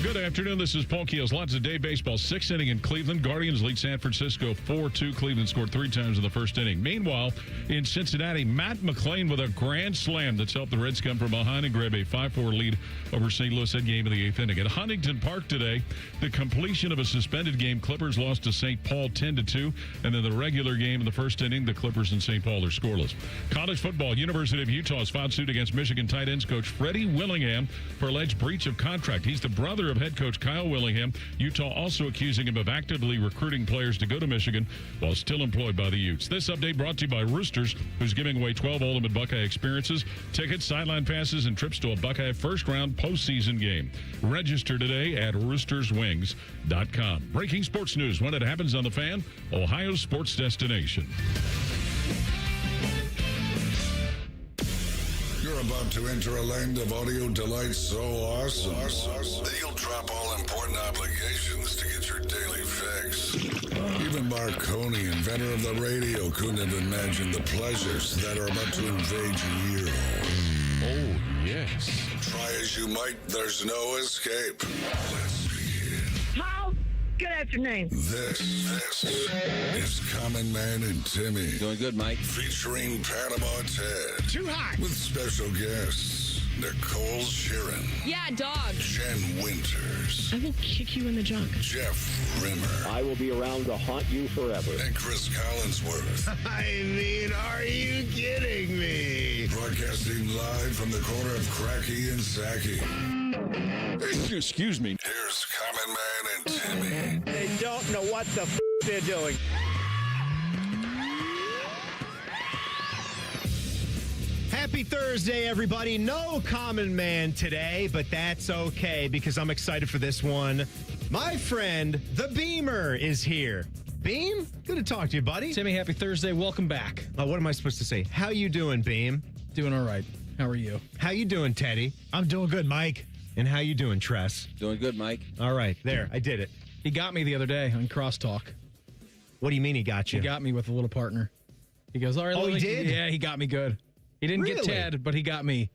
Good afternoon. This is Paul Keels. Lots of day baseball. Sixth inning in Cleveland. Guardians lead San Francisco 4-2. Cleveland scored 3 times in the first inning. Meanwhile, in Cincinnati, Matt McClain with a grand slam that's helped the Reds come from behind and grab a 5-4 lead over St. Louis at game of the 8th inning. At Huntington Park today, the completion of a suspended game. Clippers lost to St. Paul 10-2. And then the regular game in the first inning, the Clippers and St. Paul are scoreless. College football, University of Utah has filed suit against Michigan tight ends coach Freddie Willingham for alleged breach of contract. He's the brother of head coach Kyle Willingham. Utah also accusing him of actively recruiting players to go to Michigan while still employed by the Utes. This update brought to you by Roosters, who's giving away 12 ultimate Buckeye experiences, tickets, sideline passes, and trips to a Buckeye first-round postseason game. Register today at roosterswings.com. Breaking sports news when it happens on The Fan, Ohio's sports destination. You're about to enter a land of audio delight so awesome that you'll drop all important obligations to get your daily fix. Even Marconi, inventor of the radio, couldn't have imagined the pleasures that are about to invade your ear hole. Oh, yes. Try as you might, there's no escape. Let's begin. Paul, good afternoon. This is Common Man and Timmy. Doing good, Mike. Featuring Panama Ted. Too hot. With special guests, Nicole Sheeran. Yeah, dog. Jen Winters. I will kick you in the junk. Jeff Rimmer. I will be around to haunt you forever. And Chris Collinsworth. I mean, are you kidding me? Broadcasting live from the corner of Cracky and Sacky. Excuse me. Here's Common Man and Timmy. They don't know what the they're doing. Happy Thursday, everybody. No Common Man today, but that's okay because I'm excited for this one. My friend, the Beamer, is here. Beam, good to talk to you, buddy. Timmy, happy Thursday. Welcome back. Oh, what am I supposed to say? How you doing, Beam? Doing all right. How are you? How you doing, Teddy? I'm doing good, Mike. And how you doing, Tress? Doing good, Mike. All right, there, I did it. He got me the other day on Crosstalk. What do you mean he got you? He got me with a little partner. He goes, all right. Oh, he did? Yeah, he got me good. He didn't get Really? Ted, but he got me.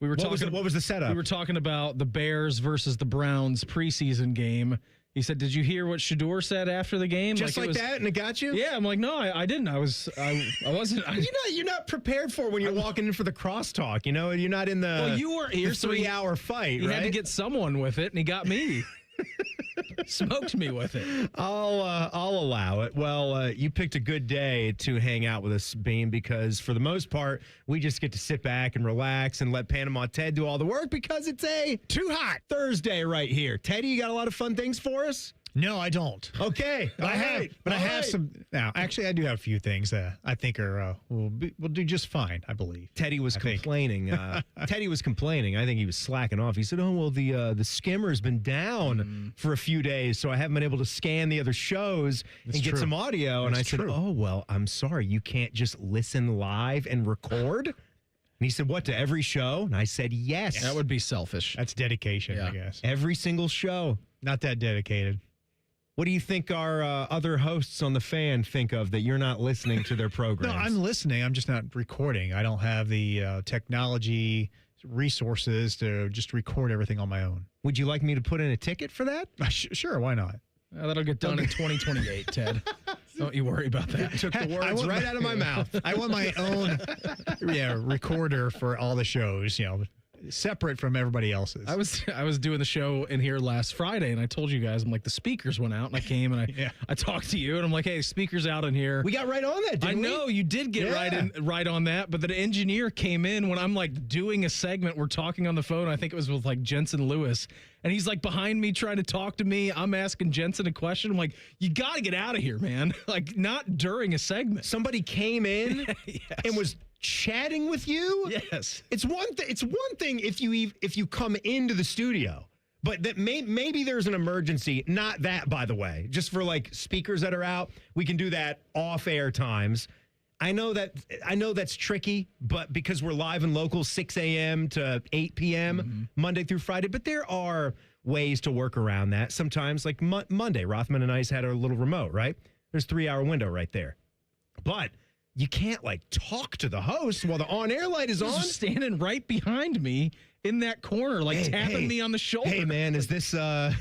We were What was the setup? We were talking about the Bears versus the Browns preseason game. He said, "Did you hear what Shador said after the game?" Just like that, and it got you? Yeah, I'm like, no, I didn't. I wasn't. You're not prepared for when you're walking in for the crosstalk. You know, you're not in the. Well, you weren't here, the so 3-hour fight. He right? had to get someone with it, and he got me. Smoked me with it. I'll allow it. Well, you picked a good day to hang out with us, Beam, because for the most part, we just get to sit back and relax and let Panama Ted do all the work because it's a too hot Thursday right here. Teddy, you got a lot of fun things for us? No, I don't. Okay. But I have some. Now, actually, I do have a few things that I think are will do just fine. I believe. Teddy was complaining. Teddy was complaining. I think he was slacking off. He said, "Oh well, the skimmer's been down for a few days, so I haven't been able to scan the other shows and get some audio." And I said, "Oh well, I'm sorry. You can't just listen live and record." And he said, "What, to every show?" And I said, "Yes." That would be selfish. That's dedication, Yeah. I guess. Every single show. Not that dedicated. What do you think our other hosts on The Fan think of that you're not listening to their programs? No, I'm listening. I'm just not recording. I don't have the technology resources to just record everything on my own. Would you like me to put in a ticket for that? Sure, why not? That'll get done in 2028, Ted. Don't you worry about that. Took the words right out of my mouth. I want my own recorder for all the shows, separate from everybody else's. I was doing the show in here last Friday, and I told you guys, I'm like, the speakers went out, and I came and I talked to you, and I'm like, hey, speakers out in here. We got right on that, didn't we? I know you did get right on that, but the engineer came in when I'm like doing a segment. We're talking on the phone. I think it was with like Jensen Lewis, and he's like behind me trying to talk to me. I'm asking Jensen a question. I'm like, you got to get out of here, man. Like, not during a segment. Somebody came in and was chatting with you. Yes. It's one thing if you come into the studio, but that maybe there's an emergency. Not that, by the way. Just for like speakers that are out, we can do that off air times. I know that's tricky, but because we're live and local, 6 a.m. to 8 p.m. Monday through Friday, but there are ways to work around that. Sometimes, like Monday, Rothman and I had a little remote, right? There's a 3-hour window right there. But you can't like talk to the host while the on-air light is He was on. standing right behind me in that corner, like tapping me on the shoulder. Hey man, is this the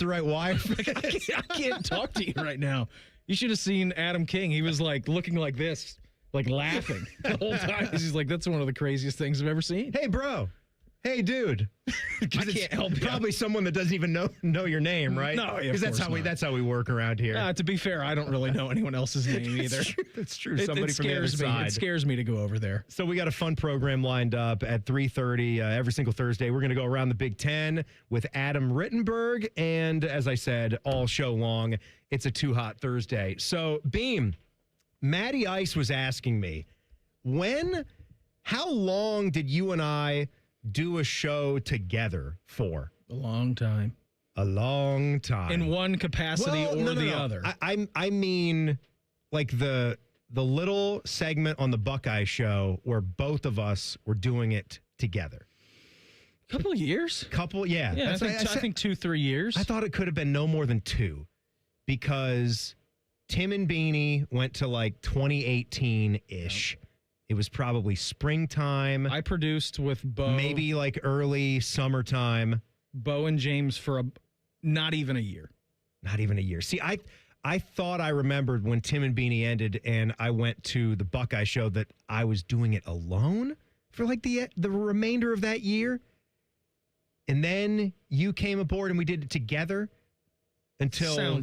right wire? I can't talk to you right now. You should have seen Adam King. He was like looking like this, like laughing the whole time. He's like, that's one of the craziest things I've ever seen. Hey bro. Hey dude. I can't help you. Probably someone that doesn't even know your name, right? No, because that's how we work around here. To be fair, I don't really know anyone else's name either. That's true. Somebody it from the other scares me. side. It scares me to go over there. So we got a fun program lined up at 3:30 every single Thursday. We're going to go around the Big Ten with Adam Rittenberg. And as I said, all show long, it's a Too Hot Thursday. So, Beam, Matty Ice was asking me, how long did you and I do a show together for? A long time. A long time. In one capacity or the other. I mean, like the little segment on the Buckeye show where both of us were doing it together. Couple of years. Yeah. Yeah, I think 2-3 years. I thought it could have been no more than 2 because Tim and Beanie went to like 2018-ish. Yep. It was probably springtime. I produced with Bo. Maybe like early summertime. Bo and James for not even a year. Not even a year. See, I thought I remembered when Tim and Beanie ended and I went to the Buckeye show that I was doing it alone for like the remainder of that year. And then you came aboard and we did it together until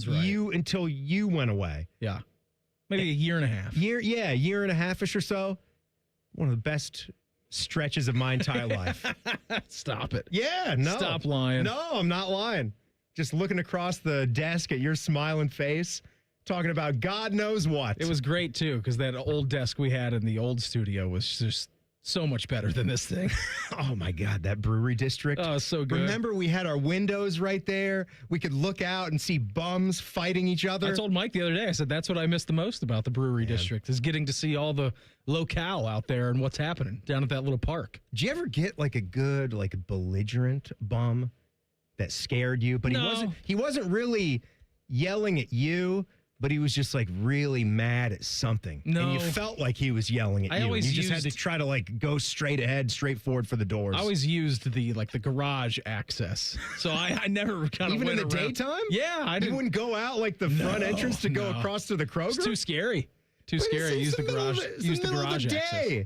you went away. Yeah. Maybe a year and a half. Year and a half-ish or so. One of the best stretches of my entire life. Stop it. Yeah, no. Stop lying. No, I'm not lying. Just looking across the desk at your smiling face, talking about God knows what. It was great, too, because that old desk we had in the old studio was just so much better than this thing. Oh, my God, that brewery district. Oh, so good. Remember, we had our windows right there. We could look out and see bums fighting each other. I told Mike the other day, I said, that's what I miss the most about the brewery district, is getting to see all the locale out there and what's happening down at that little park. Did you ever get like a good, like belligerent bum that scared you? But he wasn't really yelling at you, but he was just like really mad at something. No. And you felt like he was yelling at you. And you just had to try to like go straight forward for the doors. I always used the garage access. So I never kind of even went in the around. daytime? Yeah, I You wouldn't go out like the front entrance to go no. across to the Kroger? It's too scary. Too scary. Use the garage. Use the garage access.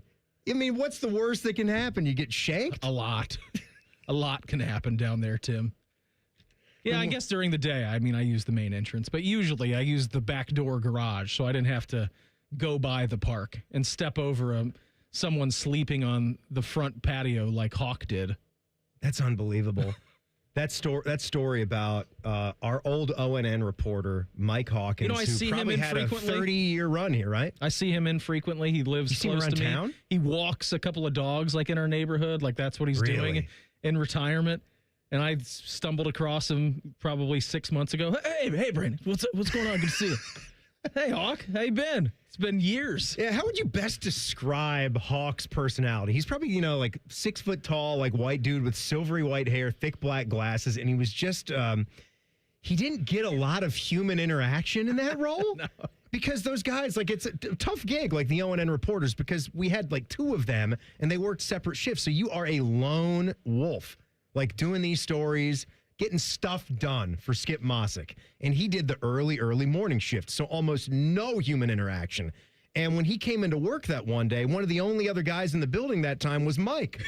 I mean, what's the worst that can happen? You get shanked? A lot. A lot can happen down there, Tim. Yeah, I guess during the day, I mean, I use the main entrance, but usually I use the back door garage, so I didn't have to go by the park and step over someone sleeping on the front patio like Hawk did. That's unbelievable. That story about our old ONN reporter, Mike Hawkins, I see who probably him had a infrequently. 30-year run here, right? I see him infrequently. He lives You close see him to me. around town? He walks a couple of dogs like in our neighborhood. Like that's what he's doing in retirement. And I stumbled across him probably 6 months ago. Hey, Brandon, what's going on? Good to see you. Hey, Hawk, how you been? It's been years. Yeah, how would you best describe Hawk's personality? He's probably, like 6 foot tall, like white dude with silvery white hair, thick black glasses, and he was just, he didn't get a lot of human interaction in that role. No. Because those guys, like, it's a tough gig, like the ONN reporters, because we had like 2 of them, and they worked separate shifts. So you are a lone wolf. Like doing these stories, getting stuff done for Skip Mossick. And he did the early morning shift, so almost no human interaction. And when he came into work that one day, one of the only other guys in the building that time was Mike,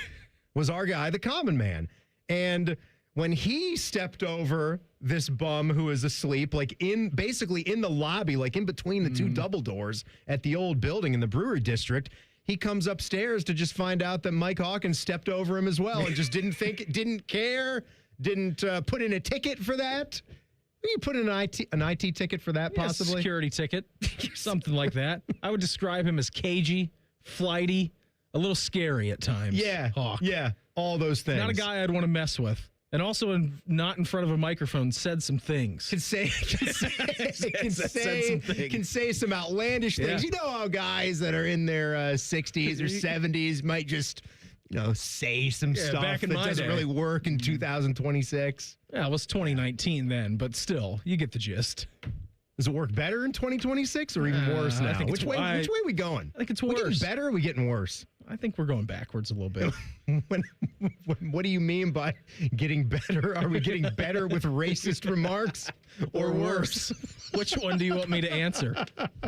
was our guy, the common man. And when he stepped over this bum who was asleep, like basically in the lobby, like in between the 2 double doors at the old building in the brewery district, he comes upstairs to just find out that Mike Hawkins stepped over him as well and just didn't care, didn't put in a ticket for that. You put in an IT ticket for that, possibly? Security ticket, something like that. I would describe him as cagey, flighty, a little scary at times. Yeah, Hawk. Yeah, all those things. Not a guy I'd want to mess with. And also not in front of a microphone, said some things. Can say some outlandish things. You know how guys that are in their 60s or 70s might just, say some stuff back in that my doesn't day. really work in 2026. Yeah, it was 2019 then, but still, you get the gist. Does it work better in 2026 or even worse now? I think Which way are we going? I think it's We worse. getting better or are we getting worse? I think we're going backwards a little bit. What do you mean by getting better? Are we getting better with racist remarks or worse? Which one do you want me to answer?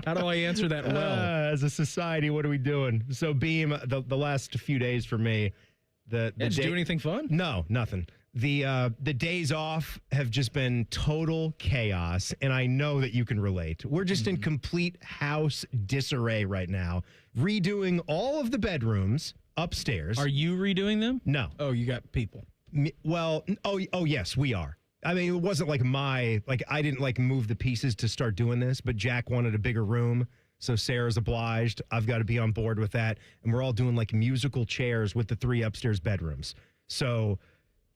How do I answer that well? As a society, what are we doing? So, Beam, the last few days for me, Did you do anything fun? No, nothing. The days off have just been total chaos, and I know that you can relate. We're just in complete house disarray right now, redoing all of the bedrooms upstairs. Are you redoing them? No. Oh, you got people. Oh, yes, we are. I mean, it wasn't like I didn't move the pieces to start doing this, but Jack wanted a bigger room. So Sarah's obliged. I've got to be on board with that. And we're all doing musical chairs with the 3 upstairs bedrooms. So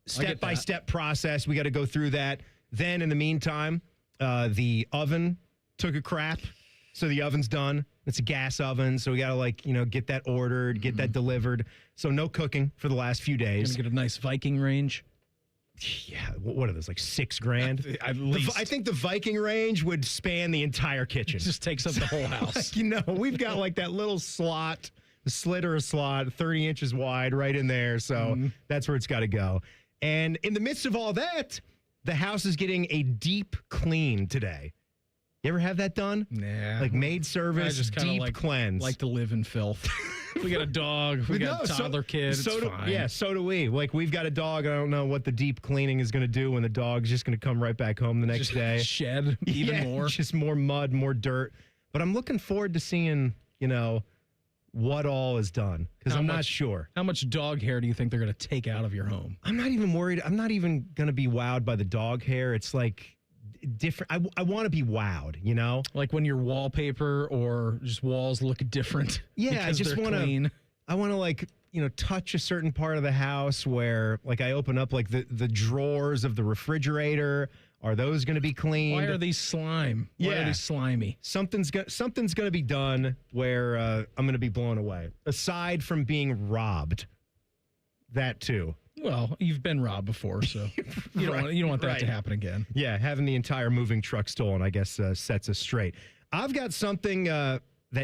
step-by-step process. We got to go through that. Then in the meantime, the oven took a crap. So the oven's done. It's a gas oven. So we got to get that ordered, get that delivered. So no cooking for the last few days. Gonna get a nice Viking range. Yeah, what are those, $6,000? At least. I think the Viking range would span the entire kitchen. It just takes up the whole house. We've got that little slot, a slit or a slot, 30 inches wide right in there. So that's where it's got to go. And in the midst of all that, the house is getting a deep clean today. You ever have that done? Nah. Maid service, deep cleanse. Like to live in filth. We got a dog. We got a toddler kid. It's fine. Yeah, so do we. We've got a dog. I don't know what the deep cleaning is going to do when the dog's just going to come right back home the next day. Shed even more. Just more mud, more dirt. But I'm looking forward to seeing, what all is done because I'm not sure. How much dog hair do you think they're going to take out of your home? I'm not even worried. I'm not even going to be wowed by the dog hair. It's different. I want to be wowed, Like when your wallpaper or just walls look different. Yeah, I just want to. I want to touch a certain part of the house where I open up the drawers of the refrigerator. Are those going to be cleaned? Why are these slime? Why are these slimy? Something's going to be done where I'm going to be blown away. Aside from being robbed, that too. Well, you've been robbed before, so you don't want that to happen again. Yeah, having the entire moving truck stolen, I guess, sets us straight. I've got something that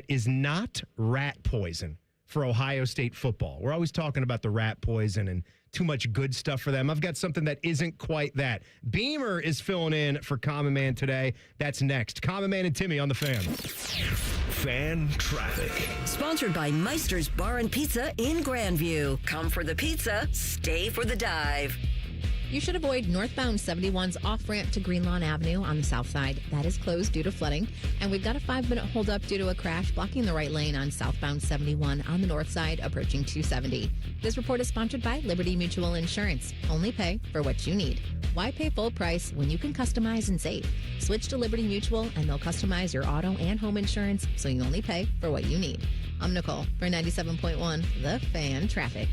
is not rat poison for Ohio State football. We're always talking about the rat poison and too much good stuff for them. I've got something that isn't quite that. Beamer is filling in for Common Man today. That's next. Common Man and Timmy on the Fan. Fan Traffic. Sponsored by Meister's Bar and Pizza in Grandview. Come for the pizza, stay for the dive. You should avoid northbound 71's off-ramp to Greenlawn Avenue on the south side. That is closed due to flooding. And we've got a 5-minute holdup due to a crash blocking the right lane on southbound 71 on the north side approaching 270. This report is sponsored by Liberty Mutual Insurance. Only pay for what you need. Why pay full price when you can customize and save? Switch to Liberty Mutual and they'll customize your auto and home insurance so you only pay for what you need. I'm Nicole for 97.1 The Fan Traffic.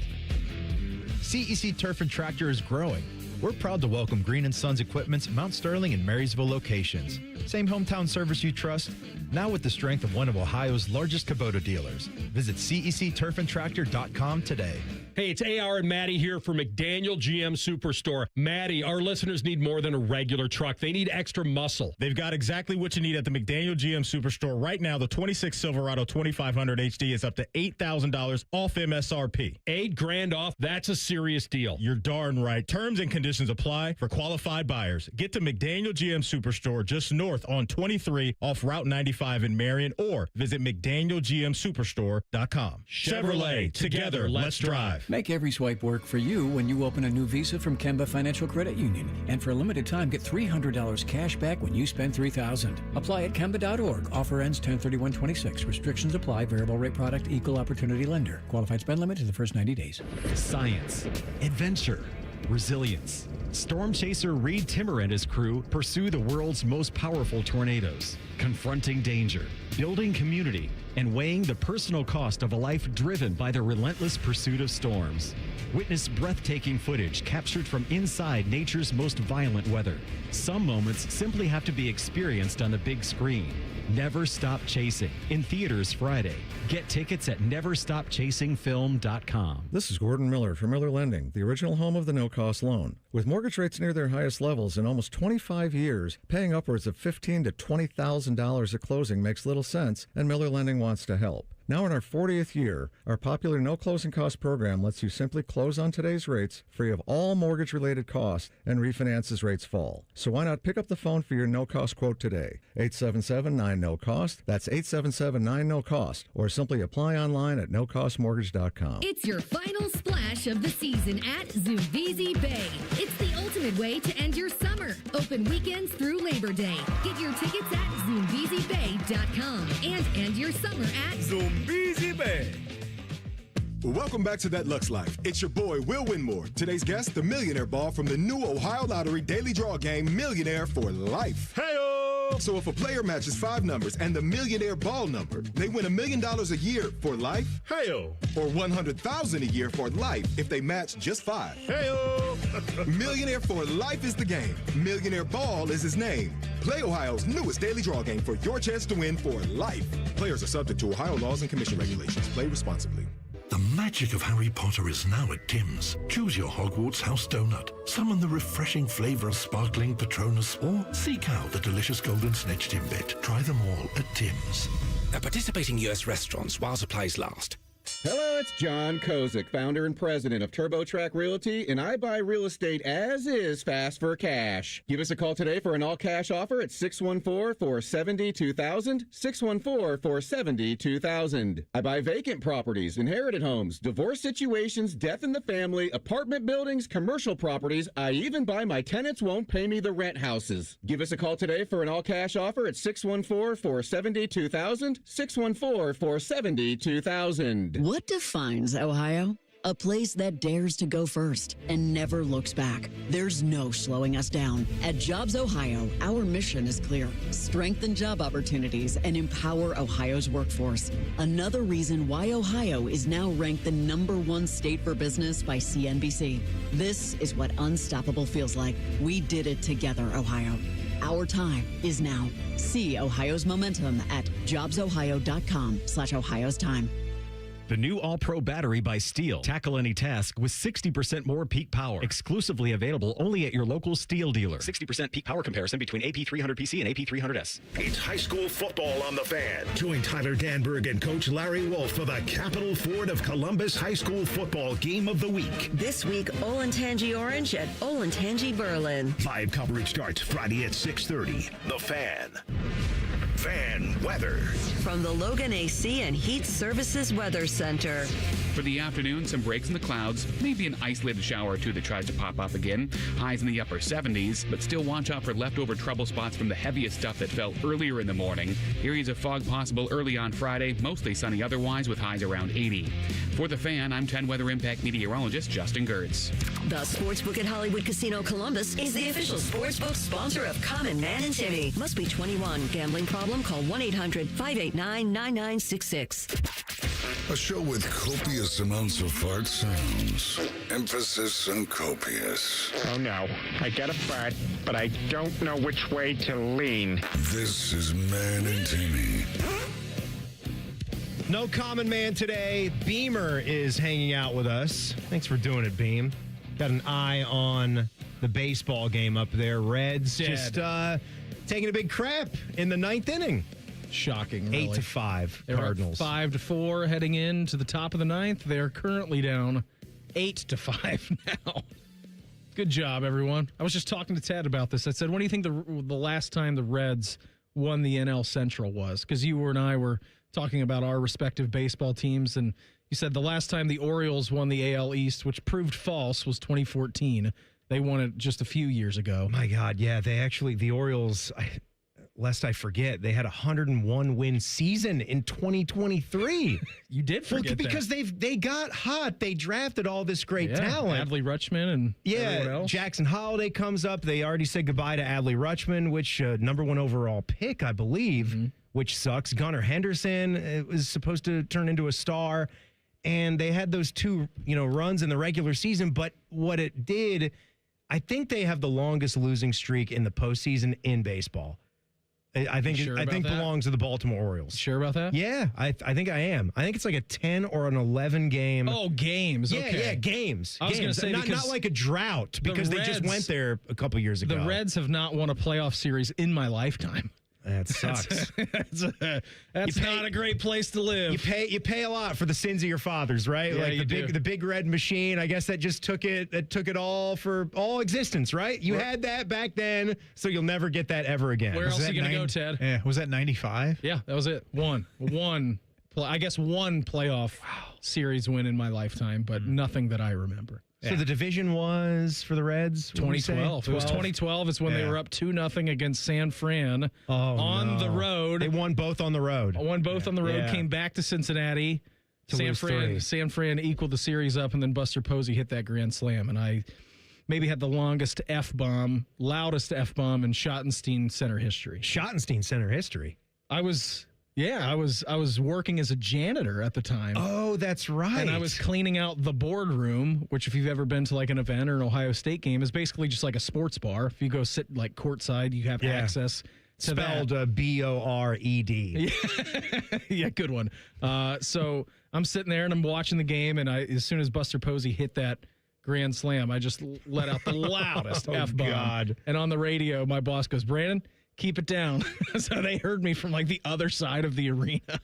CEC Turf and Tractor is growing. We're proud to welcome Green & Sons Equipment's Mount Sterling and Marysville locations. Same hometown service you trust, now with the strength of one of Ohio's largest Kubota dealers. Visit CECTurfandTractor.com today. Hey, it's AR and Maddie here for McDaniel GM Superstore. Maddie, our listeners need more than a regular truck. They need extra muscle. They've got exactly what you need at the McDaniel GM Superstore. Right now, the 26 Silverado 2500 HD is up to $8,000 off MSRP. $8,000 off? That's a serious deal. You're darn right. Terms and conditions apply for qualified buyers. Get to McDaniel GM Superstore just north on 23 off Route 95 in Marion or visit McDanielGMSuperstore.com. Chevrolet, together, let's drive. Make every swipe work for you when you open a new Visa from Kemba Financial Credit Union. And for a limited time, get $300 cash back when you spend $3,000. Apply at Kemba.org. Offer ends 10/31/26. Restrictions apply. Variable rate product. Equal opportunity lender. Qualified spend limit to the first 90 days. Science. Adventure. Resilience. Storm chaser Reed Timmer and his crew pursue the world's most powerful tornadoes, confronting danger, building community, and weighing the personal cost of a life driven by the relentless pursuit of storms. Witness breathtaking footage captured from inside nature's most violent weather. Some moments simply have to be experienced on the big screen. Never Stop Chasing, in theaters Friday. Get tickets at neverstopchasingfilm.com. This is Gordon Miller from Miller Lending, the original home of the no-cost loan. With mortgage rates near their highest levels in almost 25 years, paying upwards of $15,000 to $20,000 at closing makes little sense, and Miller Lending wants to help. Now in our 40th year, our popular no closing cost program lets you simply close on today's rates, free of all mortgage-related costs, and refinance as rates fall. So why not pick up the phone for your no-cost quote today? 877-9-NO-COST. That's 877-9-NO-COST. Or simply apply online at nocostmortgage.com. It's your final splash of the season at Zoombezi Bay. It's the ultimate way to end your summer. Open weekends through Labor Day. Get your tickets at ZoombeziBay.com and end your summer at Zoombezi Bay. Welcome back to That Lux Life. It's your boy, Will Winmore. Today's guest, the Millionaire Ball from the new Ohio Lottery Daily Draw game, Millionaire for Life. Hey-o! So if a player matches 5 numbers and the Millionaire Ball number, they win $1 million a year for life. Hey-o! Or $100,000 a year for life if they match just 5. Hey-o! Millionaire for Life is the game. Millionaire Ball is his name. Play Ohio's newest daily draw game for your chance to win for life. Players are subject to Ohio laws and commission regulations. Play responsibly. The magic of Harry Potter is now at Tim's. Choose your Hogwarts house donut, summon the refreshing flavor of sparkling Patronus, or seek out the delicious golden snitch Timbit. Try them all at Tim's. At participating U.S. restaurants while supplies last. Hello, it's John Kozik, founder and president of TurboTrack Realty, and I buy real estate as is fast for cash. Give us a call today for an all-cash offer at 614-470-2000, 614-470-2000. I buy vacant properties, inherited homes, divorce situations, death in the family, apartment buildings, commercial properties. I even buy my tenants won't pay me the rent houses. Give us a call today for an all-cash offer at 614-470-2000, 614-470-2000. What defines Ohio? A place that dares to go first and never looks back. There's no slowing us down. At Jobs Ohio, our mission is clear. Strengthen job opportunities and empower Ohio's workforce. Another reason why Ohio is now ranked the #1 state for business by CNBC. This is what unstoppable feels like. We did it together, Ohio. Our time is now. See Ohio's momentum at jobsohio.com/Ohio's time. The new All-Pro battery by Steel. Tackle any task with 60% more peak power. Exclusively available only at your local Steel dealer. 60% peak power comparison between AP300PC and AP300S. It's high school football on the Fan. Join Tyler Danberg and Coach Larry Wolf for the Capital Ford of Columbus High School Football Game of the Week. This week, Olentangy Orange at Olentangy Berlin. Live coverage starts Friday at 6:30. The Fan. Fan weather. From the Logan AC and Heat Services Weather Center. For the afternoon, some breaks in the clouds, maybe an isolated shower or two that tries to pop up again. Highs in the upper 70s, but still watch out for leftover trouble spots from the heaviest stuff that fell earlier in the morning. Areas of fog possible early on Friday, mostly sunny otherwise with highs around 80. For the Fan, I'm 10 Weather Impact meteorologist Justin Gertz. The Sportsbook at Hollywood Casino Columbus is the official sportsbook sponsor of Common Man and Timmy. Must be 21. Gambling problem? Call 1-800-589-9966. A show with copious amounts of fart sounds. Emphasis on copious. Oh no, I get a fart, but I don't know which way to lean. This is Man and Timmy. No common man today. Beamer is hanging out with us. Thanks for doing it, Beam. Got an eye on the baseball game up there. Reds just taking a big crap in the 9th inning. Shocking, really. 8-5 They were Cardinals. 5-4 heading into the top of the 9th. They're currently down 8-5 now. Good job, everyone. I was just talking to Ted about this. I said, when do you think the last time the Reds won the NL Central was? Because you and I were talking about our respective baseball teams, and you said the last time the Orioles won the AL East, which proved false, was 2014. They won it just a few years ago. My God, yeah. The Orioles, lest I forget, they had a 101-win season in 2023. You did forget that. Because they got hot. They drafted all this great talent. Adley Rutschman and everyone else. Jackson Holiday comes up. They already said goodbye to Adley Rutschman, which #1 overall pick, I believe, which sucks. Gunnar Henderson was supposed to turn into a star, and they had those 2 runs in the regular season, but what it did, I think they have the longest losing streak in the postseason in baseball. I think Sure about that? belongs to the Baltimore Orioles. Sure about that? Yeah, I think I am. I think it's like a 10 or an 11 game. Oh, games. Yeah, Okay. yeah, games. I was going Games. to say not because like a drought because they just went there a couple years ago. The Reds have not won a playoff series in my lifetime. That sucks. That's not a great place to live. You pay a lot for the sins of your fathers, right? Yeah, like you do. the big red machine. I guess that just took it all for all existence, right? You had that back then, so you'll never get that ever again. Where else are you going to go, Ted? Yeah, was that 95? Yeah, that was it. One playoff series win in my lifetime, but nothing that I remember. So the division was for the Reds? 2012. It was 2012. It's when they were up 2-0 against San Fran on the road. They won both on the road. On the road. Yeah. Came back to Cincinnati. To lose 3. San Fran equaled the series up, and then Buster Posey hit that grand slam. And I maybe had the loudest F-bomb in Schottenstein center history. Schottenstein center history? I was working as a janitor at the time. Oh, that's right. And I was cleaning out the boardroom, which if you've ever been to like an event or an Ohio State game is basically just like a sports bar. If you go sit like courtside, you have access to spelled B-O-R-E-D. Yeah, good one. So I'm sitting there and I'm watching the game, and as soon as Buster Posey hit that grand slam, I just let out the loudest F-bomb. God. And on the radio, my boss goes, "Brandon, keep it down." So they heard me from like the other side of the arena.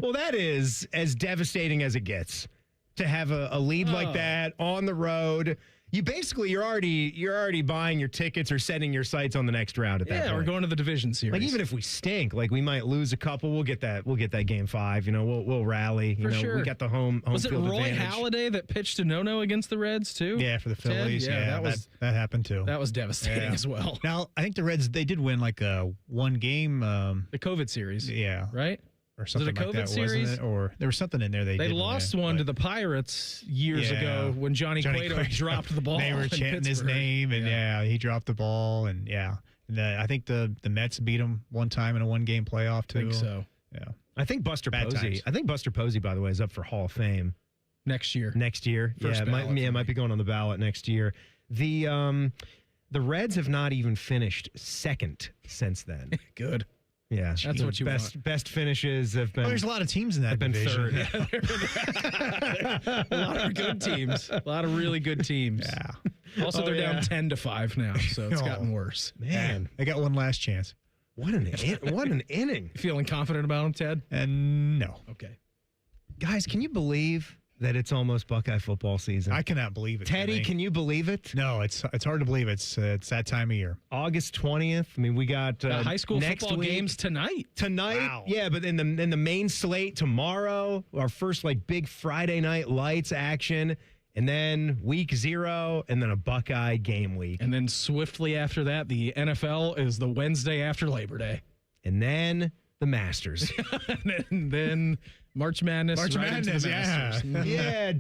Well, that is as devastating as it gets to have a lead like that on the road. You're already buying your tickets or setting your sights on the next round at that point. Yeah, we're going to the division series. Like even if we stink, like we might lose a couple, we'll get that game 5. We'll rally. For sure. We got the home Was it field Roy advantage. Halladay that pitched a no-no against the Reds too? Yeah, for the Phillies. Ted? That happened too. That was devastating as well. Now, I think the Reds, they did win like a one game. The COVID series. Yeah. Right? Or something Was it a like COVID that, series? wasn't it? Or there was something in there they They didn't lost win, one but- to the Pirates years ago when Johnny Cueto dropped the ball. They were in chanting his Pittsburgh. name, and he dropped the ball, and I think the Mets beat him one time in a one-game playoff too. I think so. Yeah, I think Buster Bad Posey. times. I think Buster Posey, by the way, is up for Hall of Fame next year. First ballot might be going on the ballot next year. The Reds have not even finished second since then. Good. Yeah, That's what you want. Best finishes have been. Well, there's a lot of teams in that have been division. third. A lot of good teams. A lot of really good teams. Yeah. Also, they're down 10-5 now, so it's gotten worse. Man, they got one last chance. What an inning! You feeling confident about them, Ted? And no. Okay. Guys, can you believe that it's almost Buckeye football season? I cannot believe it. Teddy, Jimmy. can you believe it? No, it's hard to believe. It's that time of year. August 20th. I mean, we got High school next football week. games tonight. Wow. Yeah, but in the main slate tomorrow, our first like big Friday night lights action, and then week 0, and then a Buckeye game week. And then swiftly after that, the NFL is the Wednesday after Labor Day. And then the Masters. And then March Madness. March right into Madness, the Masters. Yeah,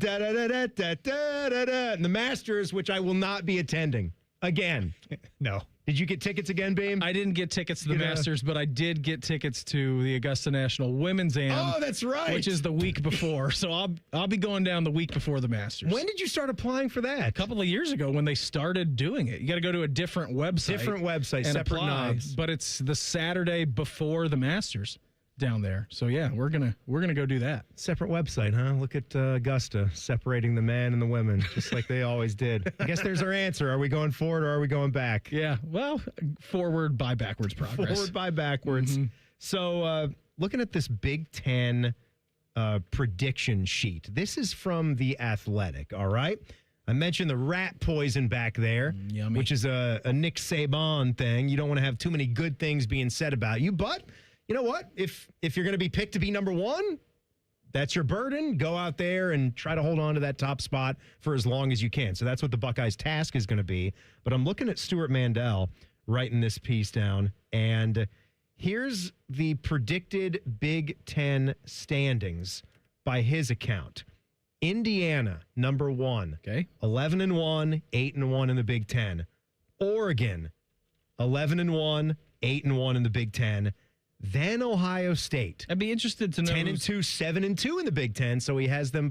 da-da-da-da-da-da-da-da. And the Masters, which I will not be attending again. No. Did you get tickets again, Beam? I didn't get tickets to the Masters, but I did get tickets to the Augusta National Women's Am. Oh, that's right. Which is the week before. So I'll be going down the week before the Masters. When did you start applying for that? A couple of years ago when they started doing it. You got to go to a different website. And apply, separate knobs. But it's the Saturday before the Masters down there. So yeah, we're gonna go do that. Separate website, huh? Look at Augusta separating the men and the women, just like they always did. I guess there's our answer. Are we going forward or are we going back? Yeah, well, forward by backwards progress. Forward by backwards. So looking at this Big Ten prediction sheet, this is from The Athletic, all right? I mentioned the rat poison back there, yummy. which is a Nick Saban thing. You don't want to have too many good things being said about you, but you know what? If you're going to be picked to be number 1, that's your burden. Go out there and try to hold on to that top spot for as long as you can. So that's what the Buckeyes' task is going to be. But I'm looking at Stuart Mandel writing this piece down, and here's the predicted Big Ten standings by his account. Indiana, number 1. Okay. 11-1, 8-1 in the Big Ten. Oregon, 11-1, 8-1 in the Big Ten. Then Ohio State. I'd be interested to know 10-2, 7-2 in the Big Ten. So he has them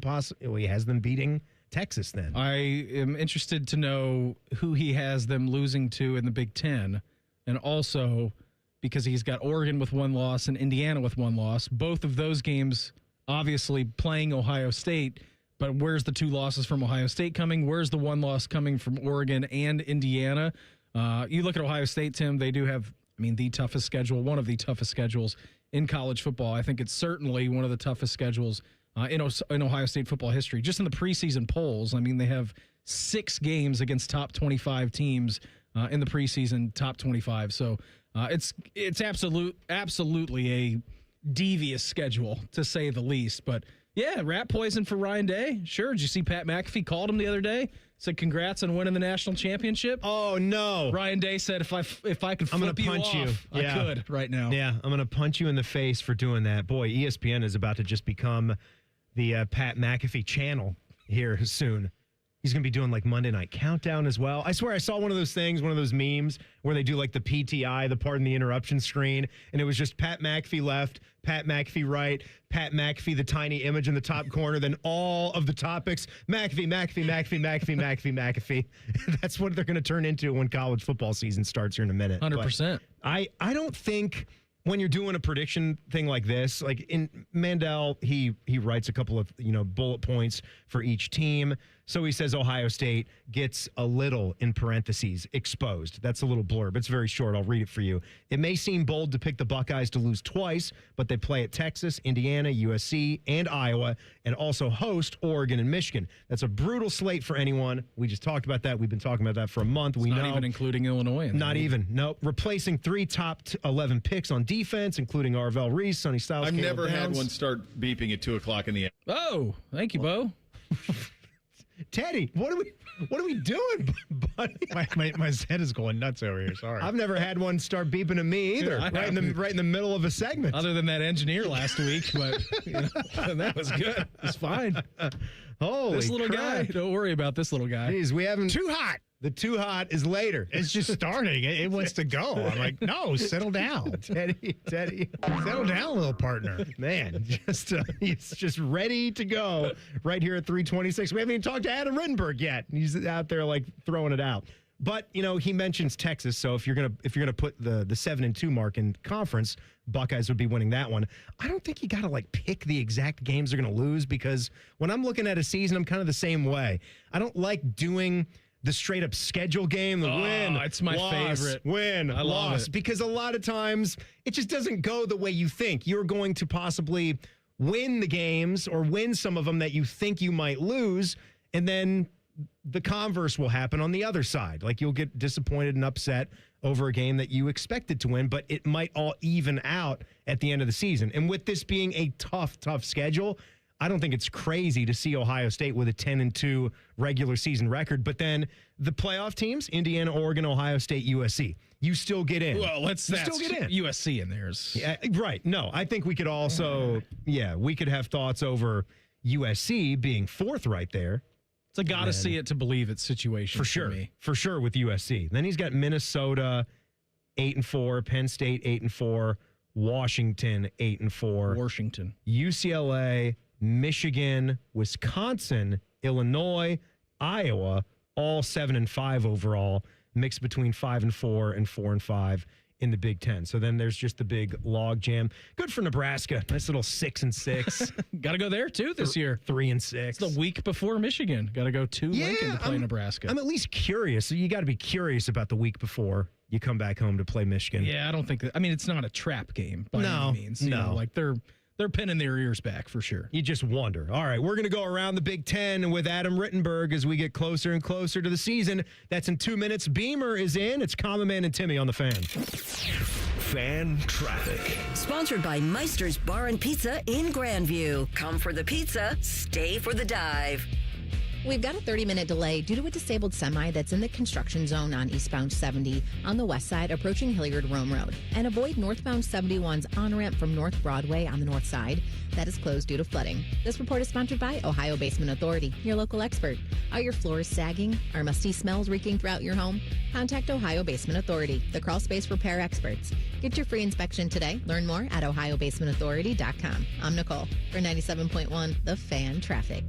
beating Texas. Then I am interested to know who he has them losing to in the Big Ten, and also because he's got Oregon with 1 loss and Indiana with 1 loss. Both of those games obviously playing Ohio State, but where's the 2 losses from Ohio State coming? Where's the 1 loss coming from Oregon and Indiana? You look at Ohio State, Tim, they do have, the toughest schedule, one of the toughest schedules in college football. I think it's certainly one of the toughest schedules in Ohio State football history. Just in the preseason polls, they have 6 games against top 25 teams in the preseason top 25. So it's absolutely a devious schedule, to say the least. But yeah, rat poison for Ryan Day. Sure. Did you see Pat McAfee called him the other day? Said congrats on winning the national championship. Oh no! Ryan Day said if I could flip you off, I could right now. Yeah, I'm gonna punch you in the face for doing that. Boy, ESPN is about to just become the Pat McAfee channel here soon. He's going to be doing like Monday Night Countdown as well. I swear I saw one of those things, one of those memes where they do like the PTI, the pardon the interruption screen. And it was just Pat McAfee left, Pat McAfee right, Pat McAfee, the tiny image in the top corner. Then all of the topics, McAfee. That's what they're going to turn into when college football season starts here in a minute. 100%. I don't think when you're doing a prediction thing like this, like in Mandel, he writes a couple of bullet points for each team. So he says Ohio State gets a little, in parentheses, exposed. That's a little blurb. It's very short. I'll read it for you. It may seem bold to pick the Buckeyes to lose twice, but they play at Texas, Indiana, USC, and Iowa, and also host Oregon and Michigan. That's a brutal slate for anyone. We just talked about that. We've been talking about that for a month. It's not even including Illinois. Not even. No. Replacing 3 top 11 picks on defense, including Arvell Reese, Sonny Styles. I've Caleb never had Downs. one start beeping at 2:00 in the afternoon. Oh, thank you, Bo. Teddy, what are we doing, buddy? My head is going nuts over here. Sorry. I've never had one start beeping at me either. Right in the middle of a segment. Other than that engineer last week, but that was good. It's fine. Holy this little crap. guy. Don't worry about this little guy. Jeez, we haven't too hot. The too hot is later. It's just starting. It wants to go. I'm like, no, settle down. Teddy. Settle down, little partner. Man, he's just ready to go right here at 3:26. We haven't even talked to Adam Rittenberg yet. He's out there like throwing it out. But, he mentions Texas, so if you're gonna put the 7-2 mark in conference, Buckeyes would be winning that one. I don't think you got to pick the exact games they're going to lose, because when I'm looking at a season, I'm kind of the same way. I don't like doing the straight up schedule game, the win. It's my favorite. Win, I love loss. it. Because a lot of times it just doesn't go the way you think. You're going to possibly win the games or win some of them that you think you might lose, and then the converse will happen on the other side. Like you'll get disappointed and upset over a game that you expected to win, but it might all even out at the end of the season. And with this being a tough schedule, I don't think it's crazy to see Ohio State with a 10-2 regular season record, but then the playoff teams, Indiana, Oregon, Ohio State, USC, you still get in. Well, still get in. USC in theirs. Yeah, right. No, I think we could also, we could have thoughts over USC being 4th right there. It's a gotta see it to believe it situation for sure. me. For sure with USC. Then he's got Minnesota 8-4, Penn State 8-4, Washington 8-4, Washington, UCLA, Michigan, Wisconsin, Illinois, Iowa, all 7-5 overall, mixed between 5-4 and 4-5 in the Big Ten. So then there's just the big log jam. Good for Nebraska. Nice little 6-6. Got to go there too this year. 3-6. It's the week before Michigan. Got to go to Lincoln to play Nebraska. I'm at least curious. So you got to be curious about the week before you come back home to play Michigan. Yeah, I don't think that. I mean, it's not a trap game by any means. You know, like they're pinning their ears back for sure. You just wonder. All right, we're going to go around the Big Ten with Adam Rittenberg as we get closer and closer to the season. That's in 2 minutes. Beamer is in. It's Common Man and Timmy on the Fan. Fan traffic. Sponsored by Meister's Bar and Pizza in Grandview. Come for the pizza, stay for the dive. We've got a 30-minute delay due to a disabled semi that's in the construction zone on eastbound 70 on the west side approaching Hilliard-Rome Road. And avoid northbound 71's on-ramp from North Broadway on the north side. That is closed due to flooding. This report is sponsored by Ohio Basement Authority, your local expert. Are your floors sagging? Are musty smells reeking throughout your home? Contact Ohio Basement Authority, the crawl space repair experts. Get your free inspection today. Learn more at ohiobasementauthority.com. I'm Nicole for 97.1 The Fan Traffic.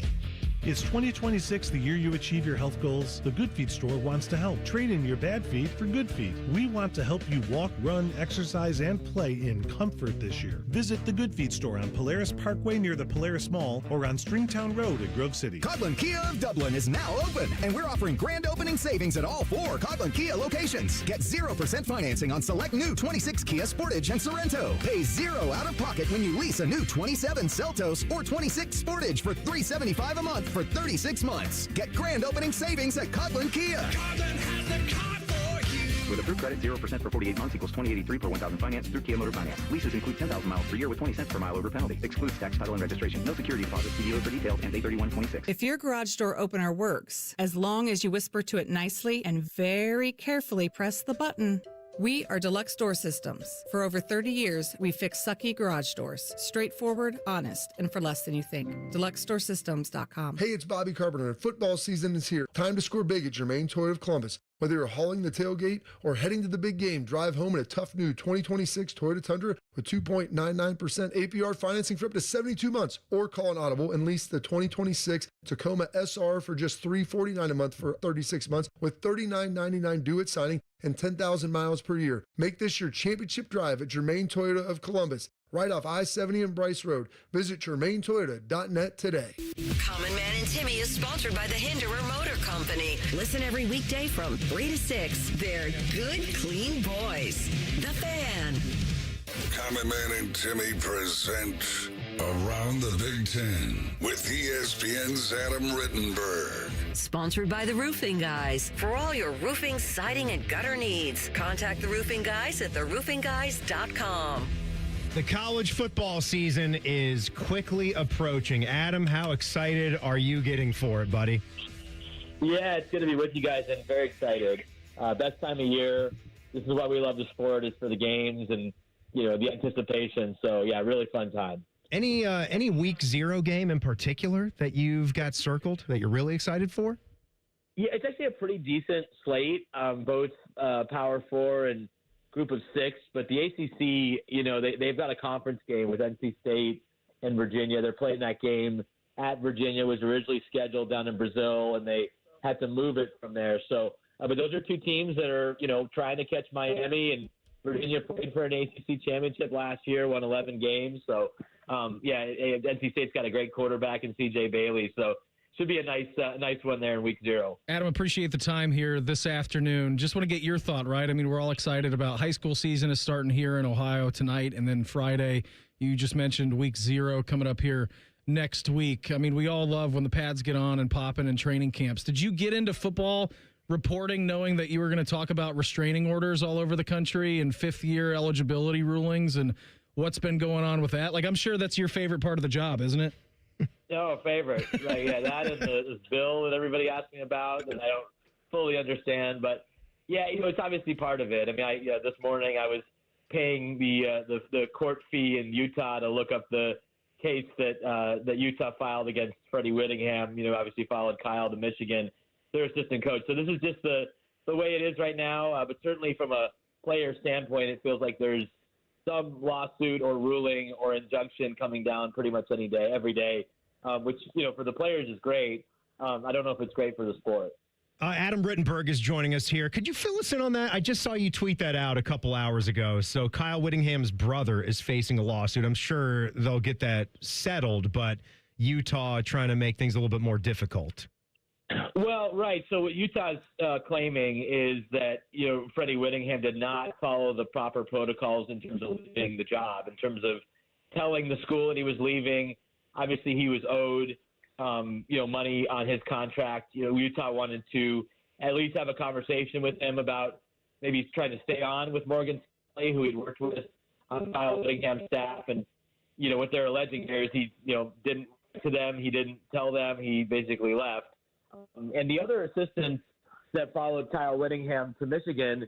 Is 2026 the year you achieve your health goals? The Good Feet store wants to help. Trade in your bad feet for good feet. We want to help you walk, run, exercise, and play in comfort this year. Visit the Good Feet store on Polaris Parkway near the Polaris Mall or on Stringtown Road in Grove City. Coghlan Kia of Dublin is now open, and we're offering grand opening savings at all 4 Coghlan Kia locations. Get 0% financing on select new 26 Kia Sportage and Sorrento. Pay 0 out of pocket when you lease a new 27 Seltos or 26 Sportage for $375 a month for 36 months. Get grand opening savings at Coghlan Kia. Coghlan has the car for you. With approved credit, 0% for 48 months equals $20.83 per 1,000 finance through Kia Motor Finance. Leases include 10,000 miles per year with 20 cents per mile over penalty. Excludes tax, title, and registration. No security deposit. See dealer for details and 831.26. If your garage door opener works, as long as you whisper to it nicely and very carefully press the button. We are Deluxe Door Systems. For over 30 years, we fix sucky garage doors. Straightforward, honest, and for less than you think. DeluxeDoorSystems.com. Hey, it's Bobby Carpenter, and football season is here. Time to score big at Germain Toyota of Columbus. Whether you're hauling the tailgate or heading to the big game, drive home in a tough new 2026 Toyota Tundra with 2.99% APR financing for up to 72 months, or call an Audible and lease the 2026 Tacoma SR for just $349 a month for 36 months with $39.99 due at signing and 10,000 miles per year. Make this your championship drive at Germain Toyota of Columbus, right off I-70 and Bryce Road. Visit GermainToyota.net today. Common Man and Timmy is sponsored by the Hinderer Motor Company. Listen every weekday from 3 to 6. They're good, clean boys. The Fan. Common Man and Timmy present Around the Big Ten with ESPN's Adam Rittenberg. Sponsored by the Roofing Guys. For all your roofing, siding, and gutter needs, contact the Roofing Guys at theroofingguys.com. The college football season is quickly approaching. Adam, how excited are you getting for it, buddy? Yeah, it's good to be with you guys and very excited. Best time of year. This is why we love the sport, is for the games and, the anticipation. So, yeah, really fun time. Any week 0 game in particular that you've got circled that you're really excited for? Yeah, it's actually a pretty decent slate, both Power 4 and Group of 6. But the ACC, they've got a conference game with NC State and Virginia. They're playing that game at Virginia. It was originally scheduled down in Brazil, and they had to move it from there. So, but those are two teams that are, trying to catch Miami, and Virginia played for an ACC championship last year, won 11 games. So, NC State's got a great quarterback in C.J. Bailey. So, should be a nice one there in week 0. Adam, appreciate the time here this afternoon. Just want to get your thought, right? I mean, we're all excited about high school season is starting here in Ohio tonight, and then Friday, you just mentioned week 0 coming up here next week. I mean, we all love when the pads get on and popping in training camps. Did you get into football reporting knowing that you were going to talk about restraining orders all over the country and 5th-year eligibility rulings and what's been going on with that? Like, I'm sure that's your favorite part of the job, isn't it? No, favorite. Right, yeah, that and this bill that everybody asks me about that I don't fully understand. But, yeah, it's obviously part of it. I mean, this morning I was paying the court fee in Utah to look up the case that Utah filed against Freddie Whittingham, obviously followed Kyle to Michigan, their assistant coach. So this is just the way it is right now. But certainly from a player standpoint, it feels like there's some lawsuit or ruling or injunction coming down pretty much any day, every day, which, for the players is great. I don't know if it's great for the sport. Adam Rittenberg is joining us here. Could you fill us in on that? I just saw you tweet that out a couple hours ago. So Kyle Whittingham's brother is facing a lawsuit. I'm sure they'll get that settled, but Utah trying to make things a little bit more difficult. Well, right. So what Utah's claiming is that, Freddie Whittingham did not follow the proper protocols in terms of leaving the job, in terms of telling the school that he was leaving. Obviously, he was owed, money on his contract. Utah wanted to at least have a conversation with him about maybe trying to stay on with Morgan Stanley, who he'd worked with on Kyle Whittingham's staff. And, what they're alleging here is he, didn't to them. He didn't tell them. He basically left. And the other assistants that followed Kyle Whittingham to Michigan,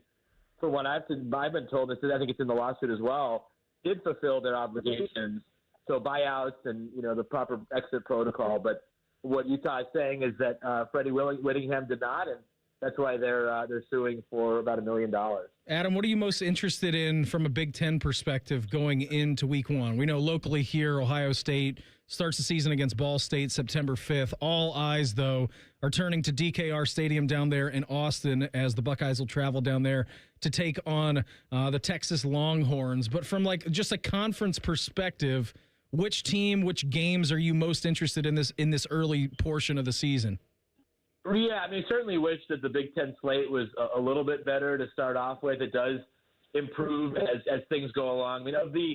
for what I've been told, I think it's in the lawsuit as well, did fulfill their obligations. So buyouts and, the proper exit protocol. But what Utah is saying is that Freddie Whittingham did not, and that's why they're suing for about $1 million. Adam, what are you most interested in from a Big Ten perspective going into week one? We know locally here, Ohio State starts the season against Ball State September 5th. All eyes, though, are turning to DKR Stadium down there in Austin as the Buckeyes will travel down there to take on the Texas Longhorns. But from like just a conference perspective, which team, which games are you most interested in this early portion of the season? Yeah, I mean, certainly wish that the Big Ten slate was a little bit better to start off with. It does improve as things go along. I mean, of the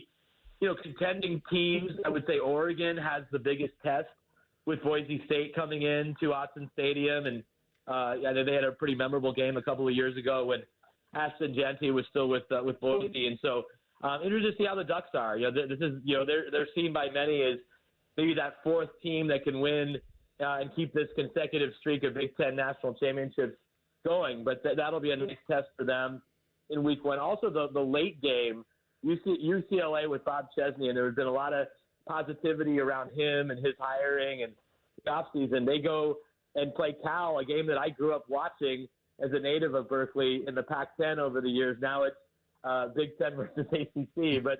contending teams, I would say Oregon has the biggest test with Boise State coming in to Autzen Stadium, and I know they had a pretty memorable game a couple of years ago when Ashton Genty was still with Boise, and so interested to see how the Ducks are. This is they're seen by many as maybe that fourth team that can win and keep this consecutive streak of Big Ten national championships going. But that'll be a nice test for them in week one. Also, the late game, UCLA with Bob Chesney, and there's been a lot of positivity around him and his hiring and the offseason. They go and play Cal, a game that I grew up watching as a native of Berkeley in the Pac-10 over the years. Now it's Big Ten versus ACC. But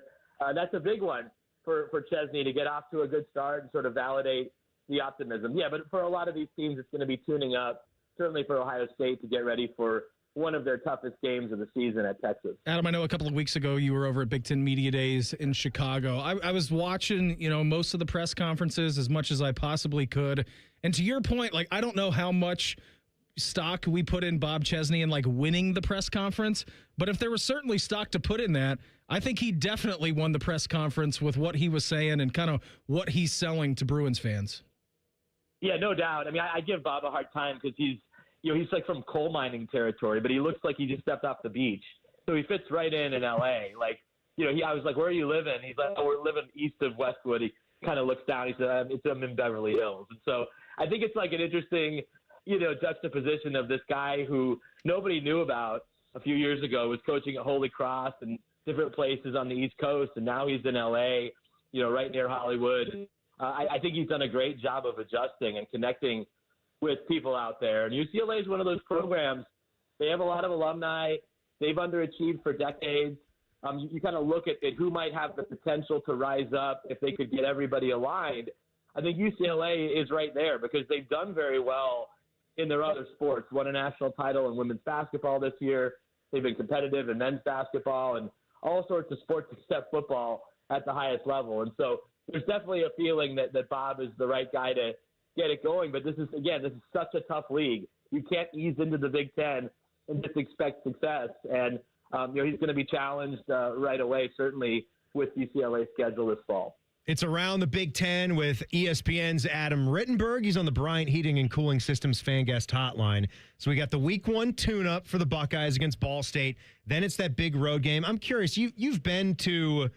that's a big one for Chesney to get off to a good start and sort of validate the optimism. Yeah, but for a lot of these teams, it's going to be tuning up, certainly for Ohio State to get ready for one of their toughest games of the season at Texas. Adam, I know a couple of weeks ago you were over at Big Ten Media Days in Chicago. I was watching, most of the press conferences as much as I possibly could. And to your point, I don't know how much stock we put in Bob Chesney and winning the press conference, but if there was certainly stock to put in that, I think he definitely won the press conference with what he was saying and kind of what he's selling to Bruins fans. Yeah, no doubt. I mean, I give Bob a hard time because he's like from coal mining territory, but he looks like he just stepped off the beach. So he fits right in LA. I was like, where are you living? He's like, oh, we're living east of Westwood. He kind of looks down. He said, I'm in Beverly Hills. And so I think it's like an interesting, juxtaposition of this guy who nobody knew about a few years ago, was coaching at Holy Cross and different places on the East Coast. And now he's in LA, right near Hollywood. I think he's done a great job of adjusting and connecting with people out there. And UCLA is one of those programs. They have a lot of alumni. They've underachieved for decades. You kind of look at who might have the potential to rise up if they could get everybody aligned. I think UCLA is right there because they've done very well in their other sports. Won a national title in women's basketball this year. They've been competitive in men's basketball and all sorts of sports except football at the highest level. And so there's definitely a feeling that Bob is the right guy to get it going. But this is such a tough league. You can't ease into the Big Ten and just expect success. And, he's going to be challenged right away, certainly with UCLA's schedule this fall. It's Around the Big Ten with ESPN's Adam Rittenberg. He's on the Bryant Heating and Cooling Systems fan guest hotline. So we got the week one tune-up for the Buckeyes against Ball State. Then it's that big road game. I'm curious, you've been to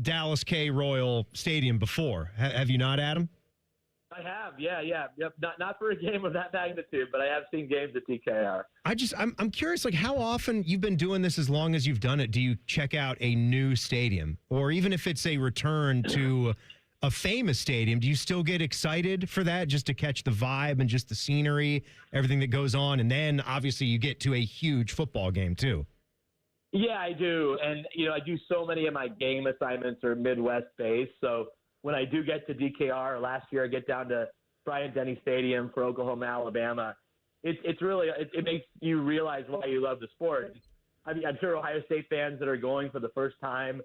Dallas K. Royal Stadium before. Have you not, Adam? I have, yeah. Yep. Not for a game of that magnitude, but I have seen games at DKR. I'm curious, how often you've been doing this as long as you've done it, do you check out a new stadium? Or even if it's a return to a famous stadium, do you still get excited for that just to catch the vibe and just the scenery, everything that goes on? And then obviously you get to a huge football game too. Yeah, I do. And, I do so many of my game assignments are Midwest-based. So when I do get to DKR, last year I get down to Bryant-Denny Stadium for Oklahoma, Alabama, it's really – it makes you realize why you love the sport. I mean, I'm sure Ohio State fans that are going for the first time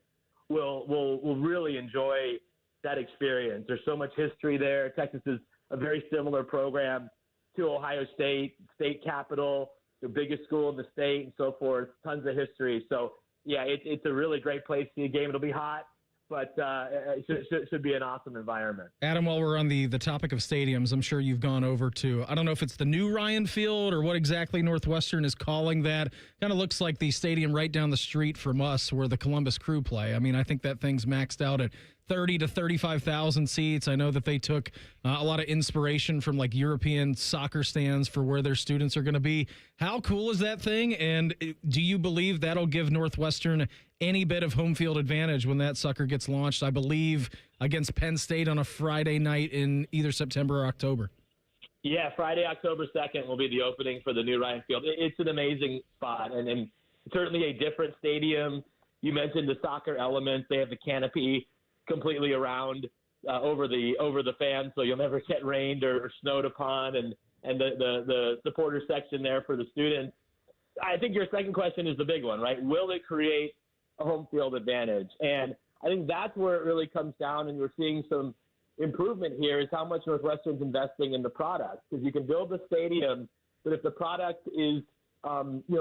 will really enjoy that experience. There's so much history there. Texas is a very similar program to Ohio State, state capital, the biggest school in the state and so forth, tons of history. So, yeah, it's a really great place to see a game. It'll be hot, but it should be an awesome environment. Adam, while we're on the topic of stadiums, I'm sure you've gone over to, I don't know if it's the new Ryan Field or what exactly Northwestern is calling that. Kind of looks like the stadium right down the street from us where the Columbus Crew play. I mean, I think that thing's maxed out at 30 to 35,000 seats. I know that they took a lot of inspiration from European soccer stands for where their students are going to be. How cool is that thing? And do you believe that'll give Northwestern any bit of home field advantage when that sucker gets launched, I believe, against Penn State on a Friday night in either September or October? Yeah, Friday, October 2nd will be the opening for the new Ryan Field. It's an amazing spot and certainly a different stadium. You mentioned the soccer elements. They have the canopy completely around over the fans, so you'll never get rained or snowed upon, and the supporter section there for the students. I think your second question is the big one, right? Will it create a home field advantage? And I think that's where it really comes down, and we're seeing some improvement here, is how much Northwestern's investing in the product. Because you can build the stadium, but if the product is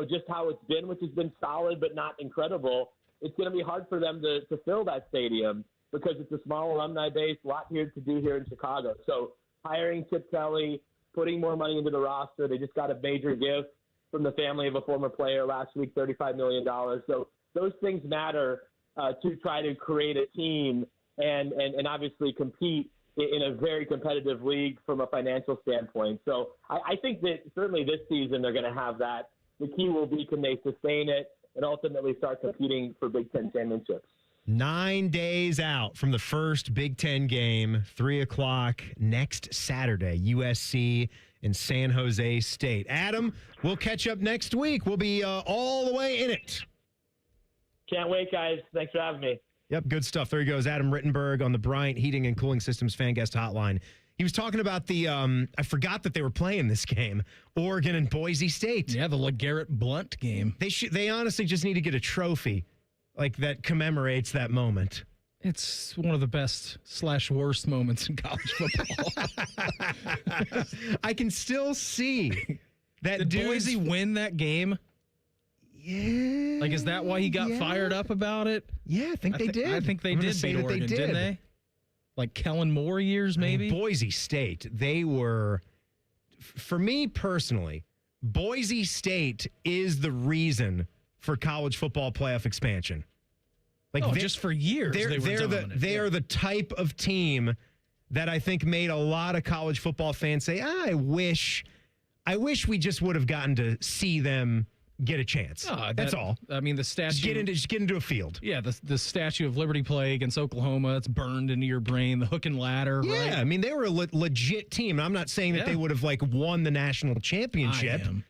just how it's been, which has been solid but not incredible, it's going to be hard for them to fill that stadium because it's a small alumni base, a lot here to do here in Chicago. So hiring Chip Kelly, putting more money into the roster. They just got a major gift from the family of a former player last week, $35 million. So those things matter to try to create a team and obviously compete in a very competitive league from a financial standpoint. So I think that certainly this season they're going to have that. The key will be, can they sustain it and ultimately start competing for Big Ten championships? 9 days out from the first Big Ten game, 3 o'clock next Saturday, USC and San Jose State. Adam, we'll catch up next week. We'll be all the way in it. Can't wait, guys. Thanks for having me. Yep, good stuff. There he goes, Adam Rittenberg on the Bryant Heating and Cooling Systems fan guest hotline. He was talking about the, I forgot that they were playing this game, Oregon and Boise State. Yeah, the LeGarrette Blount game. They honestly just need to get a trophy like that commemorates that moment. It's one of the best / worst moments in college football. I can still see that. Did Boise win that game? Yeah. Like, is that why he got fired up about it? Yeah, I think they did. I think they did beat Oregon, didn't they? Like Kellen Moore years, maybe? Boise State, they were, for me personally, Boise State is the reason for college football playoff expansion. Like just for years, they are the type of team that I think made a lot of college football fans say, I wish we just would have gotten to see them get a chance. That's all. I mean, the statue. Just get into a field. Yeah, the Statue of Liberty play against Oklahoma, it's burned into your brain. The hook and ladder. Yeah, right? I mean, they were a legit team. I'm not saying that they would have won the national championship. I am.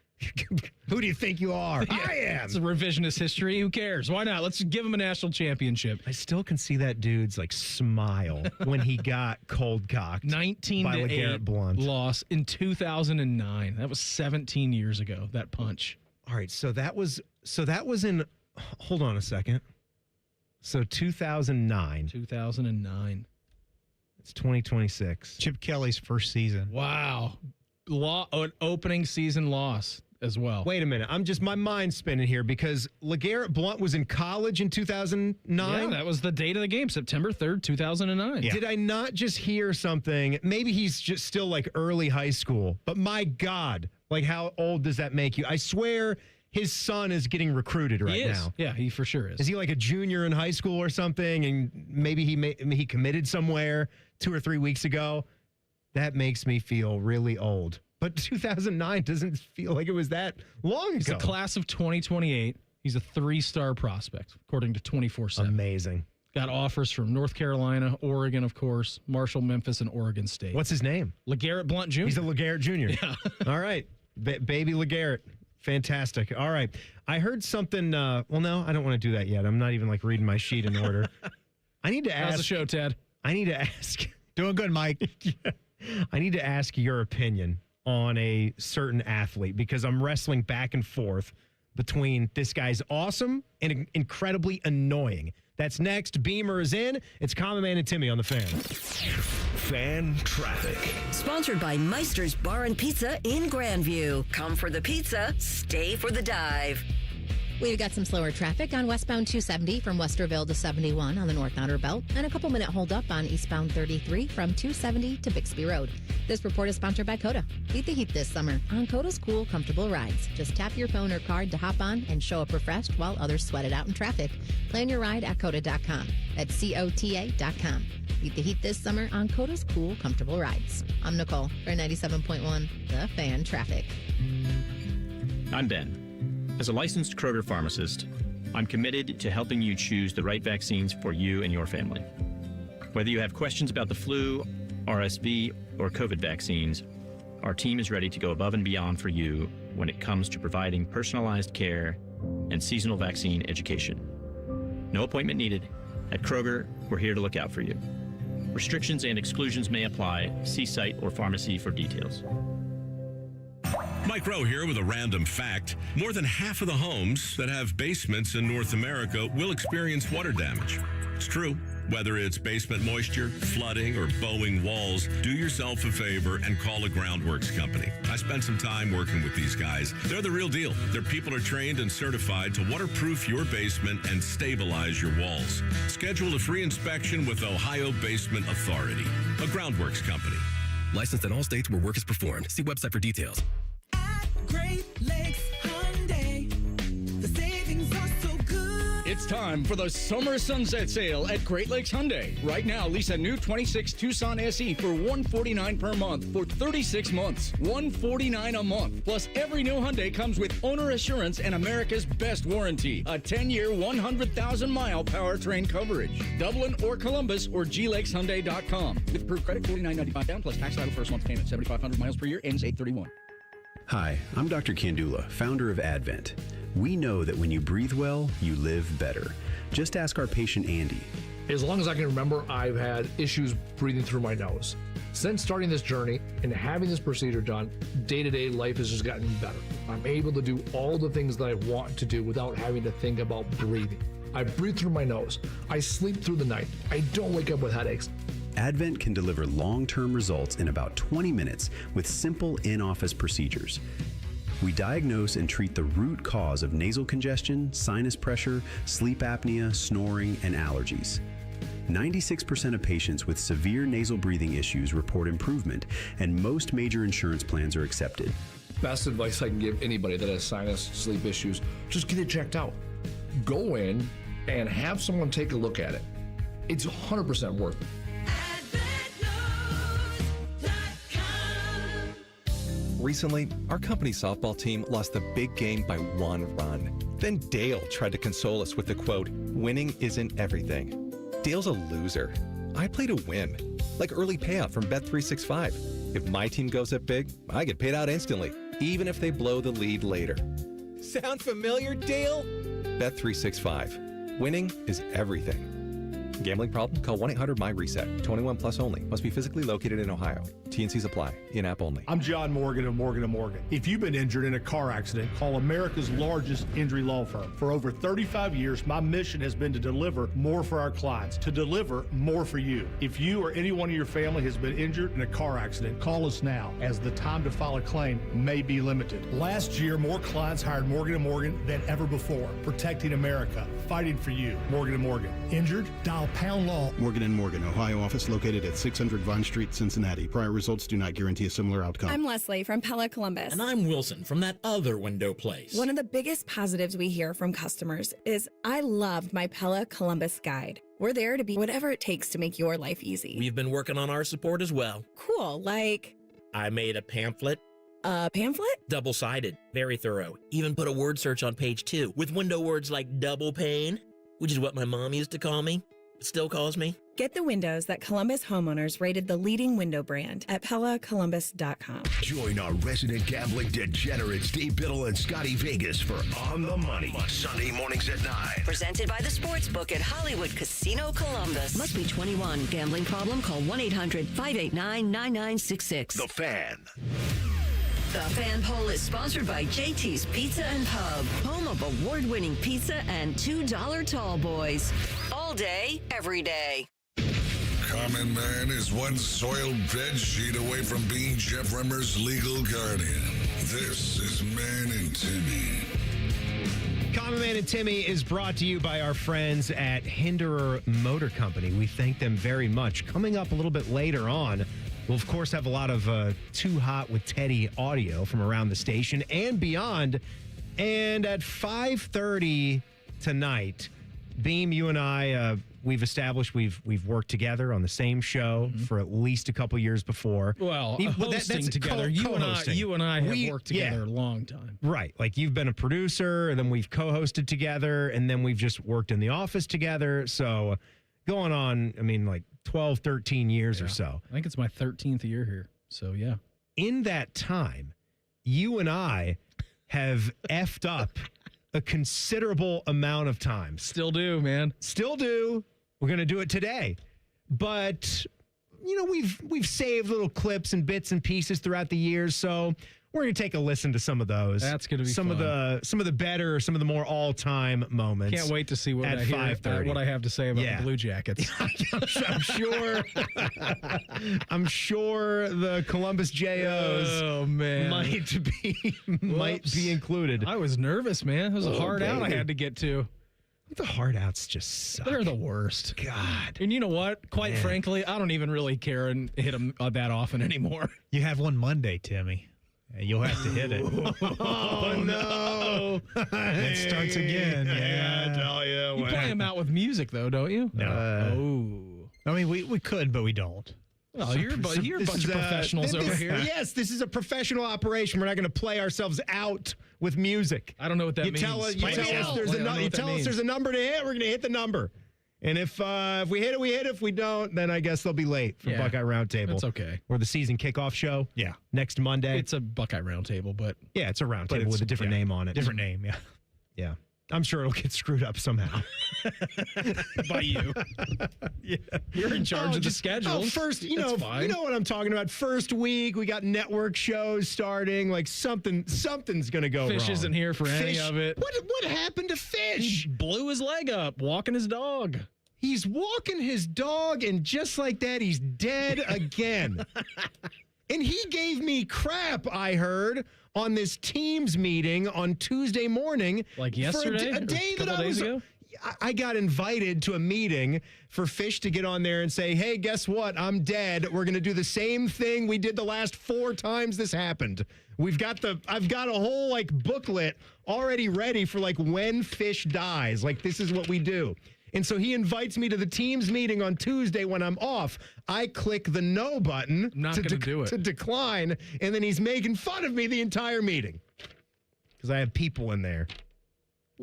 Who do you think you are? Yeah, I am. It's a revisionist history. Who cares? Why not? Let's give him a national championship. I still can see that dude's smile when he got cold cocked. 19-8 Blount loss in 2009. That was 17 years ago. That punch. All right, so that was in. Hold on a second. So 2009. 2009. It's 2026. Chip Kelly's first season. Wow. An opening season loss as well. Wait a minute. My mind's spinning here because LeGarrette Blount was in college in 2009. Yeah, that was the date of the game, September 3rd, 2009. Yeah. Did I not just hear something? Maybe he's just still early high school, but my God, how old does that make you? I swear his son is getting recruited right now. Yeah, he for sure is. Is he a junior in high school or something? And maybe he committed somewhere 2 or 3 weeks ago. That makes me feel really old. But 2009 doesn't feel like it was that long ago. He's a class of 2028. He's a 3-star prospect, according to 24/7. Amazing. Got offers from North Carolina, Oregon, of course, Marshall, Memphis, and Oregon State. What's his name? LeGarrette Blount Jr. He's a LeGarrette Jr. Yeah. All right. Baby LeGarrette. Fantastic. All right. I heard something. No, I don't want to do that yet. I'm not even reading my sheet in order. I need to ask. How's the show, Ted? I need to ask. Doing good, Mike. Yeah. I need to ask your opinion on a certain athlete because I'm wrestling back and forth between this guy's awesome and incredibly annoying. That's next. Beamer is in. It's Common Man and Timmy on the Fan. Fan traffic. Sponsored by Meister's Bar and Pizza in Grandview. Come for the pizza, stay for the dive. We've got some slower traffic on westbound 270 from Westerville to 71 on the North Outer Belt, and a couple-minute holdup on eastbound 33 from 270 to Bixby Road. This report is sponsored by Coda. Beat the heat this summer on Coda's cool, comfortable rides. Just tap your phone or card to hop on and show up refreshed while others sweat it out in traffic. Plan your ride at Coda.com. That's COTA.com. Beat the heat this summer on Coda's cool, comfortable rides. I'm Nicole for 97.1 The Fan Traffic. I'm Ben. As a licensed Kroger pharmacist, I'm committed to helping you choose the right vaccines for you and your family. Whether you have questions about the flu, RSV, or COVID vaccines, Our team is ready to go above and beyond for you when it comes to providing personalized care and seasonal vaccine education. No appointment needed. At Kroger, we're here to look out for you. Restrictions and exclusions may apply. See site or pharmacy for details. Mike Rowe here with a random fact. More than half of the homes that have basements in North America will experience water damage. It's true. Whether it's basement moisture, flooding, or bowing walls, do yourself a favor and call a groundworks company. I spent some time working with these guys. They're the real deal. Their people are trained and certified to waterproof your basement and stabilize your walls. Schedule a free inspection with Ohio Basement Authority, a groundworks company. Licensed in all states where work is performed. See website for details. Great Lakes Hyundai. The savings are so good. It's time for the summer sunset sale at Great Lakes Hyundai. Right now, lease a new 26 Tucson SE for $149 per month for 36 months. $149 a month. Plus, every new Hyundai comes with owner assurance and America's best warranty. A 10-year, 100,000-mile powertrain coverage. Dublin or Columbus or glakeshyundai.com. With approved credit, $49.95 down plus tax title first month payment. 7,500 miles per year ends 8/31. Hi, I'm Dr. Kandula, founder of Advent. We know that when you breathe well, you live better. Just ask our patient Andy. As long as I can remember, I've had issues breathing through my nose. Since starting this journey and having this procedure done, day-to-day life has just gotten better. I'm able to do all the things that I want to do without having to think about breathing. I breathe through my nose. I sleep through the night. I don't wake up with headaches. Advent can deliver long-term results in about 20 minutes with simple in-office procedures. We diagnose and treat the root cause of nasal congestion, sinus pressure, sleep apnea, snoring, and allergies. 96% of patients with severe nasal breathing issues report improvement, and most major insurance plans are accepted. Best advice I can give anybody that has sinus, sleep issues, just get it checked out. Go in and have someone take a look at it. It's 100% worth it. Recently, our company softball team lost the big game by 1 run. Then Dale tried to console us with the quote, "Winning isn't everything." Dale's a loser. I play to win, like early payout from Bet365. If my team goes up big, I get paid out instantly, even if they blow the lead later. Sound familiar, Dale? Bet365. Winning is everything. Gambling problem? Call 1-800-MY-RESET. 21 plus only. Must be physically located in Ohio. T&Cs apply. In-app only. I'm John Morgan of Morgan & Morgan. If you've been injured in a car accident, call America's largest injury law firm. For over 35 years, my mission has been to deliver more for our clients, to deliver more for you. If you or anyone in your family has been injured in a car accident, call us now, as the time to file a claim may be limited. Last year, more clients hired Morgan & Morgan than ever before, protecting America, fighting for you. Morgan & Morgan. Injured? Dial pound law. Morgan & Morgan, Ohio office located at 600 Vine Street, Cincinnati. Prior results do not guarantee a similar outcome. I'm Leslie from Pella Columbus. And I'm Wilson from that other window place. One of the biggest positives we hear from customers is, I loved my Pella Columbus guide. We're there to be whatever it takes to make your life easy. We've been working on our support as well. Cool, like? I made a pamphlet. A pamphlet? Double-sided, very thorough. Even put a word search on page 2 with window words like double pane, which is what my mom used to call me. Still calls me. Get the windows that Columbus homeowners rated the leading window brand at PellaColumbus.com. Join our resident gambling degenerates, Dave Biddle and Scotty Vegas for On the Money, Sunday mornings at 9. Presented by the Sportsbook at Hollywood Casino Columbus. Must be 21. Gambling problem? Call 1-800-589-9966. The Fan. The Fan Poll is sponsored by JT's Pizza and Pub, home of award-winning pizza and $2 tall boys. All day, every day. Common Man is one soiled bed sheet away from being Jeff Rimmer's legal guardian. This is Man and Timmy. Common Man and Timmy is brought to you by our friends at Hinderer Motor Company. We thank them very much. Coming up a little bit later on, we'll, of course, have a lot of Too Hot with Teddy audio from around the station and beyond. And at 5:30 tonight, Beam, you and I, we've established we've worked together on the same show for at least a couple years before. Well, hosting together. You and I have worked together a long time. Right. Like, you've been a producer, and then we've co-hosted together, and then we've just worked in the office together. So going on, 12, 13 years or so. I think it's my 13th year here. So, yeah. in that time, you and I have effed up a considerable amount of times. Still do, man. Still do. We're going to do it today. But, we've saved little clips and bits and pieces throughout the years, so we're going to take a listen to some of those. That's going to be some fun. Some of the better, some of the more all-time moments. Can't wait to see what at 5:30. What I have to say about the Blue Jackets. I'm sure. I'm sure the Columbus JOs might be included. I was nervous, man. It was a hard out I had to get to. The hard outs just suck. They're the worst. God. And you know what? Quite frankly, I don't even really care and hit them that often anymore. You have one Monday, Timmy. You'll have to hit it. Oh, no. It starts again. Yeah, I tell you. You play them out with music, though, don't you? No. I mean, we could, but we don't. Well, you're a bunch of professionals over here. Yes, this is a professional operation. We're not going to play ourselves out with music. I don't know what that means. You tell us there's a number to hit, we're going to hit the number. And if we hit it, we hit it. If we don't, then I guess they'll be late for Buckeye Roundtable. That's okay. Or the season kickoff show. Yeah. Next Monday. It's a Buckeye Roundtable, but... Yeah, it's a roundtable with a different name on it. Different name, yeah. Yeah. I'm sure it'll get screwed up somehow. By you. Yeah. You're in charge of the schedule. First, you know what I'm talking about. First week, we got network shows starting. Like something's going to go wrong. Fish isn't here for any of it. What happened to Fish? He blew his leg up walking his dog. He's walking his dog, and just like that, he's dead again. And he gave me crap, I heard, on this Teams meeting on Tuesday morning. Like yesterday? For a day a couple days ago? I got invited to a meeting for Fish to get on there and say, hey, guess what? I'm dead. We're going to do the same thing we did the last 4 times this happened. I've got a whole booklet already ready for when Fish dies. This is what we do. And so he invites me to the Teams meeting on Tuesday when I'm off. I click the no button to decline, and then he's making fun of me the entire meeting because I have people in there.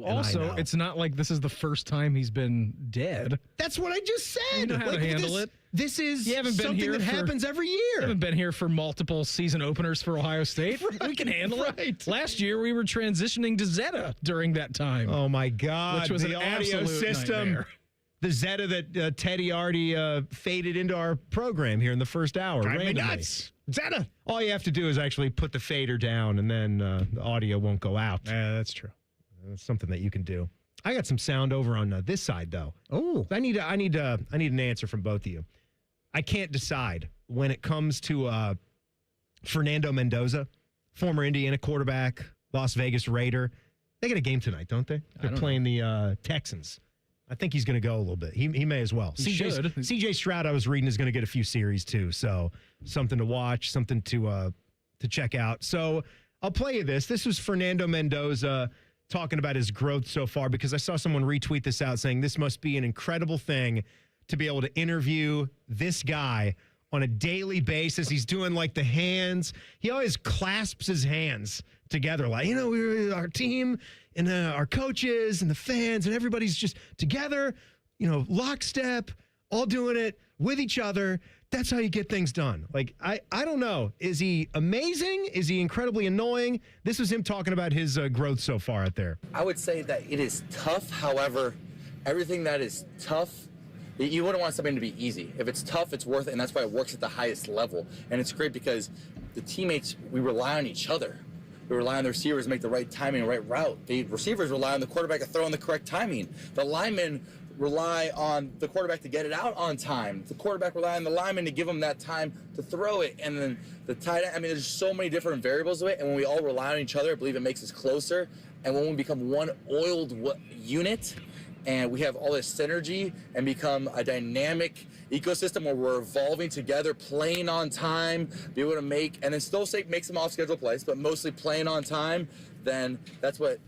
Also, it's not like this is the first time he's been dead. That's what I just said. You know how to handle it. This is something that happens every year. You haven't been here for multiple season openers for Ohio State. Right, we can handle it. Last year, we were transitioning to Zeta during that time. Oh, my God. Which was the an audio system. Nightmare. The Zeta that Teddy already faded into our program here in the first hour. Drive me nuts. Zeta. All you have to do is actually put the fader down, and then the audio won't go out. Yeah, that's true. That's something that you can do. I got some sound over on this side, though. Oh, I need an answer from both of you. I can't decide when it comes to Fernando Mendoza, former Indiana quarterback, Las Vegas Raider. They got a game tonight, don't they? They're playing the Texans. I think he's going to go a little bit. He may as well. CJ Stroud, I was reading, is going to get a few series too. So something to watch, something to check out. So I'll play you this. This was Fernando Mendoza talking about his growth so far, because I saw someone retweet this out saying this must be an incredible thing to be able to interview this guy on a daily basis. He's doing the hands. He always clasps his hands together. Our team and our coaches and the fans and everybody's just together, lockstep, all doing it with each other. That's how you get things done. I don't know. Is he amazing? Is he incredibly annoying? This was him talking about his growth so far out there. I would say that it is tough. However, everything that is tough, you wouldn't want something to be easy. If it's tough, it's worth it, and that's why it works at the highest level. And it's great because the teammates, we rely on each other. We rely on the receivers to make the right timing and right route. The receivers rely on the quarterback to throw in the correct timing. The linemen rely on the quarterback to get it out on time. The quarterback rely on the lineman to give them that time to throw it. And then the tight end, there's so many different variables of it. And when we all rely on each other, I believe it makes us closer. And when we become one oiled unit, and we have all this synergy and become a dynamic ecosystem where we're evolving together, playing on time, be able to make, and then still make some off-schedule plays, but mostly playing on time, then that's what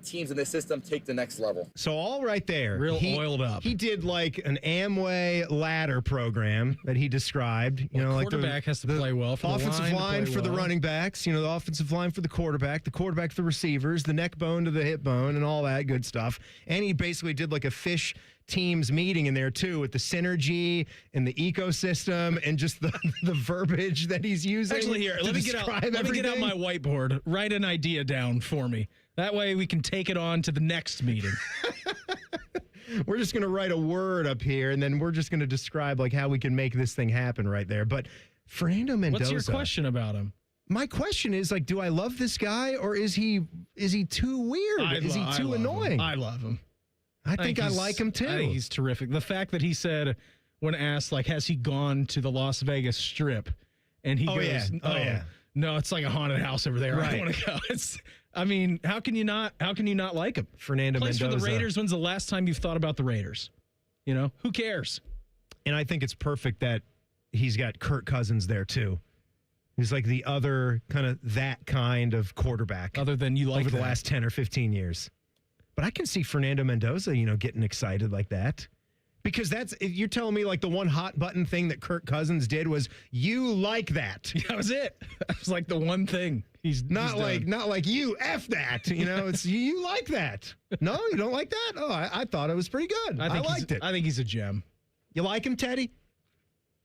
teams in this system take the next level. So all right there. Real oiled up. He did like an Amway ladder program that he described. You know, like quarterback has to play well for the offensive line to play for the well. running backs, you know, the offensive line for the quarterback for the receivers, the neck bone to the hip bone and all that good stuff. And he basically did like a fish teams meeting in there too with the synergy and the ecosystem and just the verbiage that he's using. Actually, here, let me get out my whiteboard. Write an idea down for me. That way we can take it on to the next meeting. We're just going to write a word up here, and then we're just going to describe like how we can make this thing happen right there. But Fernando Mendoza. What's your question about him? My question is like, do I love this guy or is he too weird? Is he too annoying? I love him. I think I like him too. I think he's terrific. The fact that he said, when asked, like, has he gone to the Las Vegas Strip? And he goes, no, it's like a haunted house over there. Right. I don't want to go. I mean, how can you not like him? Fernando Plays Mendoza. for the Raiders. When's the last time you've thought about the Raiders? You know, who cares? And I think it's perfect that he's got Kirk Cousins there too. He's like the other that kind of quarterback. Other than you like over the that. last 10 or 15 years. But I can see Fernando Mendoza, you know, getting excited like that. Because you're telling me like the one hot button thing that Kirk Cousins did was you like that. Yeah, that was it. That was like the one thing. He's not like you F that. You know, it's you like that. No, you don't like that? Oh, I thought it was pretty good. I liked it. I think he's a gem. You like him, Teddy?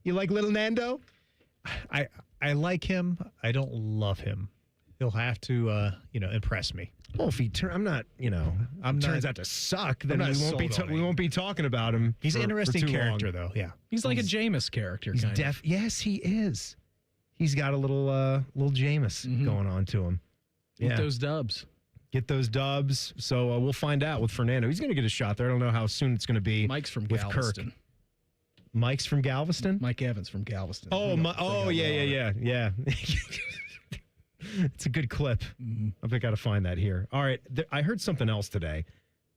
You like little Nando? I like him. I don't love him. He'll have to, impress me. Well, if he turns out to suck, then we won't be talking about him. He's an interesting character, long. though. Yeah, he's like a Jameis character. He's yes, he is. He's got a little Jameis going on to him. Get those dubs. Get those dubs. So we'll find out with Fernando. He's going to get a shot there. I don't know how soon it's going to be. Mike's from with Galveston. Kirk. Mike's from Galveston? Mike Evans from Galveston. Yeah. It's a good clip. I think I got to find that here. All right. I heard something else today.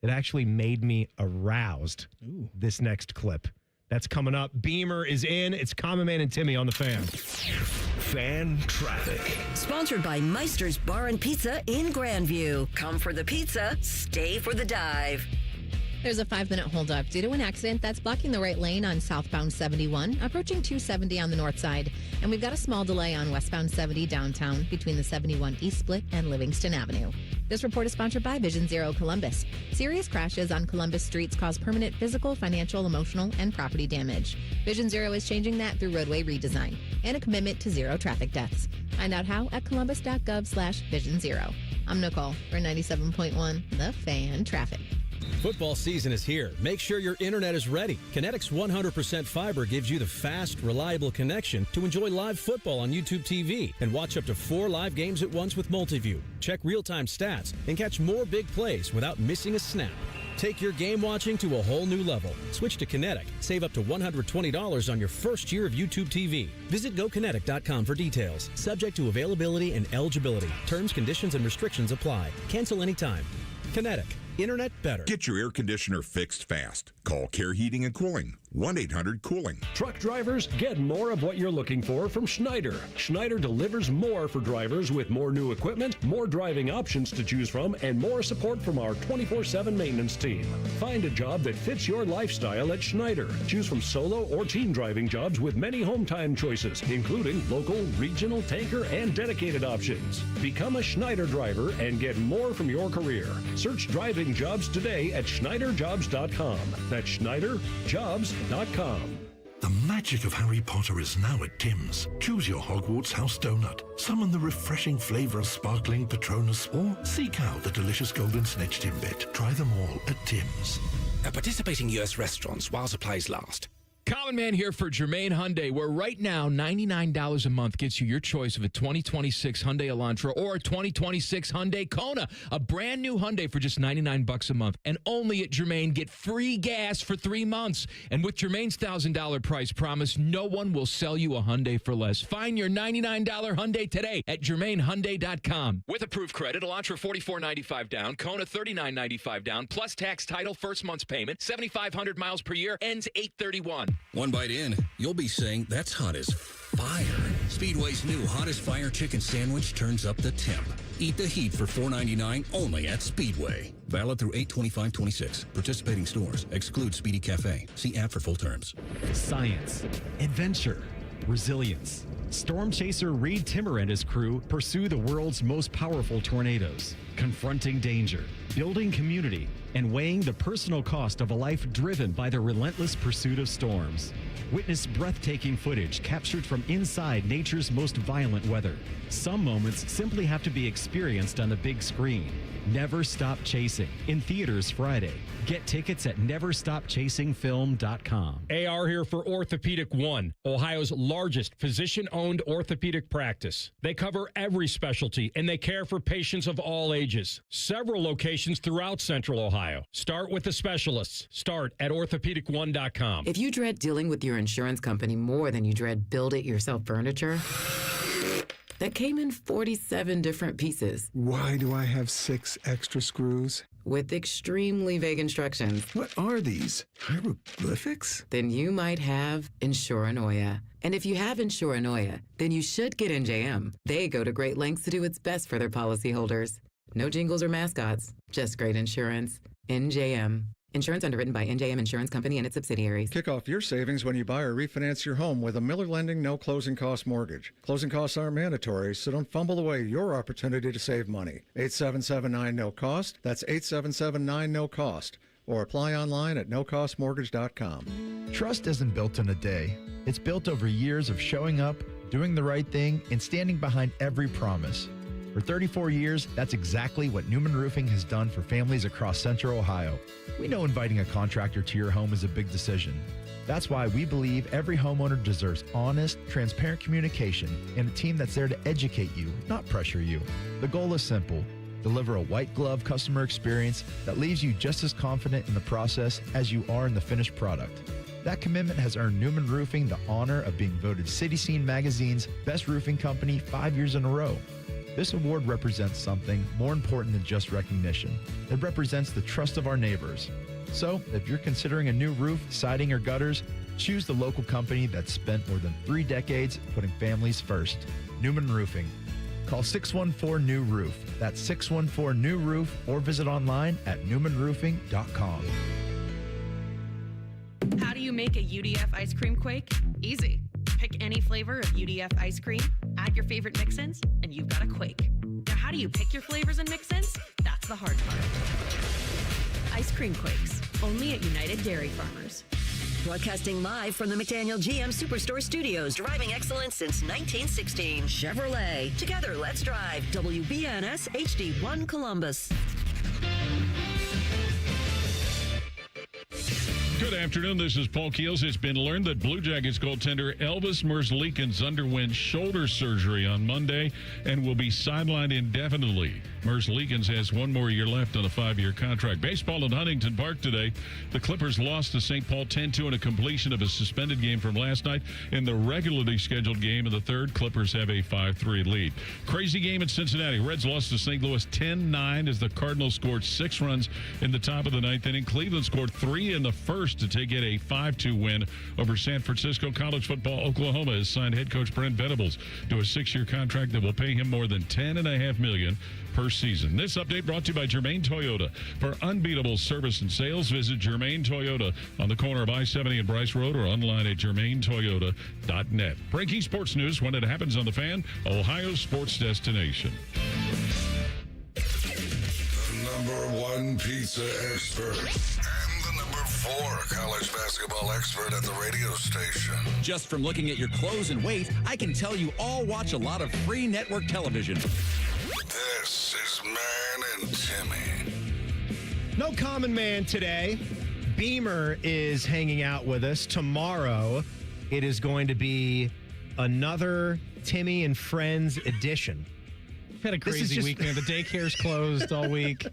It actually made me aroused. Ooh. This next clip. That's coming up. Beamer is in. It's Common Man and Timmy on the Fan. Fan traffic. Sponsored by Meister's Bar and Pizza in Grandview. Come for the pizza, stay for the dive. There's a 5-minute holdup due to an accident that's blocking the right lane on southbound 71, approaching 270 on the north side. And we've got a small delay on westbound 70 downtown between the 71 East Split and Livingston Avenue. This report is sponsored by Vision Zero Columbus. Serious crashes on Columbus streets cause permanent physical, financial, emotional, and property damage. Vision Zero is changing that through roadway redesign and a commitment to zero traffic deaths. Find out how at columbus.gov/Vision Zero. I'm Nicole for 97.1 The Fan Traffic. Football season is here. Make sure your internet is ready. Kinetic's 100% fiber gives you the fast, reliable connection to enjoy live football on YouTube TV and watch up to 4 live games at once with Multiview. Check real-time stats and catch more big plays without missing a snap. Take your game watching to a whole new level. Switch to Kinetic. Save up to $120 on your first year of YouTube TV. Visit GoKinetic.com for details. Subject to availability and eligibility. Terms, conditions, and restrictions apply. Cancel anytime. Kinetic. Internet better. Get your air conditioner fixed fast. Call Care Heating and Cooling. 1-800-COOLING. Truck drivers, get more of what you're looking for from Schneider. Schneider delivers more for drivers with more new equipment, more driving options to choose from, and more support from our 24/7 maintenance team. Find a job that fits your lifestyle at Schneider. Choose from solo or team driving jobs with many home time choices, including local, regional, tanker, and dedicated options. Become a Schneider driver and get more from your career. Search driving jobs today at SchneiderJobs.com. That's SchneiderJobs.com. The magic of Harry Potter is now at Tim's. Choose your Hogwarts house donut, summon the refreshing flavor of sparkling Patronus, or seek out the delicious golden snitch Timbit. Try them all at Tim's. At participating U.S. restaurants while supplies last. Common Man here for Germain Hyundai, where right now $99 a month gets you your choice of a 2026 Hyundai Elantra or a 2026 Hyundai Kona, a brand new Hyundai for just $99 a month. And only at Germain, get free gas for 3 months. And with Germain's $1,000 price promise, no one will sell you a Hyundai for less. Find your $99 Hyundai today at GermainHyundai.com. With approved credit, Elantra $44.95 down, Kona $39.95 down, plus tax, title, first month's payment, 7,500 miles per year, ends 8/31. One bite in, you'll be saying, that's hot as fire. Speedway's new Hot as Fire chicken sandwich turns up the temp. Eat the heat for $4.99 only at Speedway. Valid through 8/25/26. Participating stores. Exclude Speedy Cafe. See app for full terms. Science, adventure, resilience. Storm chaser Reed Timmer and his crew pursue the world's most powerful tornadoes, confronting danger, building community, and weighing the personal cost of a life driven by the relentless pursuit of storms. Witness breathtaking footage captured from inside nature's most violent weather. Some moments simply have to be experienced on the big screen. Never Stop Chasing, in theaters Friday. Get tickets at neverstopchasingfilm.com. AR here for Orthopedic One, Ohio's largest physician-owned orthopedic practice. They cover every specialty, and they care for patients of all ages. Several locations throughout Central Ohio. Start with the specialists. Start at orthopedic1.com. If you dread dealing with your insurance company more than you dread build-it-yourself furniture, that came in 47 different pieces. Why do I have 6 extra screws? With extremely vague instructions. What are these? Hieroglyphics? Then you might have Insuranoia. And if you have Insuranoia, then you should get NJM. They go to great lengths to do its best for their policyholders. No jingles or mascots, just great insurance. NJM. Insurance underwritten by NJM Insurance Company and its subsidiaries. Kick off your savings when you buy or refinance your home with a Miller Lending no closing cost mortgage. Closing costs aren't mandatory, so don't fumble away your opportunity to save money. 8779-NO-COST. That's 8779-NO-COST. Or apply online at nocostmortgage.com. Trust isn't built in a day. It's built over years of showing up, doing the right thing, and standing behind every promise. For 34 years, that's exactly what Newman Roofing has done for families across Central Ohio. We know inviting a contractor to your home is a big decision. That's why we believe every homeowner deserves honest, transparent communication and a team that's there to educate you, not pressure you. The goal is simple: deliver a white glove customer experience that leaves you just as confident in the process as you are in the finished product. That commitment has earned Newman Roofing the honor of being voted City Scene Magazine's Best Roofing Company 5 years in a row. This award represents something more important than just recognition. It represents the trust of our neighbors. So, if you're considering a new roof, siding, or gutters, choose the local company that's spent more than 3 decades putting families first. Newman Roofing. Call 614-NEW-ROOF. That's 614-NEW-ROOF, or visit online at newmanroofing.com. How do you make a UDF ice cream quake? Easy. Pick any flavor of UDF ice cream, add your favorite mix-ins, and you've got a quake. Now, how do you pick your flavors and mix-ins? That's the hard part. Ice cream quakes, only at United Dairy Farmers. Broadcasting live from the McDaniel GM Superstore Studios. Driving excellence since 1916. Chevrolet. Together, let's drive. WBNS HD1 Columbus. Good afternoon. This is Paul Keels. It's been learned that Blue Jackets goaltender Elvis Merzlikins underwent shoulder surgery on Monday and will be sidelined indefinitely. Merzlikins has 1 more year left on a 5-year contract. Baseball at Huntington Park today. The Clippers lost to St. Paul 10-2 in a completion of a suspended game from last night. In the regularly scheduled game of the third, Clippers have a 5-3 lead. Crazy game in Cincinnati. Reds lost to St. Louis 10-9 as the Cardinals scored 6 runs in the top of the 9th inning. Cleveland scored 3 in the first to take it a 5-2 win over San Francisco. College football, Oklahoma has signed head coach Brent Venables to a 6-year contract that will pay him more than $10.5 million per season. This update brought to you by Germain Toyota. For unbeatable service and sales, visit Germain Toyota on the corner of I-70 and Bryce Road or online at germaintoyota.net. Breaking sports news when it happens on The Fan, Ohio's sports destination. Number 1 pizza expert and the number 4 college basketball expert at the radio station. Just from looking at your clothes and weight, I can tell you all watch a lot of free network television. This is Man and Timmy. No common man today. Beamer is hanging out with us. Tomorrow, it is going to be another Timmy and Friends edition. I've had a crazy week, man. The daycare's closed all week.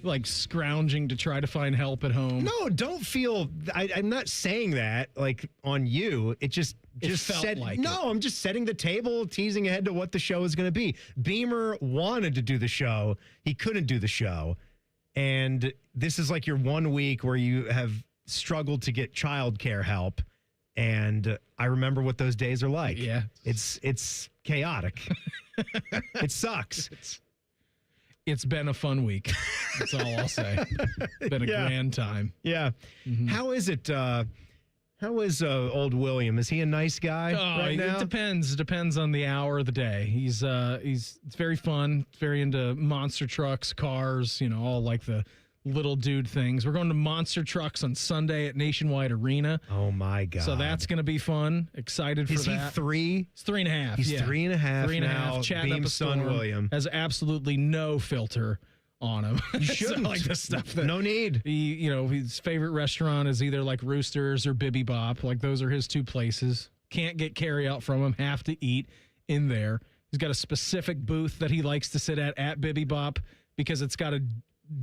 Like scrounging to try to find help at home. No, don't feel. I'm not saying that like on you. It just felt like no. I'm just setting the table, teasing ahead to what the show is going to be. Beamer wanted to do the show. He couldn't do the show, and this is like your 1 week where you have struggled to get childcare help. And I remember what those days are like. Yeah, it's chaotic. It sucks. It's been a fun week. That's all I'll say. It's been a grand time. Yeah. How is it? How is old William? Is he a nice guy right now? It depends. It depends on the hour of the day. It's very fun. Very into monster trucks, cars, all like the little dude things. We're going to monster trucks on Sunday at Nationwide Arena. Oh my God. So that's going to be fun. Excited for that. Is he 3? He's 3.5. He's 3.5. 3.5 now. Chatting up Beam's a storm. son William Has absolutely no filter on him. You shouldn't. Like the stuff that no need. His favorite restaurant is either like Roosters or Bibby Bop. Like those are his two places. Can't get carry out from him. Have to eat in there. He's got a specific booth that he likes to sit at Bibby Bop because it's got a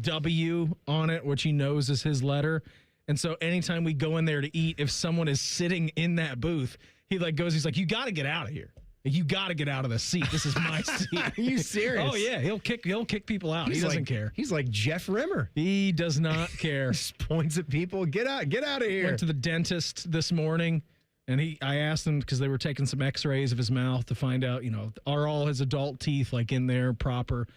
W on it, which he knows is his letter. And so anytime we go in there to eat, if someone is sitting in that booth, he's like, you got to get out of here. You got to get out of the seat. This is my seat. Are you serious? Oh yeah, he'll kick people out. He doesn't care. He's like Jeff Rimmer. He does not care. Just points at people. Get out of here. Went to the dentist this morning, and I asked him because they were taking some X-rays of his mouth to find out, are all his adult teeth like in there proper.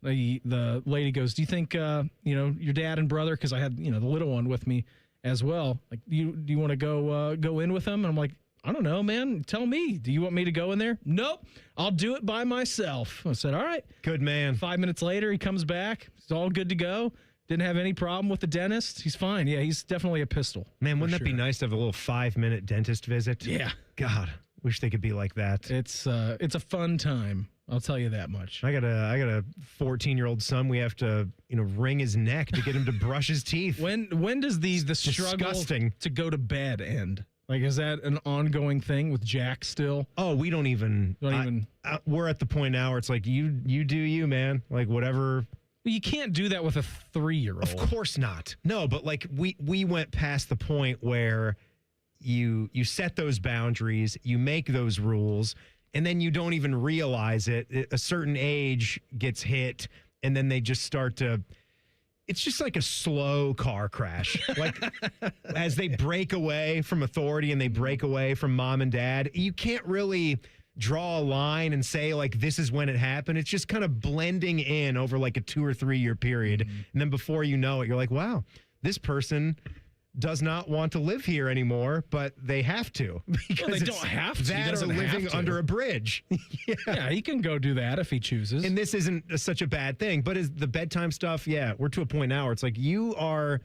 The lady goes, "Do you think your dad and brother?" Because I had the little one with me as well. Like, do you want to go in with them? And I'm like, I don't know, man. Tell me. Do you want me to go in there? Nope. I'll do it by myself. I said, all right. Good man. 5 minutes later, he comes back. He's all good to go. Didn't have any problem with the dentist. He's fine. Yeah, he's definitely a pistol. Man, wouldn't that be nice to have a little 5-minute dentist visit? Yeah. God, wish they could be like that. It's a fun time. I'll tell you that much. I got a 14-year-old son. We have to, wring his neck to get him to brush his teeth. When does the struggle to go to bed end? Like, is that an ongoing thing with Jack still? Oh, we don't even. We're at the point now where it's like, you do you, man. Like, whatever. You can't do that with a 3-year-old. Of course not. No, but like we went past the point where you set those boundaries, you make those rules, and then you don't even realize it. A certain age gets hit, and then they just start to. It's just like a slow car crash. Like, as they break away from authority and they break away from mom and dad, you can't really draw a line and say, like, this is when it happened. It's just kind of blending in over like a 2 or 3 year period. And then before you know it, you're like, wow, this person does not want to live here anymore, but they have to. Because they don't have to. That or living under a bridge. Yeah, he can go do that if he chooses. And this isn't such a bad thing. But is the bedtime stuff, yeah, we're to a point now where it's like you are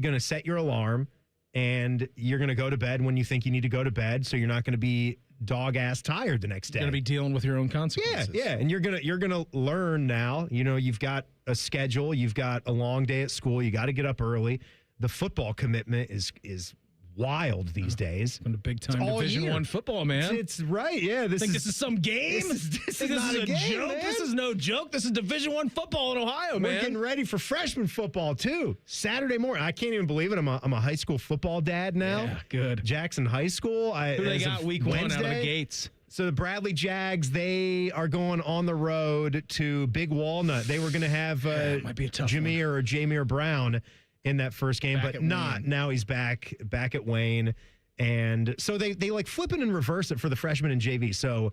going to set your alarm and you're going to go to bed when you think you need to go to bed, so you're not going to be dog-ass tired the next day. You're going to be dealing with your own consequences. Yeah, and you're gonna learn now. You've got a schedule. You've got a long day at school. You got to get up early. The football commitment is wild these days. And a big time Division I football, man. It's right. Yeah. This is some game. This is not a game, joke. Man. This is no joke. This is Division I football in Ohio, man. We're getting ready for freshman football too. Saturday morning. I can't even believe it. I'm a high school football dad now. Yeah, good. Jackson High School. Who they got week Wednesday, 1 out of the gates? So the Bradley Jags, they are going on the road to Big Walnut. They were going to have might be a tough Jameer or Jameer Brown in that first game, but not. Wayne. Now he's back at Wayne. And so they like flip it and reverse it for the freshmen and JV. So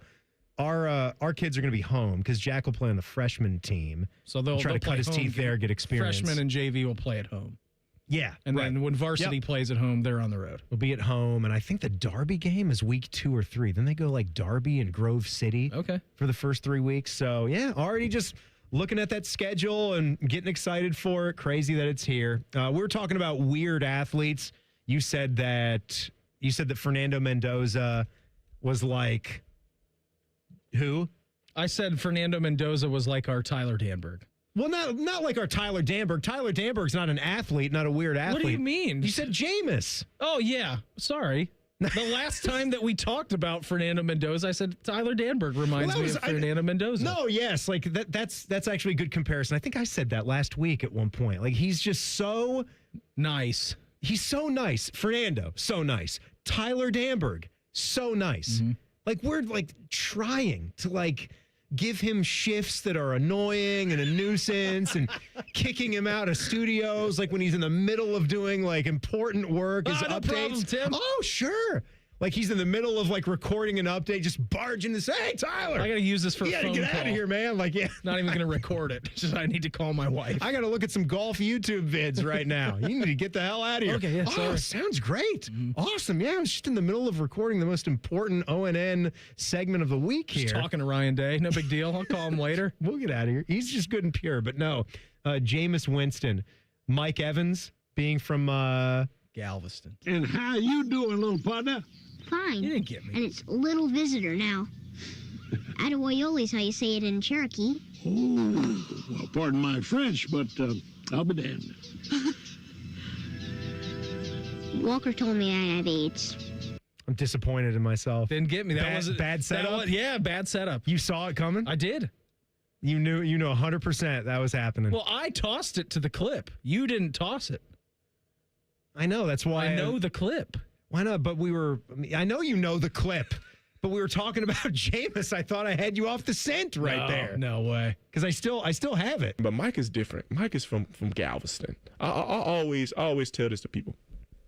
our kids are going to be home because Jack will play on the freshman team. So they'll try to cut his teeth there, get experience. Freshmen and JV will play at home. Yeah. And then when varsity plays at home, they're on the road. We'll be at home. And I think the Derby game is week 2 or 3. Then they go like Derby and Grove City for the first 3 weeks. So yeah, already just looking at that schedule and getting excited for it. Crazy that it's here. We were talking about weird athletes. You said that Fernando Mendoza was like who? I said Fernando Mendoza was like our Tyler Danberg. Well, not like our Tyler Danberg. Tyler Danberg's not an athlete, not a weird athlete. What do you mean? You said Jameis. Oh, yeah. Sorry. The last time that we talked about Fernando Mendoza, I said Tyler Danberg reminds me of Fernando Mendoza. No, yes, like that's actually a good comparison. I think I said that last week at one point. Like, he's just so nice. He's so nice. Fernando, so nice. Tyler Danberg, so nice. Mm-hmm. Like, we're like trying to like give him shifts that are annoying and a nuisance and kicking him out of studios like when he's in the middle of doing like important work, his no updates. problem, Tim. Oh, sure. Like he's in the middle of like recording an update, just barging to say, "Hey, Tyler, I got to use this for a phone get call. out of here, man!" Like, yeah, not even going to record it. Just I need to call my wife. I got to look at some golf YouTube vids right now. You need to get the hell out of here. Okay, yeah, sorry. Sounds great. Awesome. Yeah, I was just in the middle of recording the most important ONN segment of the week here. Just talking to Ryan Day. No big deal. I'll call him later. We'll get out of here. He's just good and pure. But no, Jameis Winston, Mike Evans being from Galveston. And how you doing, little partner? Fine. You didn't get me. And it's little visitor now. Attaboyoli's how you say it in Cherokee. Oh, well, pardon my French, but I'll be damned. Walker told me I have AIDS. I'm disappointed in myself. Didn't get me. That was bad setup. Bad setup. You saw it coming? I did. You knew 100% that was happening. Well, I tossed it to the clip. You didn't toss it. I know. That's why I know the clip. Why not? But I know you know the clip, but we were talking about Jameis. I thought I had you off the scent there. No way. Because I still have it. But Mike is different. Mike is from Galveston. I always tell this to people.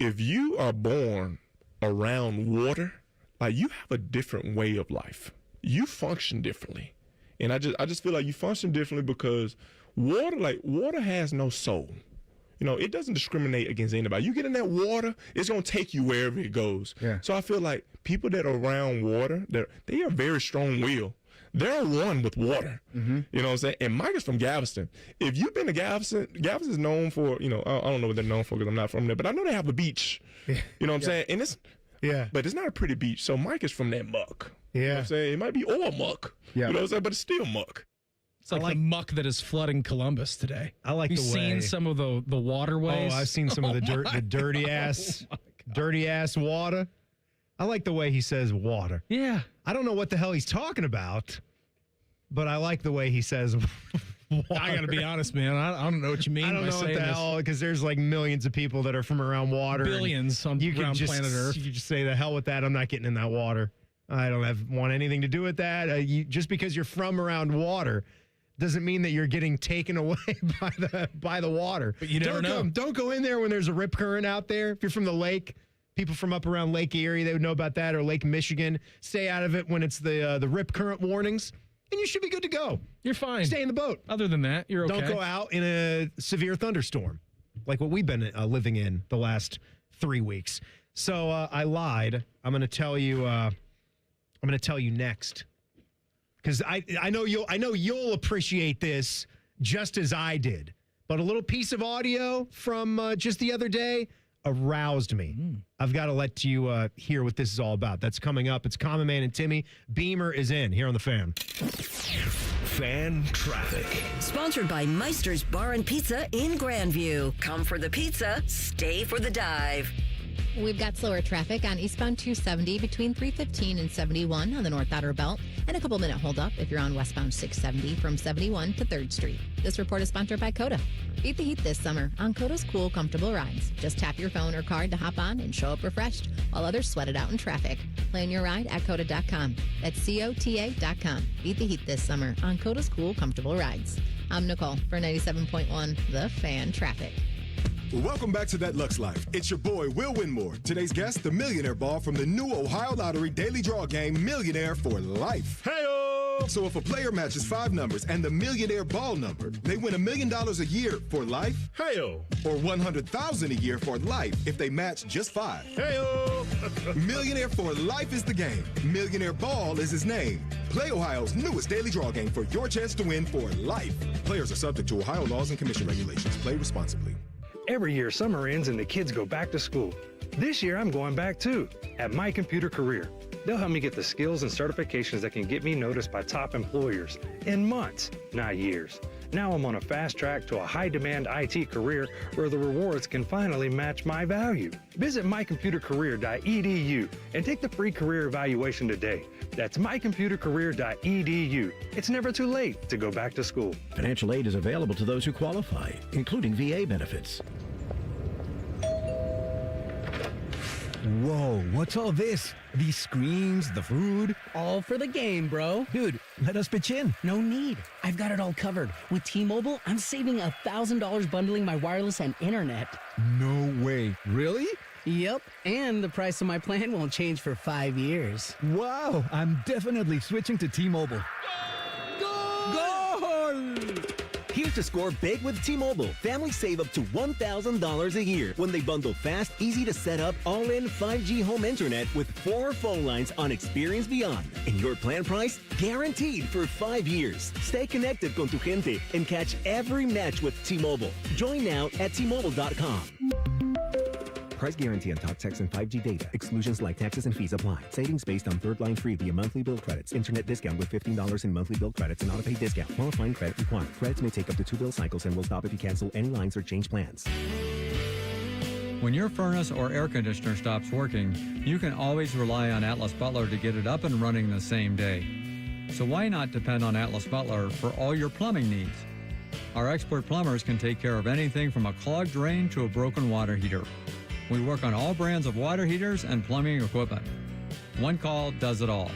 If you are born around water, like you have a different way of life. You function differently. And I just feel like you function differently because water has no soul. You know, it doesn't discriminate against anybody. You get in that water, it's going to take you wherever it goes. Yeah. So I feel like people that are around water, they are very strong-willed. They're one with water. Mm-hmm. You know what I'm saying? And Mike is from Galveston. If you've been to Galveston is known for, I don't know what they're known for because I'm not from there, but I know they have a beach. Yeah. You know what I'm saying? And but it's not a pretty beach. So Mike is from that muck. Yeah. You know what I'm saying? It might be oil muck. Yeah. You know what I'm saying? But it's still muck. It's like the muck that is flooding Columbus today. I like You've the way. seen some of the waterways. Oh, I've seen some of the dirty ass water. I like the way he says water. Yeah. I don't know what the hell he's talking about, but I like the way he says water. I got to be honest, man. I don't know what you mean. I don't know what the hell, because there's like millions of people that are from around water. Billions on around planet Earth. You just say the hell with that. I'm not getting in that water. I don't want anything to do with that. Just because you're from around water doesn't mean that you're getting taken away by the water. But you never know. Don't go in there when there's a rip current out there. If you're from the lake, people from up around Lake Erie, they would know about that, or Lake Michigan. Stay out of it when it's the rip current warnings, and you should be good to go. You're fine. Stay in the boat. Other than that, you're okay. Don't go out in a severe thunderstorm like what we've been living in the last 3 weeks. So I lied. I'm going to tell you. I'm going to tell you next. Because I know you'll appreciate this just as I did. But a little piece of audio from just the other day aroused me. I've got to let you hear what this is all about. That's coming up. It's Common Man and Timmy Beamer is in here on the Fan. Fan Traffic. Sponsored by Meister's Bar and Pizza in Grandview. Come for the pizza, stay for the dive. We've got slower traffic on eastbound 270 between 315 and 71 on the North Outer Belt, and a couple-minute holdup if you're on westbound 670 from 71 to 3rd Street. This report is sponsored by Coda. Beat the heat this summer on Coda's cool, comfortable rides. Just tap your phone or card to hop on and show up refreshed while others sweat it out in traffic. Plan your ride at Coda.com. That's COTA.com. Beat the heat this summer on Coda's cool, comfortable rides. I'm Nicole for 97.1 The Fan Traffic. Welcome back to That Lux Life. It's your boy, Will Winmore. Today's guest, the Millionaire Ball from the new Ohio Lottery Daily Draw game, Millionaire for Life. Hey-o! So if a player matches 5 numbers and the Millionaire Ball number, they win $1 million a year for life. Hey-o! Or $100,000 a year for life if they match just 5. Hey-o! Millionaire for Life is the game. Millionaire Ball is his name. Play Ohio's newest daily draw game for your chance to win for life. Players are subject to Ohio laws and commission regulations. Play responsibly. Every year, summer ends and the kids go back to school. This year, I'm going back too, at My Computer Career. They'll help me get the skills and certifications that can get me noticed by top employers in months, not years. Now I'm on a fast track to a high-demand IT career where the rewards can finally match my value. Visit mycomputercareer.edu and take the free career evaluation today. That's mycomputercareer.edu. It's never too late to go back to school. Financial aid is available to those who qualify, including VA benefits. Whoa, what's all this? These screens, the food? All for the game, bro. Dude, let us pitch in. No need. I've got it all covered. With T-Mobile, I'm saving $1,000 bundling my wireless and internet. No way. Really? Yep, and the price of my plan won't change for 5 years. Wow, I'm definitely switching to T-Mobile. Goal! Here's to score big with T-Mobile. Families save up to $1,000 a year when they bundle fast, easy to set up, all-in 5G home internet with 4 phone lines on Experience Beyond. And your plan price? Guaranteed for 5 years. Stay connected con tu gente and catch every match with T-Mobile. Join now at T-Mobile.com. Price guarantee on talk, text, and 5G data. Exclusions like taxes and fees apply. Savings based on third line free via monthly bill credits. Internet discount with $15 in monthly bill credits and auto-pay discount. Qualifying credit required. Credits may take up to 2 bill cycles and will stop if you cancel any lines or change plans. When your furnace or air conditioner stops working, you can always rely on Atlas Butler to get it up and running the same day. So why not depend on Atlas Butler for all your plumbing needs? Our expert plumbers can take care of anything from a clogged drain to a broken water heater. We work on all brands of water heaters and plumbing equipment. One call does it all.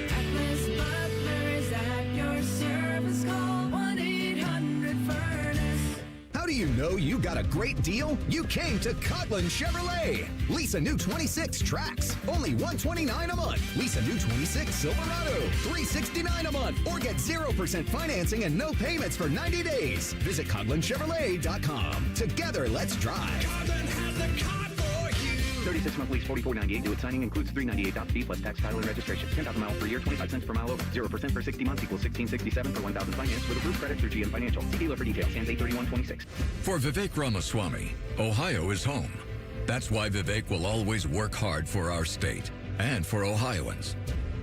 Atlas Butler is at your service. Call 1-800-FURNACE. How do you know you got a great deal? You came to Coughlin Chevrolet. Lease a new 26 Trax, only $129 a month. Lease a new 26 Silverado, $369 a month. Or get 0% financing and no payments for 90 days. Visit CoughlinChevrolet.com. Together, let's drive. Coughlin has the car for you. 36-month lease, $44.98 due at signing, includes $398 fee plus tax, title, and registration. 10,000 miles per year, 25 cents per mile over. 0% for 60 months equals $1667 for 1,000 finance with approved credit through GM Financial. See dealer for details. Ends 8/31/26. For Vivek Ramaswamy, Ohio is home. That's why Vivek will always work hard for our state and for Ohioans.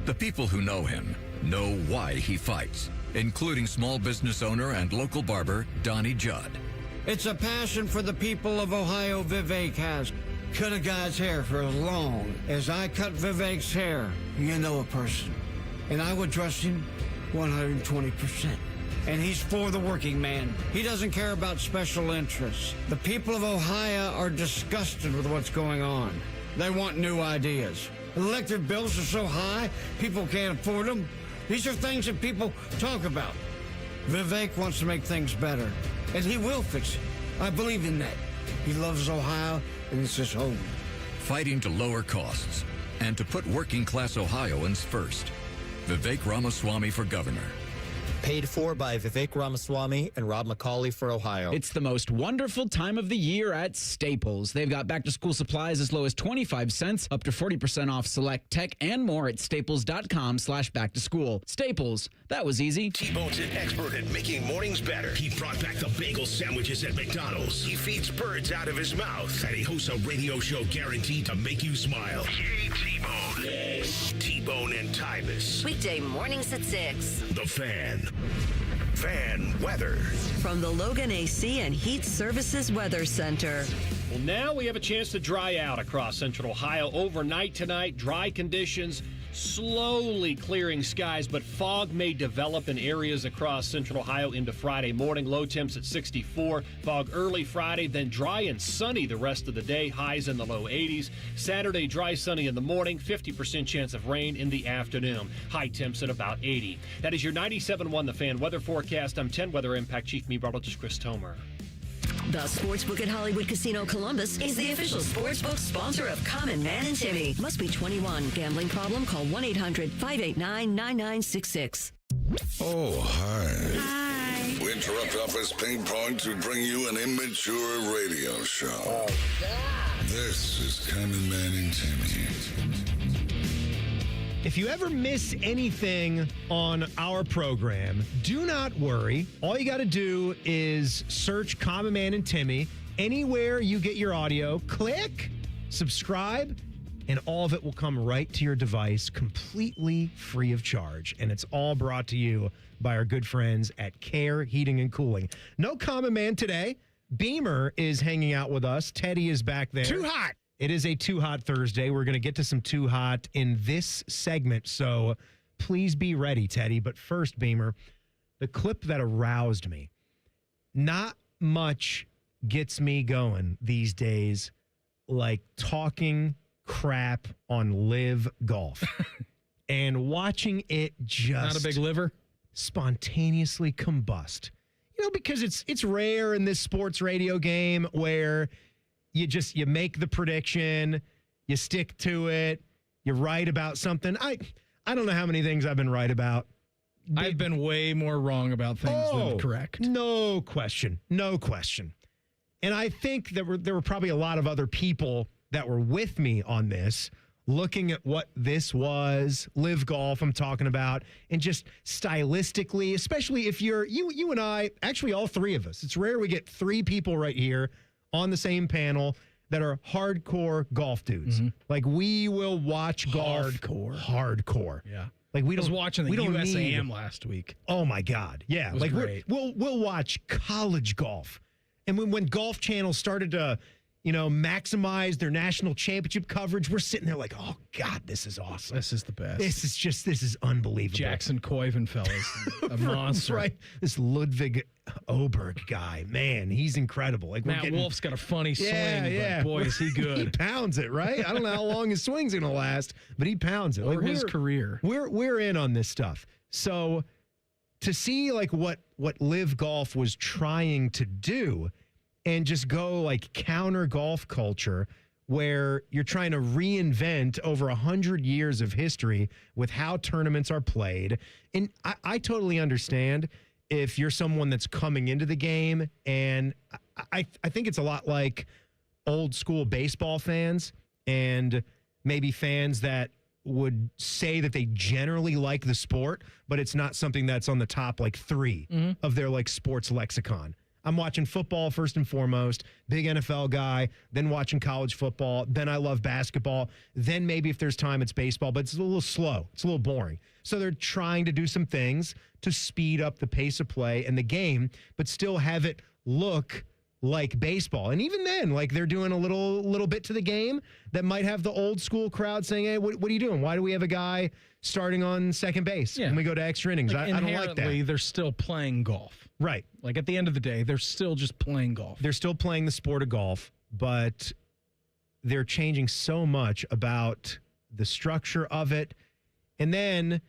The people who know him know why he fights, including small business owner and local barber Donnie Judd. It's a passion for the people of Ohio Vivek has. Cut a guy's hair for as long as I cut Vivek's hair. You know a person. And I would trust him 120%. And he's for the working man. He doesn't care about special interests. The people of Ohio are disgusted with what's going on. They want new ideas. Electric bills are so high, people can't afford them. These are things that people talk about. Vivek wants to make things better, and he will fix it. I believe in that. He loves Ohio, and it's his home. Fighting to lower costs and to put working class Ohioans first. Vivek Ramaswamy for governor. Paid for by Vivek Ramaswamy and Rob McCauley for Ohio. It's the most wonderful time of the year at Staples. They've got back-to-school supplies as low as 25 cents, up to 40% off select tech, and more at staples.com/back-to-school. Staples, that was easy. T-Bone's an expert at making mornings better. He brought back the bagel sandwiches at McDonald's. He feeds birds out of his mouth. And he hosts a radio show guaranteed to make you smile. Yay, T-Bone. Yes. T-Bone and Tyvis. Weekday mornings at 6. The Fan. Fan weather. From the Logan AC and Heat Services Weather Center. Well, now we have a chance to dry out across central Ohio overnight tonight. Dry conditions, slowly clearing skies, but fog may develop in areas across central Ohio into Friday morning. Low temps at 64. Fog early Friday, then dry and sunny the rest of the day. Highs in the low 80s. Saturday, dry, sunny in the morning. 50% chance of rain in the afternoon. High temps at about 80. That is your 97.1 The Fan weather forecast. I'm 10 Weather Impact Chief Meteorologist Chris Tomer. The Sportsbook at Hollywood Casino Columbus is the official sportsbook sponsor of Common Man and Timmy. Must be 21. Gambling problem? Call 1-800-589-9966. Oh, hi. Hi. We interrupt office ping pong to bring you an immature radio show. Oh, this is Common Man and Timmy. If you ever miss anything on our program, do not worry. All you got to do is search Common Man and Timmy anywhere you get your audio. Click, subscribe, and all of it will come right to your device completely free of charge. And it's all brought to you by our good friends at Care Heating and Cooling. No Common Man today. Beamer is hanging out with us. Teddy is back there. Too hot. It is a Too Hot Thursday. We're going to get to some Too Hot in this segment, so please be ready, Teddy. But first, Beamer, the clip that aroused me. Not much gets me going these days like talking crap on Live Golf and watching it just not a big liver spontaneously combust. You know, because it's rare in this sports radio game where you make the prediction, you stick to it, you're right about something. I don't know how many things I've been right about. I've been way more wrong about things than correct. No question. And I think there were probably a lot of other people that were with me on this, looking at what this was, Live Golf I'm talking about, and just stylistically, especially if you and I, actually all three of us. It's rare we get three people right here on the same panel that are hardcore golf dudes. Like, we will watch golf. Hardcore. Yeah. Like, I was watching the USAM last week. Oh my God. Yeah. It was great. We'll watch college golf. And when Golf Channel started to, maximize their national championship coverage, we're sitting there like, oh God, this is awesome. This is the best. This is unbelievable. Jackson Koivenfeld is a monster. Right. This Ludwig Oberg guy, man, he's incredible. Like, Matt Wolf's got a funny swing, but boy, is he good. He pounds it, right? I don't know how long his swing's going to last, but he pounds it. Over his career. We're in on this stuff. So to see like what Live Golf was trying to do and just go like counter golf culture, where you're trying to reinvent over 100 years of history with how tournaments are played. And I totally understand if you're someone that's coming into the game, and I think it's a lot like old school baseball fans and maybe fans that would say that they generally like the sport, but it's not something that's on the top like three of their like sports lexicon. I'm watching football first and foremost, big NFL guy, then watching college football, then I love basketball, then maybe if there's time it's baseball, but it's a little slow. It's a little boring. So they're trying to do some things to speed up the pace of play and the game, but still have it look like baseball. And even then, like, they're doing a little bit to the game that might have the old school crowd saying, hey, what are you doing? Why do we have a guy starting on second base when we go to extra innings? Like, I don't like that. They're still playing golf. Right. Like, at the end of the day, they're still just playing golf. They're still playing the sport of golf, but they're changing so much about the structure of it. And then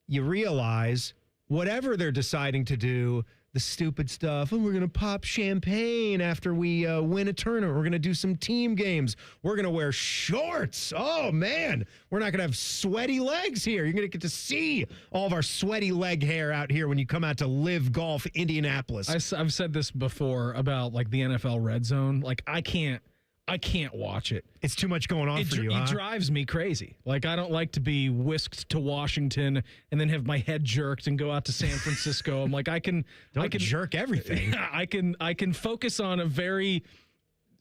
you realize whatever they're deciding to do, the stupid stuff, and we're going to pop champagne after we win a tournament. We're going to do some team games. We're going to wear shorts. Oh, man. We're not going to have sweaty legs here. You're going to get to see all of our sweaty leg hair out here when you come out to Live Golf Indianapolis. I've said this before about, like, the NFL Red Zone. Like, I can't watch it. It's too much going on for you, huh? It drives me crazy. Like, I don't like to be whisked to Washington and then have my head jerked and go out to San Francisco. I'm like, I can jerk everything. I can focus on a very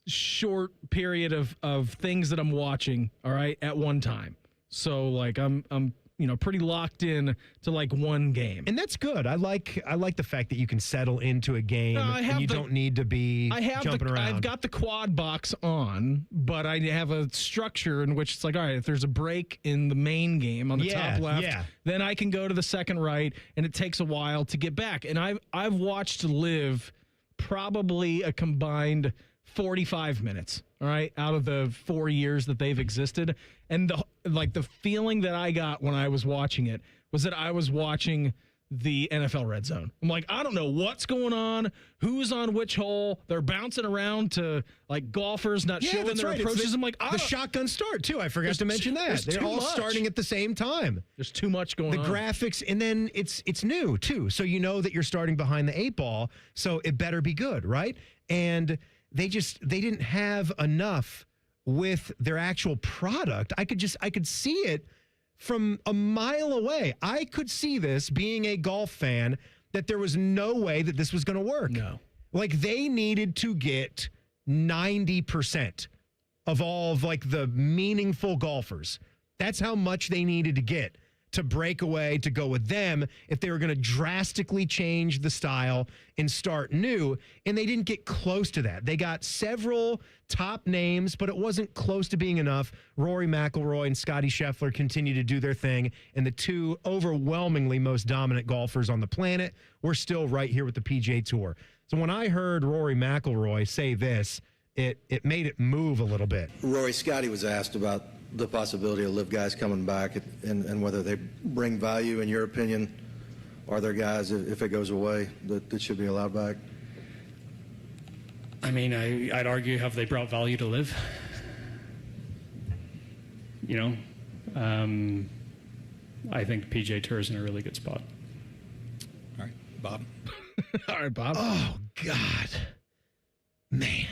short period of things that I'm watching, all right, at one time. So, like, I'm pretty locked in to like one game. And that's good. I like the fact that you can settle into a game and you don't need to be jumping around. I've got the quad box on, but I have a structure in which it's like, all right, if there's a break in the main game on the top left, then I can go to the second right, and it takes a while to get back. And I've watched Live probably a combined 45 minutes, all right, out of the 4 years that they've existed. And the feeling that I got when I was watching it was that I was watching the NFL Red Zone. I'm like, I don't know what's going on, who's on which hole. They're bouncing around to like golfers not showing their approaches. I'm like, the shotgun start too. I forgot to mention that. They're all starting at the same time. There's too much going on. The graphics, and then it's new too. So you know that you're starting behind the 8 ball, so it better be good, right? And they didn't have enough with their actual product. I could see it from a mile away. I could see this, being a golf fan, that there was no way that this was going to work. No. Like, they needed to get 90% of all of like the meaningful golfers. That's how much they needed to get to break away, to go with them if they were going to drastically change the style and start new. And they didn't get close to that. They got several top names, but it wasn't close to being enough. Rory McIlroy and Scottie Scheffler continue to do their thing, and the two overwhelmingly most dominant golfers on the planet were still right here with the PGA Tour. So when I heard Rory McIlroy say this, it made it move a little bit. Rory, Scottie was asked about the possibility of Live guys coming back and whether they bring value. In your opinion, are there guys, if it goes away, that should be allowed back? I mean, I'd argue, have they brought value to live? You know, I think the PGA Tour is in a really good spot. All right, Bob. All right, Bob. Oh, God. Man.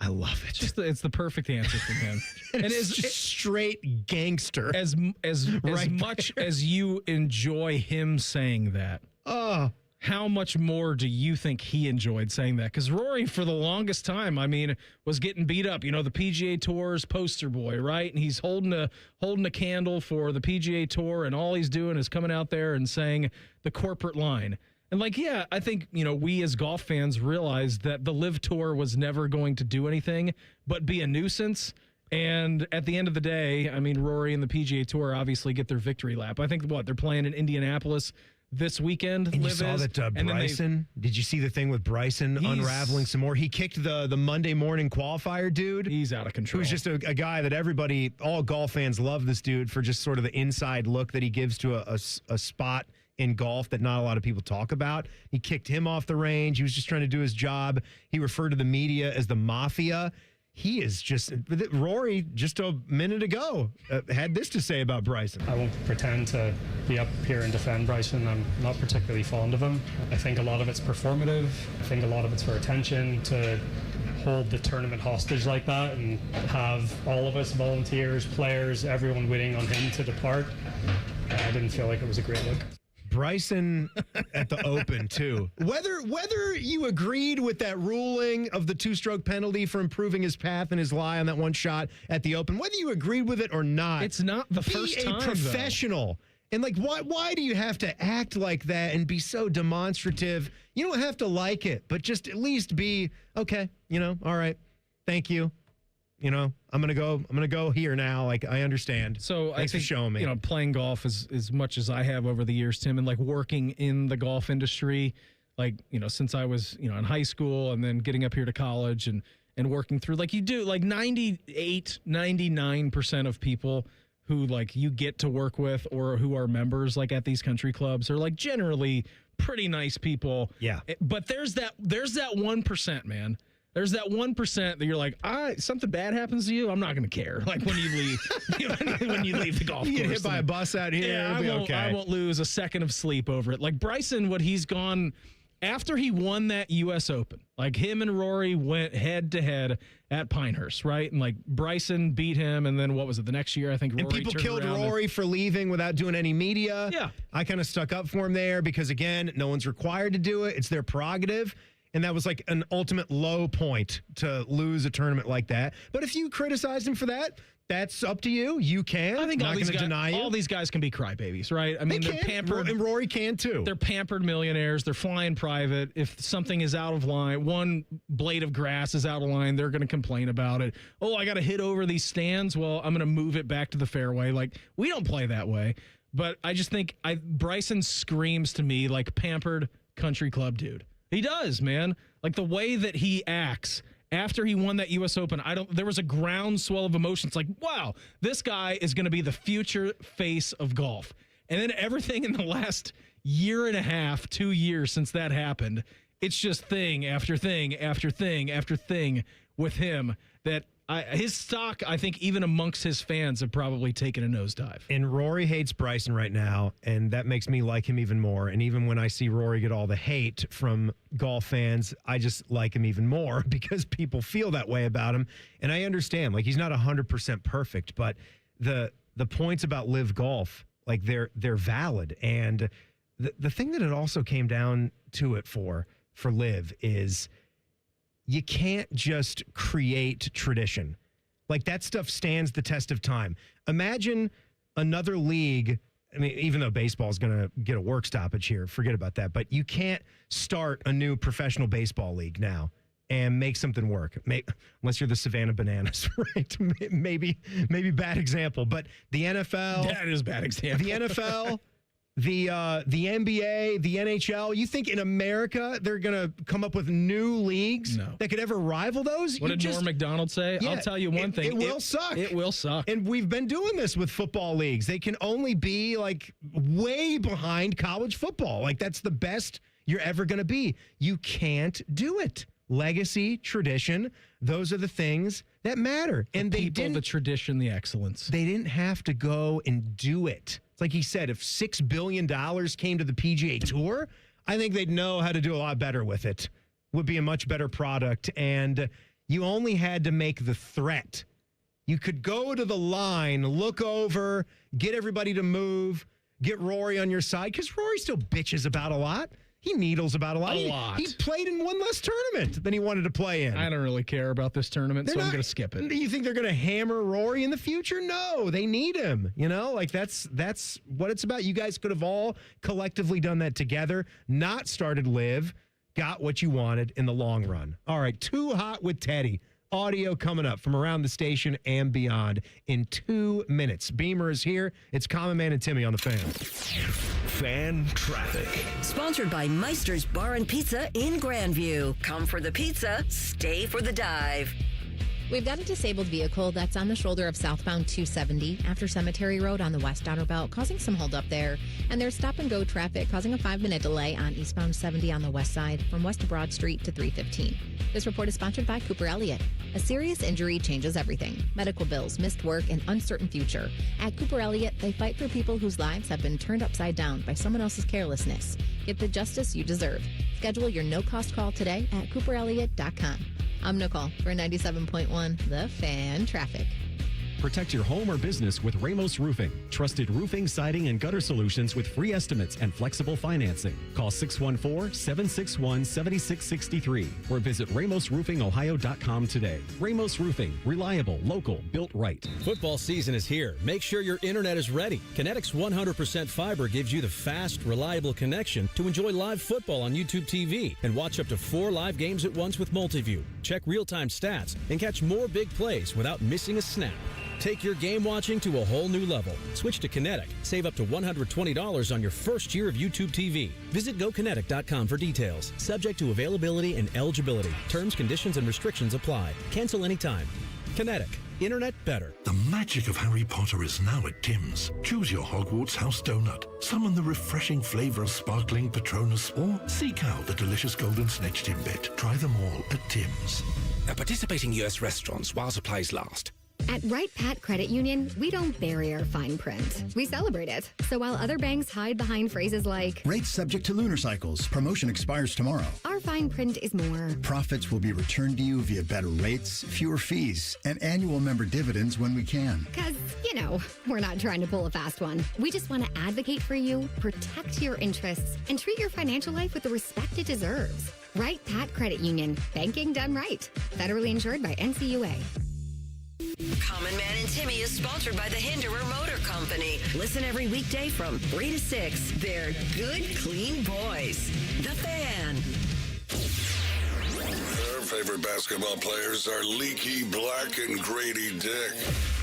I love it. It's the perfect answer from him. And it's just straight gangster. As much as you enjoy him saying that, how much more do you think he enjoyed saying that? Because Rory, for the longest time, I mean, was getting beat up. You know, the PGA Tour's poster boy, right? And he's holding a candle for the PGA Tour, and all he's doing is coming out there and saying the corporate line. And like, yeah, I think, you know, we as golf fans realized that the LIV Tour was never going to do anything but be a nuisance. And at the end of the day, I mean, Rory and the PGA Tour obviously get their victory lap. I think they're playing in Indianapolis this weekend. And you saw that Bryson, did you see the thing with Bryson unraveling some more? He kicked the Monday morning qualifier dude. He's out of control. Who's just a guy that all golf fans love this dude for just sort of the inside look that he gives to a spot in golf that not a lot of people talk about. He kicked him off the range. He was just trying to do his job. He referred to the media as the mafia. He is just, Rory, just a minute ago, had this to say about Bryson. I won't pretend to be up here and defend Bryson. I'm not particularly fond of him. I think a lot of it's performative. I think a lot of it's for attention, to hold the tournament hostage like that and have all of us, volunteers, players, everyone waiting on him to depart. I didn't feel like it was a great look. Bryson at the Open, too. Whether you agreed with that ruling of the 2-stroke penalty for improving his path and his lie on that one shot at the Open, whether you agreed with it or not, it's not the first time. Be a professional. Though. And like, why do you have to act like that and be so demonstrative? You don't have to like it, but just at least be okay. You know, all right, thank you. You know, I'm gonna go here now. Like, I understand. So thanks for showing me. You know, playing golf as much as I have over the years, Tim, and like working in the golf industry, like, you know, since I was, you know, in high school and then getting up here to college and working through, like, you do, like 99% of people who like you get to work with or who are members like at these country clubs are like generally pretty nice people. Yeah. But there's that 1%, man. There's that 1% that you're like, something bad happens to you, I'm not going to care. Like when you leave, when you leave the golf course. You get hit by a bus out here. Yeah, I won't lose a second of sleep over it. Like Bryson, what he's gone after he won that U.S. Open, like him and Rory went head to head at Pinehurst, right? And like Bryson beat him, and then what was it? The next year, I think Rory and people killed Rory for leaving without doing any media. Yeah, I kind of stuck up for him there because again, no one's required to do it. It's their prerogative. And that was like an ultimate low point to lose a tournament like that. But if you criticize him for that, that's up to you. You can. I think I'm not going to deny you. All these guys can be crybabies, right? I mean, they're pampered. And Rory can too. They're pampered millionaires. They're flying private. If something is out of line, one blade of grass is out of line, they're going to complain about it. Oh, I got to hit over these stands. Well, I'm going to move it back to the fairway. Like, we don't play that way. But I just think Bryson screams to me like pampered country club dude. He does, man. Like the way that he acts after he won that U.S. Open, there was a groundswell of emotions. Like, wow, this guy is going to be the future face of golf. And then everything in the last year and a half, 2 years since that happened, it's just thing after thing after thing after thing with him that his stock, I think, even amongst his fans have probably taken a nosedive. And Rory hates Bryson right now, and that makes me like him even more. And even when I see Rory get all the hate from golf fans, I just like him even more because people feel that way about him. And I understand, like, he's not 100% perfect, but the points about LIV Golf, like, they're valid. And the thing that it also came down to it for LIV is you can't just create tradition. Like, that stuff stands the test of time. Imagine another league. I mean, even though baseball is going to get a work stoppage here, forget about that. But you can't start a new professional baseball league now and make something work. Unless you're the Savannah Bananas, right? Maybe bad example. But the NFL. That is a bad example. The NFL. The NBA, the NHL, you think in America they're going to come up with new leagues that could ever rival those? What did Norm Macdonald say? Yeah, I'll tell you one thing. It will suck. It will suck. And we've been doing this with football leagues. They can only be like way behind college football. Like, that's the best you're ever going to be. You can't do it. legacy, tradition. Those are the things that matter. And the people, the tradition, the excellence. They didn't have to go and do it. It's like he said, if $6 billion came to the PGA Tour, I think they'd know how to do a lot better with it. Would be a much better product. And you only had to make the threat. You could go to the line, look over, get everybody to move, get Rory on your side, because Rory still bitches about a lot. He needles about a lot. He played in one less tournament than he wanted to play in. I don't really care about this tournament, so I'm going to skip it. Do you think they're going to hammer Rory in the future? No, they need him. You know, like that's what it's about. You guys could have all collectively done that together, not started Live, got what you wanted in the long run. All right, Too Hot with Teddy. Audio coming up from around the station and beyond in 2 minutes. Beamer is here. It's Common Man and Timmy on the Fan. Fan traffic. Sponsored by Meister's Bar and Pizza in Grandview. Come for the pizza, stay for the dive. We've got a disabled vehicle that's on the shoulder of southbound 270 after Cemetery Road on the west outer belt, causing some holdup there. And there's stop-and-go traffic causing a 5-minute delay on eastbound 70 on the west side from West Broad Street to 315. This report is sponsored by Cooper Elliott. A serious injury changes everything. Medical bills, missed work, and uncertain future. At Cooper Elliott, they fight for people whose lives have been turned upside down by someone else's carelessness. Get the justice you deserve. Schedule your no-cost call today at cooperelliott.com. I'm Nicole for 97.1 The Fan Traffic. Protect your home or business with Ramos Roofing. Trusted roofing, siding, and gutter solutions with free estimates and flexible financing. Call 614-761-7663 or visit RamosRoofingOhio.com today. Ramos Roofing. Reliable, local, built right. Football season is here. Make sure your internet is ready. Kinetic's 100% fiber gives you the fast, reliable connection to enjoy live football on YouTube TV and watch up to 4 live games at once with Multiview. Check real-time stats and catch more big plays without missing a snap. Take your game watching to a whole new level. Switch to Kinetic. Save up to $120 on your first year of YouTube TV. Visit GoKinetic.com for details. Subject to availability and eligibility. Terms, conditions, and restrictions apply. Cancel anytime. Kinetic. Internet better. The magic of Harry Potter is now at Tim's. Choose your Hogwarts house donut. Summon the refreshing flavor of sparkling Patronus, or seek out the delicious golden snitch Timbit. Try them all at Tim's. At participating U.S. restaurants while supplies last. At Wright Pat Credit Union, we don't bury our fine print. We celebrate it. So while other banks hide behind phrases like, rates subject to lunar cycles, promotion expires tomorrow, our fine print is more. Profits will be returned to you via better rates, fewer fees, and annual member dividends when we can. Because, we're not trying to pull a fast one. We just want to advocate for you, protect your interests, and treat your financial life with the respect it deserves. Wright Pat Credit Union. Banking done right. Federally insured by NCUA. Common Man and Timmy is sponsored by the Hinderer Motor Company. Listen every weekday from 3 to 6. They're good, clean boys. The Fan. Their favorite basketball players are Leaky Black and Grady Dick.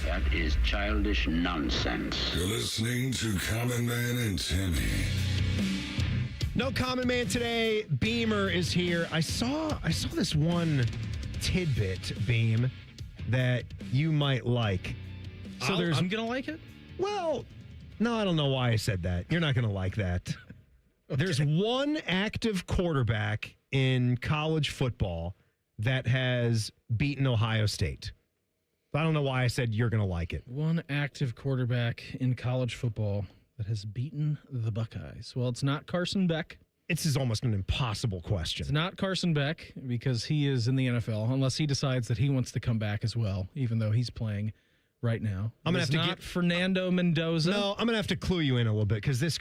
That is childish nonsense. You're listening to Common Man and Timmy. No Common Man today. Beamer is here. I saw this one tidbit, Beam, that you might like. So I'm going to like it? Well, no, I don't know why I said that. You're not going to like that. Okay. There's one active quarterback in college football that has beaten Ohio State. I don't know why I said you're going to like it. One active quarterback in college football that has beaten the Buckeyes. Well, it's not Carson Beck. This is almost an impossible question. It's not Carson Beck because he is in the NFL, unless he decides that he wants to come back as well, even though he's playing right now. I'm going to have to get Fernando Mendoza. No, I'm going to have to clue you in a little bit because this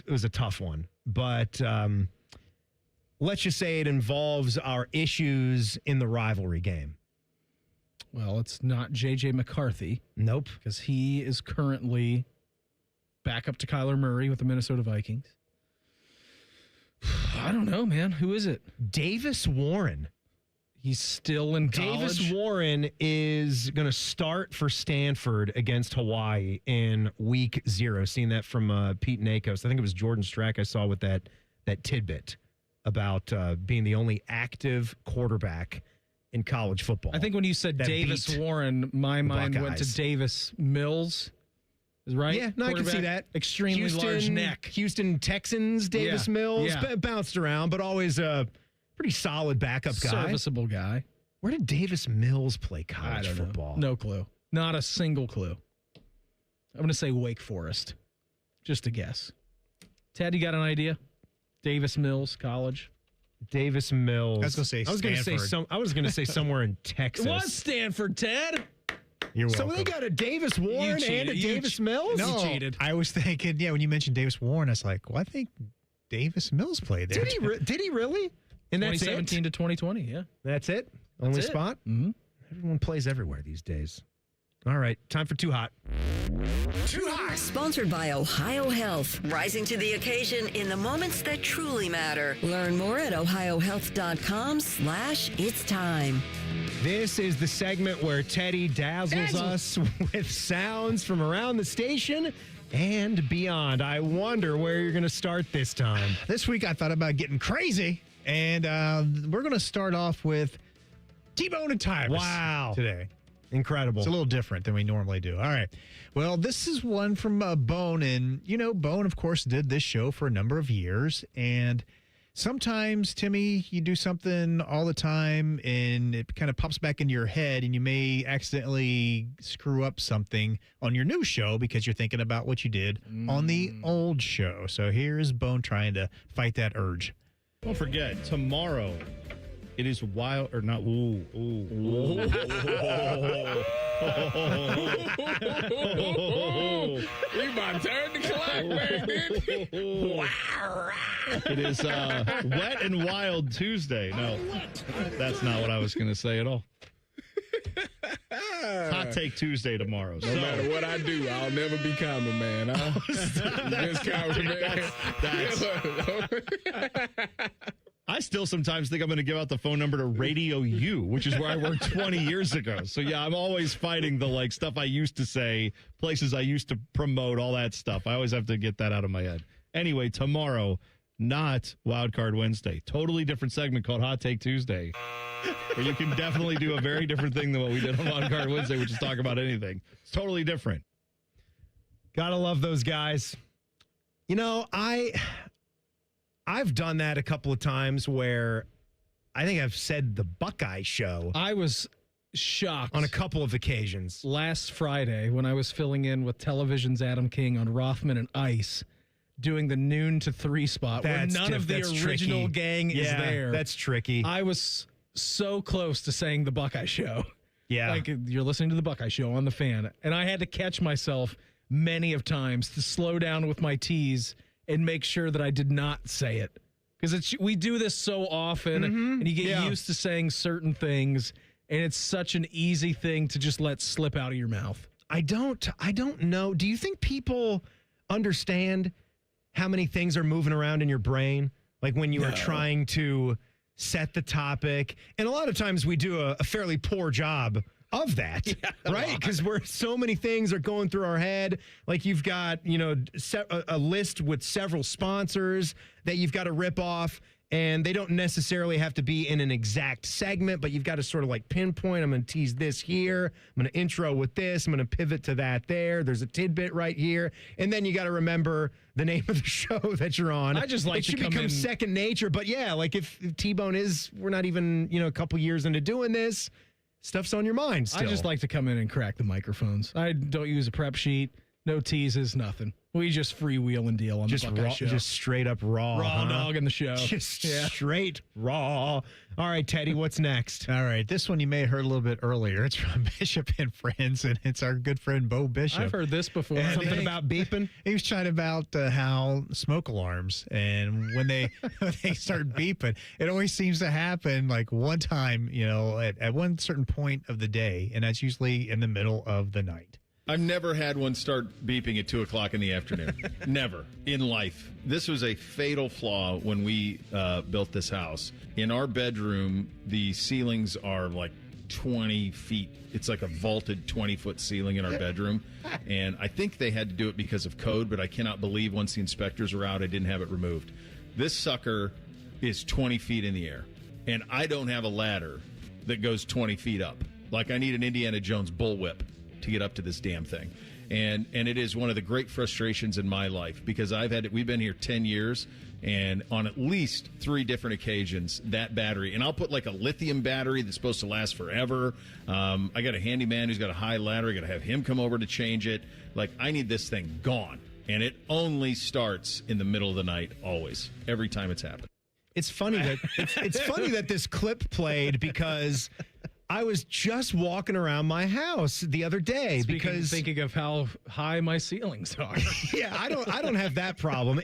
was a tough one. But let's just say it involves our issues in the rivalry game. Well, it's not J.J. McCarthy. Nope. Because he is currently back up to Kyler Murray with the Minnesota Vikings. I don't know, man. Who is it? Davis Warren. He's still in college. Davis Warren is going to start for Stanford against Hawaii in week 0. Seeing that from Pete Nakos. I think it was Jordan Strack I saw with that tidbit about being the only active quarterback in college football. I think when you said Davis Warren, my mind went to Davis Mills. Right? Yeah, no, I can see that. Extremely large neck. Houston Texans, Davis Mills. Yeah. Bounced around, but always a Pretty solid backup guy. Serviceable guy. Where did Davis Mills play college football? No clue. Not a single clue. I'm going to say Wake Forest. Just a guess. Ted, you got an idea? Davis Mills College. Davis Mills. I was going to say Stanford. I was going to say somewhere in Texas. It was Stanford, Ted. You're welcome. So they got a Davis Warren and a Davis Mills? No, you cheated. I was thinking, when you mentioned Davis Warren, I was like, well, I think Davis Mills played there. Did he really? And that's 2017 to 2020, yeah. That's it? Only That's it. spot? Mm-hmm. Everyone plays everywhere these days. All right, time for Too Hot. Too Hot. Sponsored by Ohio Health. Rising to the occasion in the moments that truly matter. Learn more at ohiohealth.com/it's time. This is the segment where Teddy dazzles us with sounds from around the station and beyond. I wonder where you're going to start this time. This week I thought about getting crazy, and we're going to start off with T-Bone and Tyrus. Wow. Today. Incredible. It's a little different than we normally do. All right. Well, this is one from Bone. And, Bone, of course, did this show for a number of years. And sometimes, Timmy, you do something all the time and it kind of pops back into your head and you may accidentally screw up something on your new show because you're thinking about what you did on the old show. So here's Bone trying to fight that urge. Don't forget, tomorrow it is wild, or not, ooh. We about to turn the clock back, didn't he? It is Wet and Wild Tuesday. No, that's not what I was going to say at all. Hot Take Tuesday tomorrow. No matter what I do, I'll never be common, man. Just common, man. I still sometimes think I'm going to give out the phone number to Radio U, which is where I worked 20 years ago. So, yeah, I'm always fighting the, stuff I used to say, places I used to promote, all that stuff. I always have to get that out of my head. Anyway, tomorrow, not Wildcard Wednesday. Totally different segment called Hot Take Tuesday, where you can definitely do a very different thing than what we did on Wildcard Wednesday, which is talk about anything. It's totally different. Gotta love those guys. I've done that a couple of times where I think I've said the Buckeye show. I was shocked on a couple of occasions. Last Friday when I was filling in with Television's Adam King on Rothman and Ice, doing the noon to 3 spot where none of the original tricky. gang is there. That's tricky. I was so close to saying the Buckeye show. Yeah. Like, you're listening to the Buckeye show on the Fan. And I had to catch myself many of times to slow down with my T's and make sure that I did not say it. Because we do this so often, and you get used to saying certain things, and it's such an easy thing to just let slip out of your mouth. I don't know. Do you think people understand how many things are moving around in your brain? Like when you are trying to set the topic. And a lot of times we do a fairly poor job of that, right? Because so many things are going through our head. Like you've got, a list with several sponsors that you've got to rip off, and they don't necessarily have to be in an exact segment, but you've got to sort of pinpoint, I'm going to tease this here, I'm going to intro with this, I'm going to pivot to that there, there's a tidbit right here, and then you got to remember the name of the show that you're on. I just like it should to become second nature, but if T-Bone we're not even, a couple years into doing this, stuff's on your mind still. I just like to come in and crack the microphones. I don't use a prep sheet, no teases, nothing. We just freewheel and deal on the Buckeye show. Just straight up raw. Raw dog in the show. Just straight raw. All right, Teddy, what's next? All right, this one you may have heard a little bit earlier. It's from Bishop and Friends, and it's our good friend Bo Bishop. I've heard this before. And something about beeping? He was trying about how smoke alarms, and when they start beeping, it always seems to happen one time, at one certain point of the day, and that's usually in the middle of the night. I've never had one start beeping at 2 o'clock in the afternoon. Never in life. This was a fatal flaw when we built this house. In our bedroom, the ceilings are 20 feet. It's like a vaulted 20-foot ceiling in our bedroom. And I think they had to do it because of code, but I cannot believe once the inspectors were out, I didn't have it removed. This sucker is 20 feet in the air. And I don't have a ladder that goes 20 feet up. I need an Indiana Jones bullwhip to get up to this damn thing. And it is one of the great frustrations in my life because we've been here 10 years, and on at least 3 different occasions, that battery, and I'll put like a lithium battery that's supposed to last forever. I got a handyman who's got a high ladder. I got to have him come over to change it. Like, I need this thing gone. And it only starts in the middle of the night, always, every time it's happened. It's funny that it's funny that this clip played because I was just walking around my house the other day because thinking of how high my ceilings are. Yeah, I don't have that problem.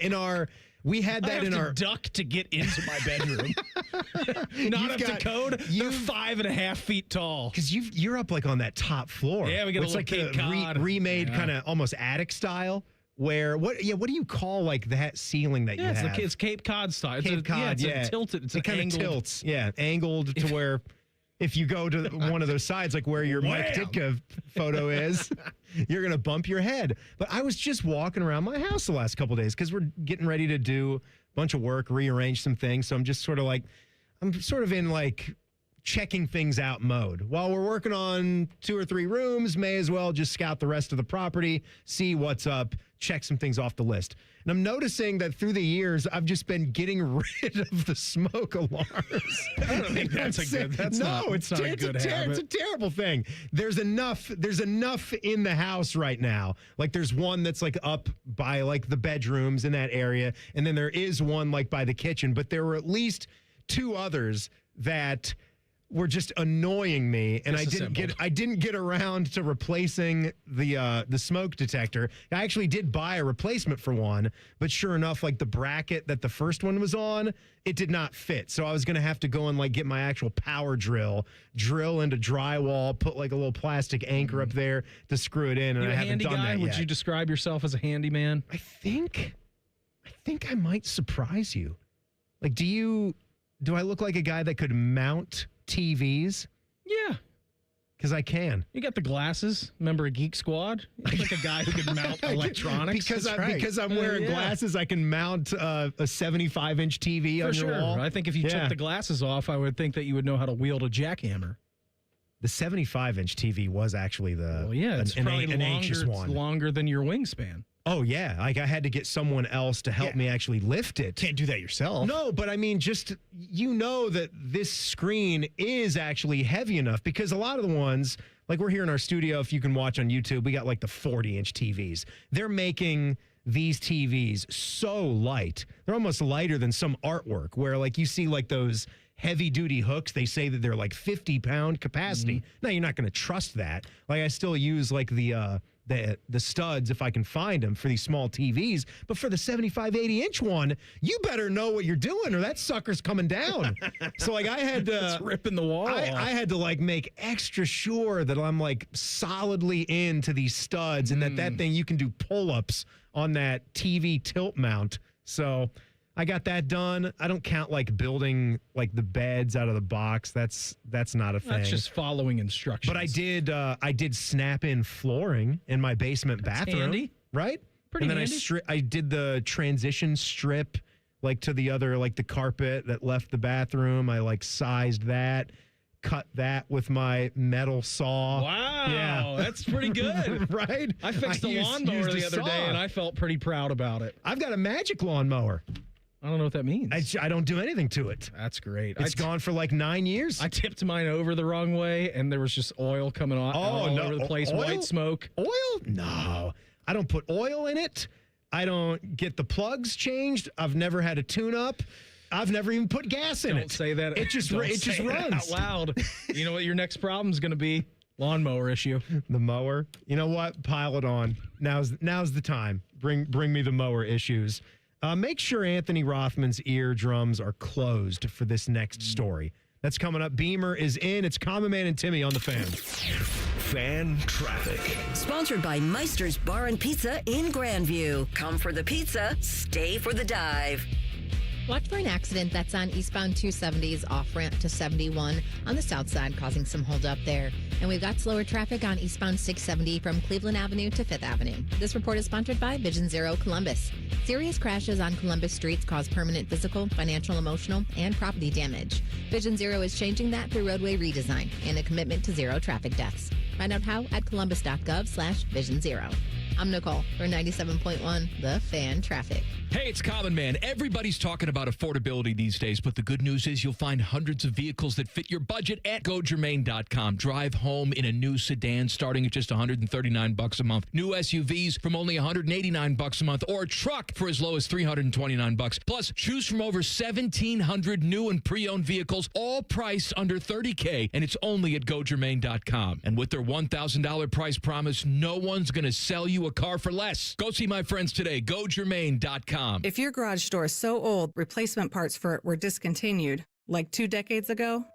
We had that in our duck to get into my bedroom. Not up to code. They're 5.5 feet tall. Because you're up like on that top floor. Yeah, we got a little like Cape Cod. Remade kind of almost attic style. Where what do you call like that ceiling that you have? It's Cape Cod style. Cape Cod, it's tilted. It kind of tilts. Yeah, angled to where if you go to one of those sides, like where your Mike Ditka photo is, you're gonna bump your head. But I was just walking around my house the last couple of days because we're getting ready to do a bunch of work, rearrange some things. So I'm sort of in like checking things out mode. While we're working on 2 or 3 rooms, may as well just scout the rest of the property, see what's up, check some things off the list. And I'm noticing that through the years, I've just been getting rid of the smoke alarms. I don't think that's a good. It's a good habit. It's a terrible thing. There's enough in the house right now. Like there's one that's like up by like the bedrooms in that area, and then there is one like by the kitchen. But there were at least 2 others that were just annoying me, and I didn't get around to replacing the smoke detector. I actually did buy a replacement for one, but sure enough, like the bracket that the first one was on, it did not fit. So I was gonna have to go and like get my actual power drill into drywall, put like a little plastic anchor up there to screw it in. And I haven't handy done guy? that yet. Would you describe yourself as a handyman? I think I might surprise you. Like, do I look like a guy that could mount TVs? Yeah. Because I can. You got the glasses. Remember a Geek Squad? You're like a guy who can mount electronics. Because I'm wearing glasses, I can mount a 75-inch TV on your wall. I think if you took the glasses off, I would think that you would know how to wield a jackhammer. The 75-inch TV was actually it's probably an anxious one. It's longer than your wingspan. Oh, yeah. Like, I had to get someone else to help me actually lift it. Can't do that yourself. No, but I mean, just, that this screen is actually heavy enough because a lot of the ones, like we're here in our studio, if you can watch on YouTube, we got like the 40-inch TVs. They're making these TVs so light. They're almost lighter than some artwork where like you see like those heavy-duty hooks. They say that they're like 50-pound capacity. Mm-hmm. Now, you're not going to trust that. Like I still use like the studs if I can find them for these small TVs, but for the 75, 80-inch one, you better know what you're doing or that sucker's coming down. So like I had to it's ripping the wall. I had to like make extra sure that I'm like solidly into these studs and that thing you can do pull-ups on that TV tilt mount. So I got that done. I don't count like building like the beds out of the box. That's not a thing. That's just following instructions. But I did snap in flooring in my basement bathroom. Handy. Right? Pretty and then handy. I did the transition strip like to the other like the carpet that left the bathroom. I like sized that, cut that with my metal saw. Wow. Yeah. That's pretty good. Right? I fixed the lawnmower the other day and I felt pretty proud about it. I've got a magic lawnmower. I don't know what that means. I don't do anything to it. That's great. It's gone for like 9 years. I tipped mine over the wrong way, and there was just oil coming off all over the place. Oil? White smoke. Oil? No. I don't put oil in it. I don't get the plugs changed. I've never had a tune-up. I've never even put gas in it. Don't say that. It just say runs. Out loud. You know what your next problem is going to be? Lawnmower issue. The mower. You know what? Pile it on. Now's the time. Bring me the mower issues. Make sure Anthony Rothman's eardrums are closed for this next story. That's coming up. Beamer is in. It's Common Man and Timmy on the Fan. Fan traffic. Sponsored by Meister's Bar and Pizza in Grandview. Come for the pizza, stay for the dive. Watch for an accident that's on eastbound 270's off-ramp to 71 on the south side, causing some holdup there. And we've got slower traffic on eastbound 670 from Cleveland Avenue to 5th Avenue. This report is sponsored by Vision Zero Columbus. Serious crashes on Columbus streets cause permanent physical, financial, emotional, and property damage. Vision Zero is changing that through roadway redesign and a commitment to zero traffic deaths. Find out how at columbus.gov/Vision Zero. I'm Nicole for 97.1 The Fan Traffic. Hey, it's Common Man. Everybody's talking about affordability these days, but the good news is you'll find hundreds of vehicles that fit your budget at GoGermain.com. Drive home in a new sedan starting at just $139 a month. New SUVs from only $189 a month, or a truck for as low as $329. Plus, choose from over 1,700 new and pre-owned vehicles, all priced under $30K, and it's only at GoGermain.com. And with their $1,000 price promise, no one's going to sell you a car for less. Go see my friends today. GoGermain.com. If your garage door is so old, replacement parts for it were discontinued, like 2 decades ago,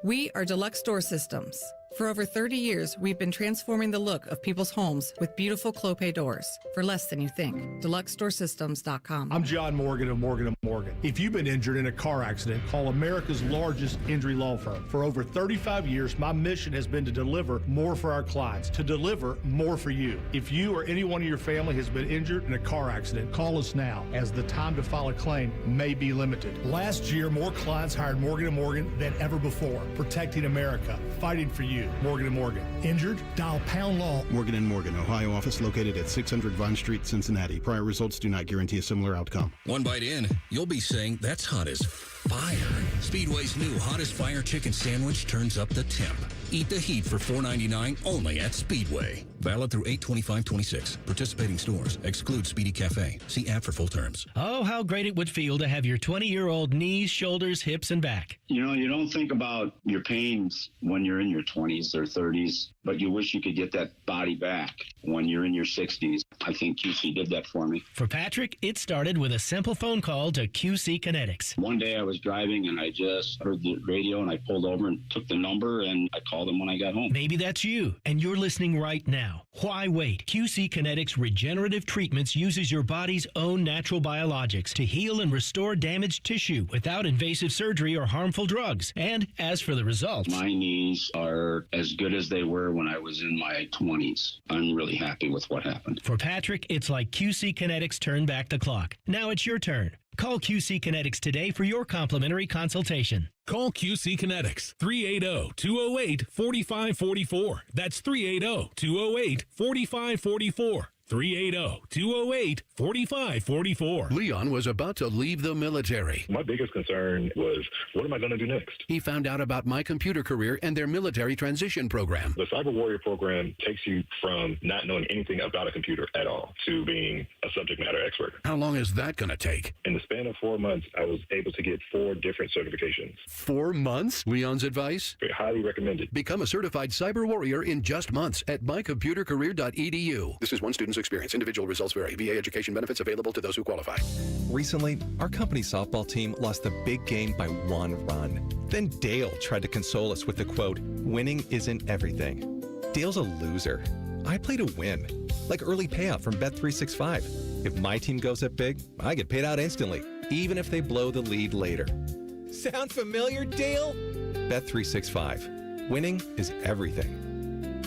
we are Deluxe Door Systems. For over 30 years, we've been transforming the look of people's homes with beautiful Clopay doors for less than you think. DeluxeDoorSystems.com. I'm John Morgan of Morgan & Morgan. If you've been injured in a car accident, call America's largest injury law firm. For over 35 years, my mission has been to deliver more for our clients, to deliver more for you. If you or anyone in your family has been injured in a car accident, call us now, as the time to file a claim may be limited. Last year, more clients hired Morgan & Morgan than ever before, protecting America, fighting for you. Morgan & Morgan. Injured? Dial pound law. Morgan & Morgan, Ohio office located at 600 Vine Street, Cincinnati. Prior results do not guarantee a similar outcome. One bite in, you'll be saying, that's hot as fire. Speedway's new Hottest Fire Chicken Sandwich turns up the temp. Eat the heat for $4.99 only at Speedway. Valid through 8/25/26. Participating stores. Exclude Speedy Cafe. See app for full terms. Oh, how great it would feel to have your 20-year-old knees, shoulders, hips, and back. You know, you don't think about your pains when you're in your 20s or 30s, but you wish you could get that body back when you're in your 60s. I think QC did that for me. For Patrick, it started with a simple phone call to QC Kinetics. One day I was driving and I just heard the radio and I pulled over and took the number and I called them when I got home. Maybe that's you, and you're listening right now. Why wait? QC Kinetics Regenerative Treatments uses your body's own natural biologics to heal and restore damaged tissue without invasive surgery or harmful drugs. And as for the results, my knees are as good as they were when I was in my 20s. I'm really happy with what happened. For Patrick, it's like QC Kinetics turned back the clock. Now it's your turn. Call QC Kinetics today for your complimentary consultation. Call QC Kinetics, 380-208-4544. That's 380-208-4544. 380-208-4544. Leon was about to leave the military. My biggest concern was, what am I going to do next? He found out about My Computer Career and their military transition program. The Cyber Warrior program takes you from not knowing anything about a computer at all to being a subject matter expert. How long is that going to take? In the span of 4 months, I was able to get 4 different certifications. 4 months? Leon's advice? Highly recommended. Become a certified cyber warrior in just months at mycomputercareer.edu. This is one student's experience. Individual results vary. VA education benefits available to those who qualify. Recently, our company softball team lost the big game by 1 run. Then Dale tried to console us with the quote, "Winning isn't everything." Dale's a loser. I play to win, like early payout from Bet365. If my team goes up big, I get paid out instantly, even if they blow the lead later. Sound familiar, Dale? Bet365. Winning is everything.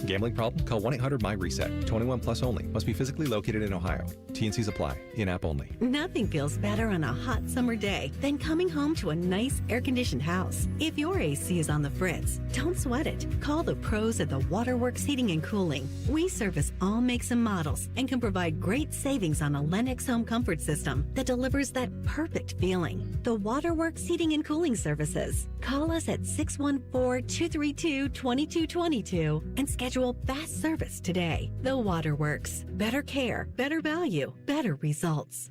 Gambling problem? Call 1-800-MY-RESET. 21 plus only. Must be physically located in Ohio. T&Cs apply. In-app only. Nothing feels better on a hot summer day than coming home to a nice air-conditioned house. If your AC is on the fritz, don't sweat it. Call the pros at the Waterworks Heating and Cooling. We service all makes and models and can provide great savings on a Lennox home comfort system that delivers that perfect feeling. The Waterworks Heating and Cooling Services. Call us at 614-232-2222 and schedule fast service today. The Waterworks. Better care, better value, better results.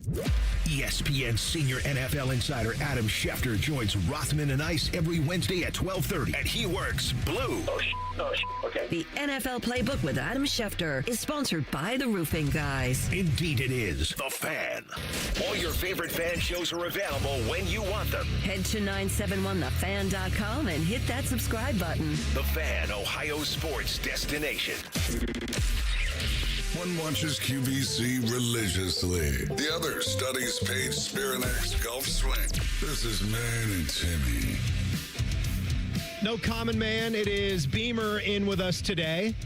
ESPN senior NFL insider Adam Schefter joins Rothman and Ice every Wednesday at 12:30, and he works blue. Okay. The NFL Playbook with Adam Schefter is sponsored by the Roofing Guys. Indeed it is. The Fan. All your favorite fan shows are available when you want them. Head to 971thefan.com and hit that subscribe button. The Fan, Ohio sports destination. One watches QVC religiously. The other studies Paige Spirinak's golf swing. This is Man and Timmy. No common man. It is Beamer in with us today.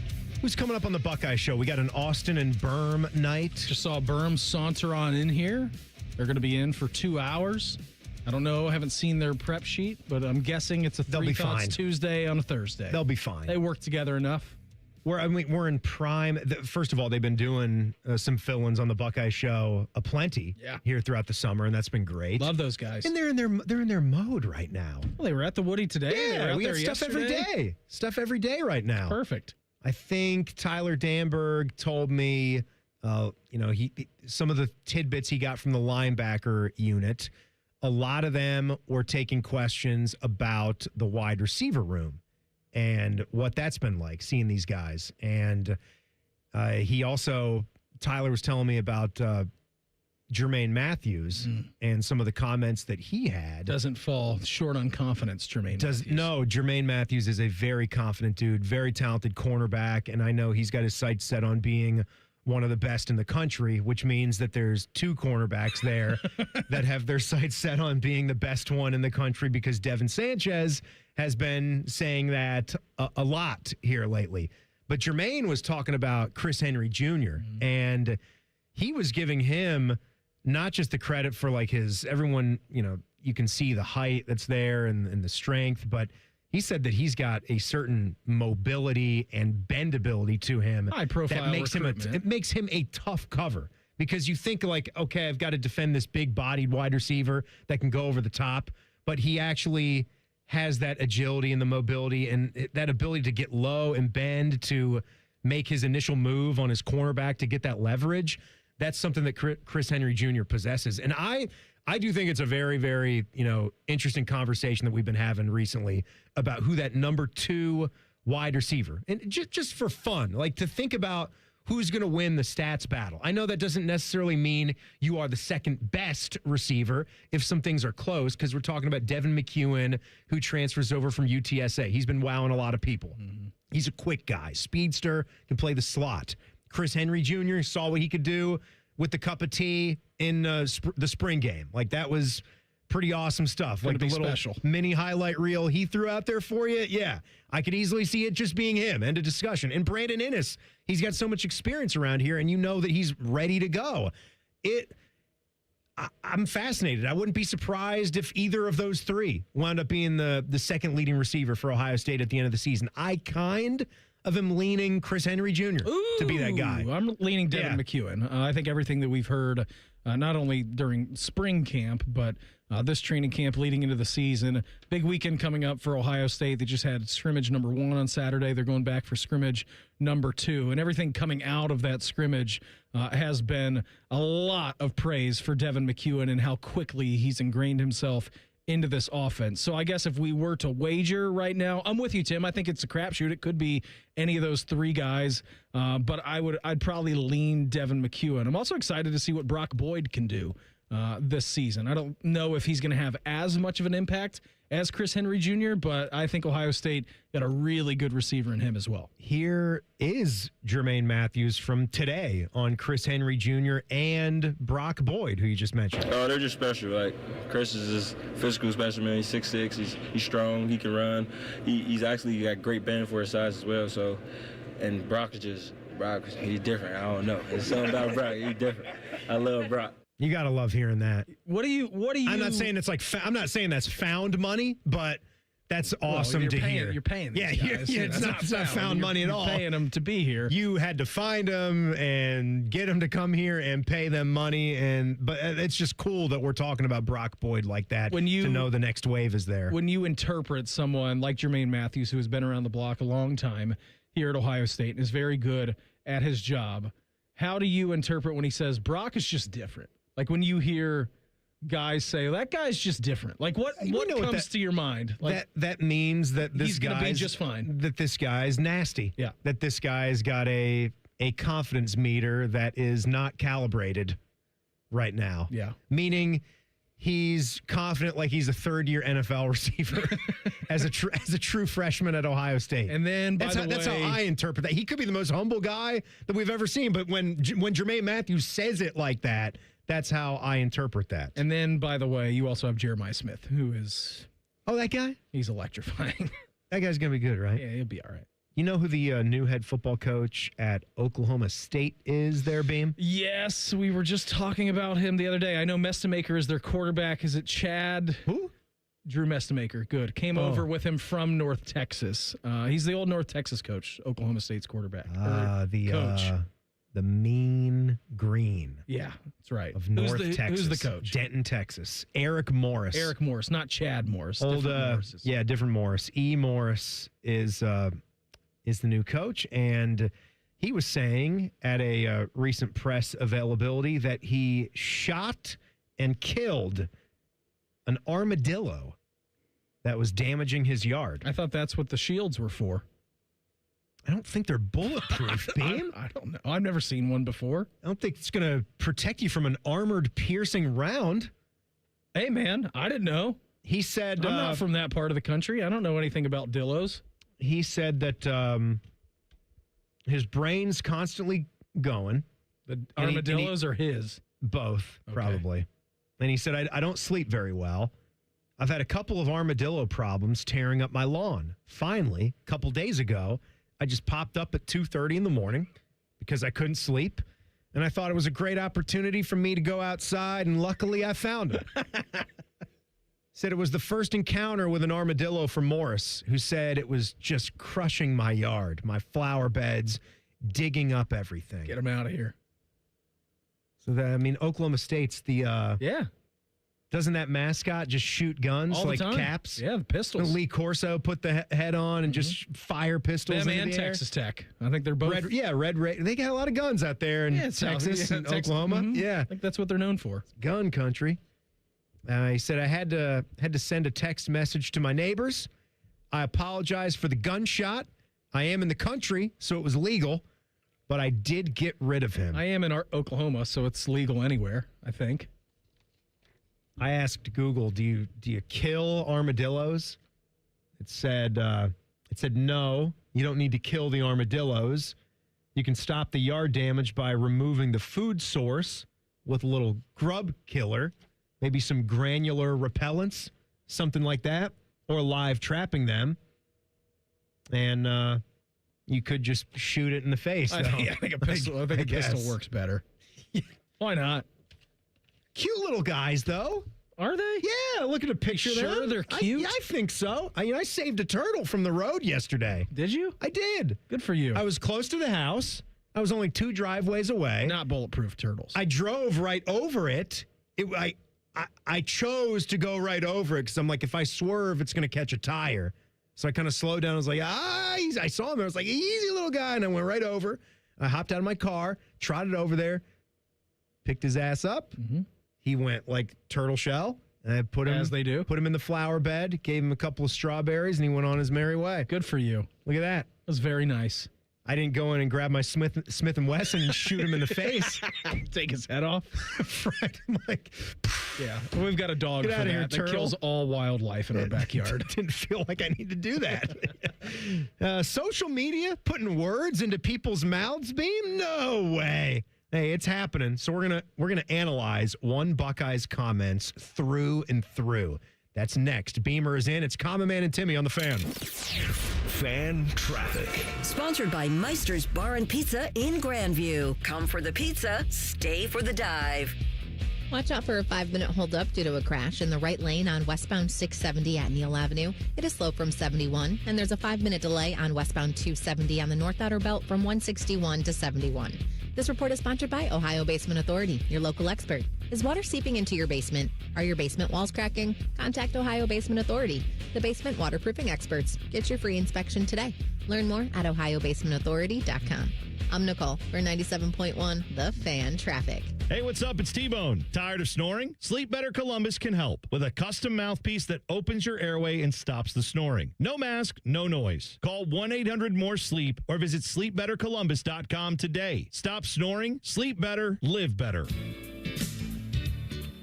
Who's coming up on the Buckeye show? We got an Austin and Berm night. Just saw Berm saunter on in here. They're going to be in for 2 hours. I don't know. I haven't seen their prep sheet, but I'm guessing it's a Three Thoughts Tuesday on a Thursday. They'll be fine. They work together enough. We're in prime. First of all, they've been doing some fill-ins on the Buckeye show aplenty here throughout the summer, and that's been great. Love those guys. And they're in their mode right now. Well, they were at the Woody today. Yeah, we got stuff every day. Stuff every day right now. Perfect. I think Tyler Danberg told me, he some of the tidbits he got from the linebacker unit. A lot of them were taking questions about the wide receiver room and what that's been like, seeing these guys. And Tyler was telling me about Jermaine Matthews and some of the comments that he had. Doesn't fall short on confidence, Matthews. No, Jermaine Matthews is a very confident dude, very talented cornerback, and I know he's got his sights set on being one of the best in the country, which means that there's two cornerbacks there that have their sights set on being the best one in the country, because Devin Sanchez has been saying that a lot here lately. But Jermaine was talking about Chris Henry Jr., and he was giving him not just the credit for like everyone, you can see the height that's there and the strength, but he said that he's got a certain mobility and bendability to him. High profile that makes him a tough cover, because you think like, okay, I've got to defend this big bodied wide receiver that can go over the top, but he actually has that agility and the mobility and that ability to get low and bend to make his initial move on his cornerback to get that leverage. That's something that Chris Henry Jr. possesses. And I do think it's a very, very, interesting conversation that we've been having recently about who that number 2 wide receiver, and just for fun, like to think about who's going to win the stats battle. I know that doesn't necessarily mean you are the second best receiver if some things are close, because we're talking about Devin McEwen, who transfers over from UTSA. He's been wowing a lot of people. He's a quick guy, speedster, can play the slot. Chris Henry Jr. saw what he could do with the cup of tea in the spring game. Like, that was pretty awesome stuff. Like the little mini highlight reel he threw out there for you. Yeah, I could easily see it just being him. End of discussion. And Brandon Innes, he's got so much experience around here, and you know that he's ready to go. I'm fascinated. I wouldn't be surprised if either of those three wound up being the second leading receiver for Ohio State at the end of the season. I kind of him leaning Chris Henry Jr. to be that guy. I'm leaning Devin McEwen. I think everything that we've heard, not only during spring camp, but this training camp leading into the season. Big weekend coming up for Ohio State. They just had scrimmage number 1 on Saturday. They're going back for scrimmage number 2. And everything coming out of that scrimmage has been a lot of praise for Devin McEwen and how quickly he's ingrained himself into this offense. So I guess if we were to wager right now, I'm with you, Tim. I think it's a crapshoot. It could be any of those 3 guys, but I'd probably lean Devin McEwen. I'm also excited to see what Brock Boyd can do this season. I don't know if he's going to have as much of an impact as Chris Henry Jr., but I think Ohio State got a really good receiver in him as well. Here is Jermaine Matthews from today on Chris Henry Jr. and Brock Boyd, who you just mentioned. Oh, they're just special. Like, Chris is just physical specimen. He's 6'6". He's strong. He can run. He's actually got great bend for his size as well. So, and Brock, he's different. I don't know. There's something about Brock. He's different. I love Brock. You got to love hearing that. What do you? I'm not saying it's like I'm not saying that's found money, but that's awesome to hear. You're paying these guys. It's not found money at all. You're paying them to be here. You had to find them and get them to come here and pay them money. But it's just cool that we're talking about Brock Boyd like that, to know the next wave is there. When you interpret someone like Jermaine Matthews, who has been around the block a long time here at Ohio State and is very good at his job, how do you interpret when he says Brock is just different? Like, when you hear guys say, that guy's just different. Like, what comes to your mind? Like, that means that he's going to be just fine. That this guy's nasty. Yeah. That this guy's got a confidence meter that is not calibrated right now. Yeah. Meaning he's confident like he's a third-year NFL receiver as a true freshman at Ohio State. And then, that's how I interpret that. He could be the most humble guy that we've ever seen, but when Jermaine Matthews says it like that, that's how I interpret that. And then, by the way, you also have Jeremiah Smith, who is... Oh, that guy? He's electrifying. That guy's going to be good, right? Yeah, he'll be all right. You know who the new head football coach at Oklahoma State is there, Beam? Yes, we were just talking about him the other day. I know Mestamaker is their quarterback. Is it Chad? Who? Drew Mestamaker, good. Came over with him from North Texas. He's the old North Texas coach, Oklahoma State's quarterback. Coach. The Mean Green. Yeah, that's right. Of North Texas. Who's the coach? Denton, Texas. Eric Morris. Eric Morris, not Chad Morris. Old, Morrises. yeah, different Morris. E. Morris is the new coach, and he was saying at a recent press availability that he shot and killed an armadillo that was damaging his yard. I thought that's what the shields were for. I don't think they're bulletproof, Beam. I don't know. I've never seen one before. I don't think it's going to protect you from an armored piercing round. Hey, man, I didn't know. He said... I'm not from that part of the country. I don't know anything about dillos. He said that his brain's constantly going. The armadillos are his? Both, probably. And he said, I don't sleep very well. I've had a couple of armadillo problems tearing up my lawn. Finally, a couple days ago, I just popped up at 2:30 in the morning because I couldn't sleep. And I thought it was a great opportunity for me to go outside, and luckily I found him. Said it was the first encounter with an armadillo from Morris, who said it was just crushing my yard, my flower beds, digging up everything. Get him out of here. So, Oklahoma State's the... yeah. Doesn't that mascot just shoot guns all like the time. Caps? Yeah, the pistols. Lee Corso put the head on and just fire pistols Them into and the air. Texas Tech. I think they're both. Red. They got a lot of guns out there in Texas and Oklahoma. Mm-hmm. Yeah, I think that's what they're known for. Gun country. He said I had to send a text message to my neighbors. I apologize for the gunshot. I am in the country, so it was legal, but I did get rid of him. I am in Oklahoma, so it's legal anywhere, I think. I asked Google, do you kill armadillos? It said no, you don't need to kill the armadillos. You can stop the yard damage by removing the food source with a little grub killer, maybe some granular repellents, something like that, or live trapping them. And you could just shoot it in the face. I think a pistol works better. Why not? Cute little guys, though. Are they? Yeah, look at a picture of them. Sure, they're cute? I think so. I saved a turtle from the road yesterday. Did you? I did. Good for you. I was close to the house. I was only 2 driveways away. Not bulletproof turtles. I drove right over it. I chose to go right over it because I'm like, if I swerve, it's going to catch a tire. So I kind of slowed down. I was like, I saw him. I was like, easy little guy. And I went right over. I hopped out of my car, trotted over there, picked his ass up. Mm-hmm. He went like turtle shell. And I put him, as they do. Put him in the flower bed, gave him a couple of strawberries, and he went on his merry way. Good for you. Look at that. That was very nice. I didn't go in and grab my Smith & Wesson and shoot him in the face. Take his head off. Right. I'm like, yeah, we've got a dog Get for out of here, that turtle. kills all wildlife in our backyard. Didn't feel like I need to do that. Social media putting words into people's mouths, Beam? No way. Hey, it's happening. So we're gonna analyze one Buckeyes comments through and through. That's next. Beamer is in. It's Common Man and Timmy on the Fan. Fan traffic. Sponsored by Meister's Bar and Pizza in Grandview. Come for the pizza, stay for the dive. Watch out for a 5-minute holdup due to a crash in the right lane on westbound 670 at Neal Avenue. It is slow from 71, and there's a 5-minute delay on westbound 270 on the North Outer Belt from 161 to 71. This report is sponsored by Ohio Basement Authority, your local expert. Is water seeping into your basement? Are your basement walls cracking? Contact Ohio Basement Authority, the basement waterproofing experts. Get your free inspection today. Learn more at ohiobasementauthority.com. I'm Nicole for 97.1 The Fan Traffic. Hey, what's up? It's T-Bone. Tired of snoring? Sleep Better Columbus can help with a custom mouthpiece that opens your airway and stops the snoring. No mask, no noise. Call 1-800-MORE-SLEEP or visit sleepbettercolumbus.com today. Stop snoring, sleep better, live better.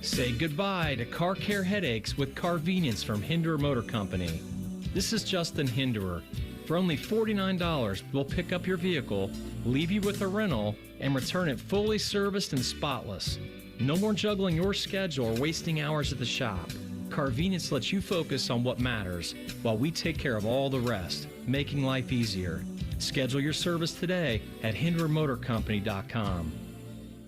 Say goodbye to car care headaches with Carvenience from Hinderer Motor Company. This is Justin Hinderer. For only $49, we'll pick up your vehicle, leave you with a rental, and return it fully serviced and spotless. No more juggling your schedule or wasting hours at the shop. Carvenience lets you focus on what matters, while we take care of all the rest, making life easier. Schedule your service today at HindererMotorCompany.com.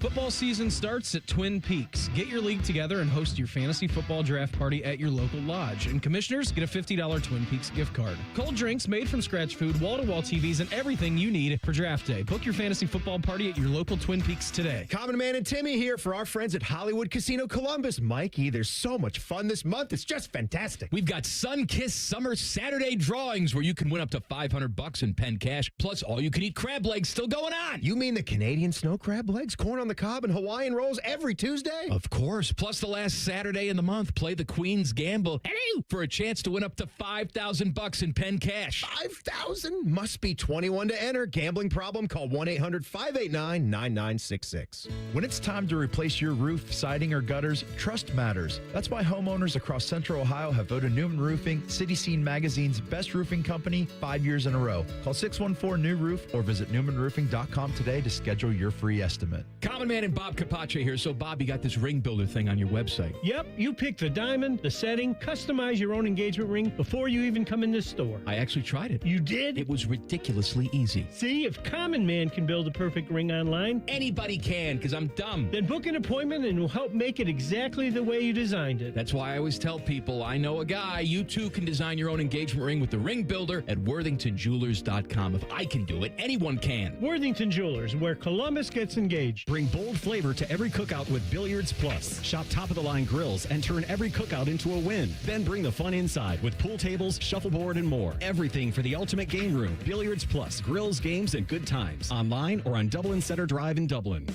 Football season starts at Twin Peaks. Get your league together and host your fantasy football draft party at your local lodge. And commissioners get a $50 Twin Peaks gift card. Cold drinks, made from scratch food, wall-to-wall TVs, and everything you need for draft day. Book your fantasy football party at your local Twin Peaks today. Common Man and Timmy here for our friends at Hollywood Casino Columbus. Mikey, there's so much fun this month. It's just fantastic. We've got Sun-Kissed Summer Saturday drawings where you can win up to $500 in pen cash, plus all-you-can-eat crab legs still going on. You mean the Canadian snow crab legs, corn on the cob, and Hawaiian rolls every Tuesday? Of course. Plus the last Saturday in the month, play the Queen's Gamble for a chance to win up to $5,000 in pen cash. 5,000? Must be 21 to enter. Gambling problem? Call 1-800-589-9966. When it's time to replace your roof, siding, or gutters, trust matters. That's why homeowners across Central Ohio have voted Newman Roofing City Scene Magazine's best roofing company 5 years in a row. Call 614-NEW-ROOF or visit newmanroofing.com today to schedule your free estimate. Common Man and Bob Capace here. So, Bob, you got this ring builder thing on your website. Yep, you pick the diamond, the setting, customize your own engagement ring before you even come in this store. I actually tried it. You did? It was ridiculously easy. See, if Common Man can build a perfect ring online, anybody can, because I'm dumb. Then book an appointment and we'll help make it exactly the way you designed it. That's why I always tell people, I know a guy. You too can design your own engagement ring with the ring builder at worthingtonjewelers.com. If I can do it, anyone can. Worthington Jewelers, where Columbus gets engaged. Bring bold flavor to every cookout with Billiards Plus. Shop top-of-the-line grills and turn every cookout into a win. Then bring the fun inside with pool tables, shuffleboard, and more. Everything for the ultimate game room. Billiards Plus. Grills, games, and good times. Online or on Dublin Center Drive in Dublin.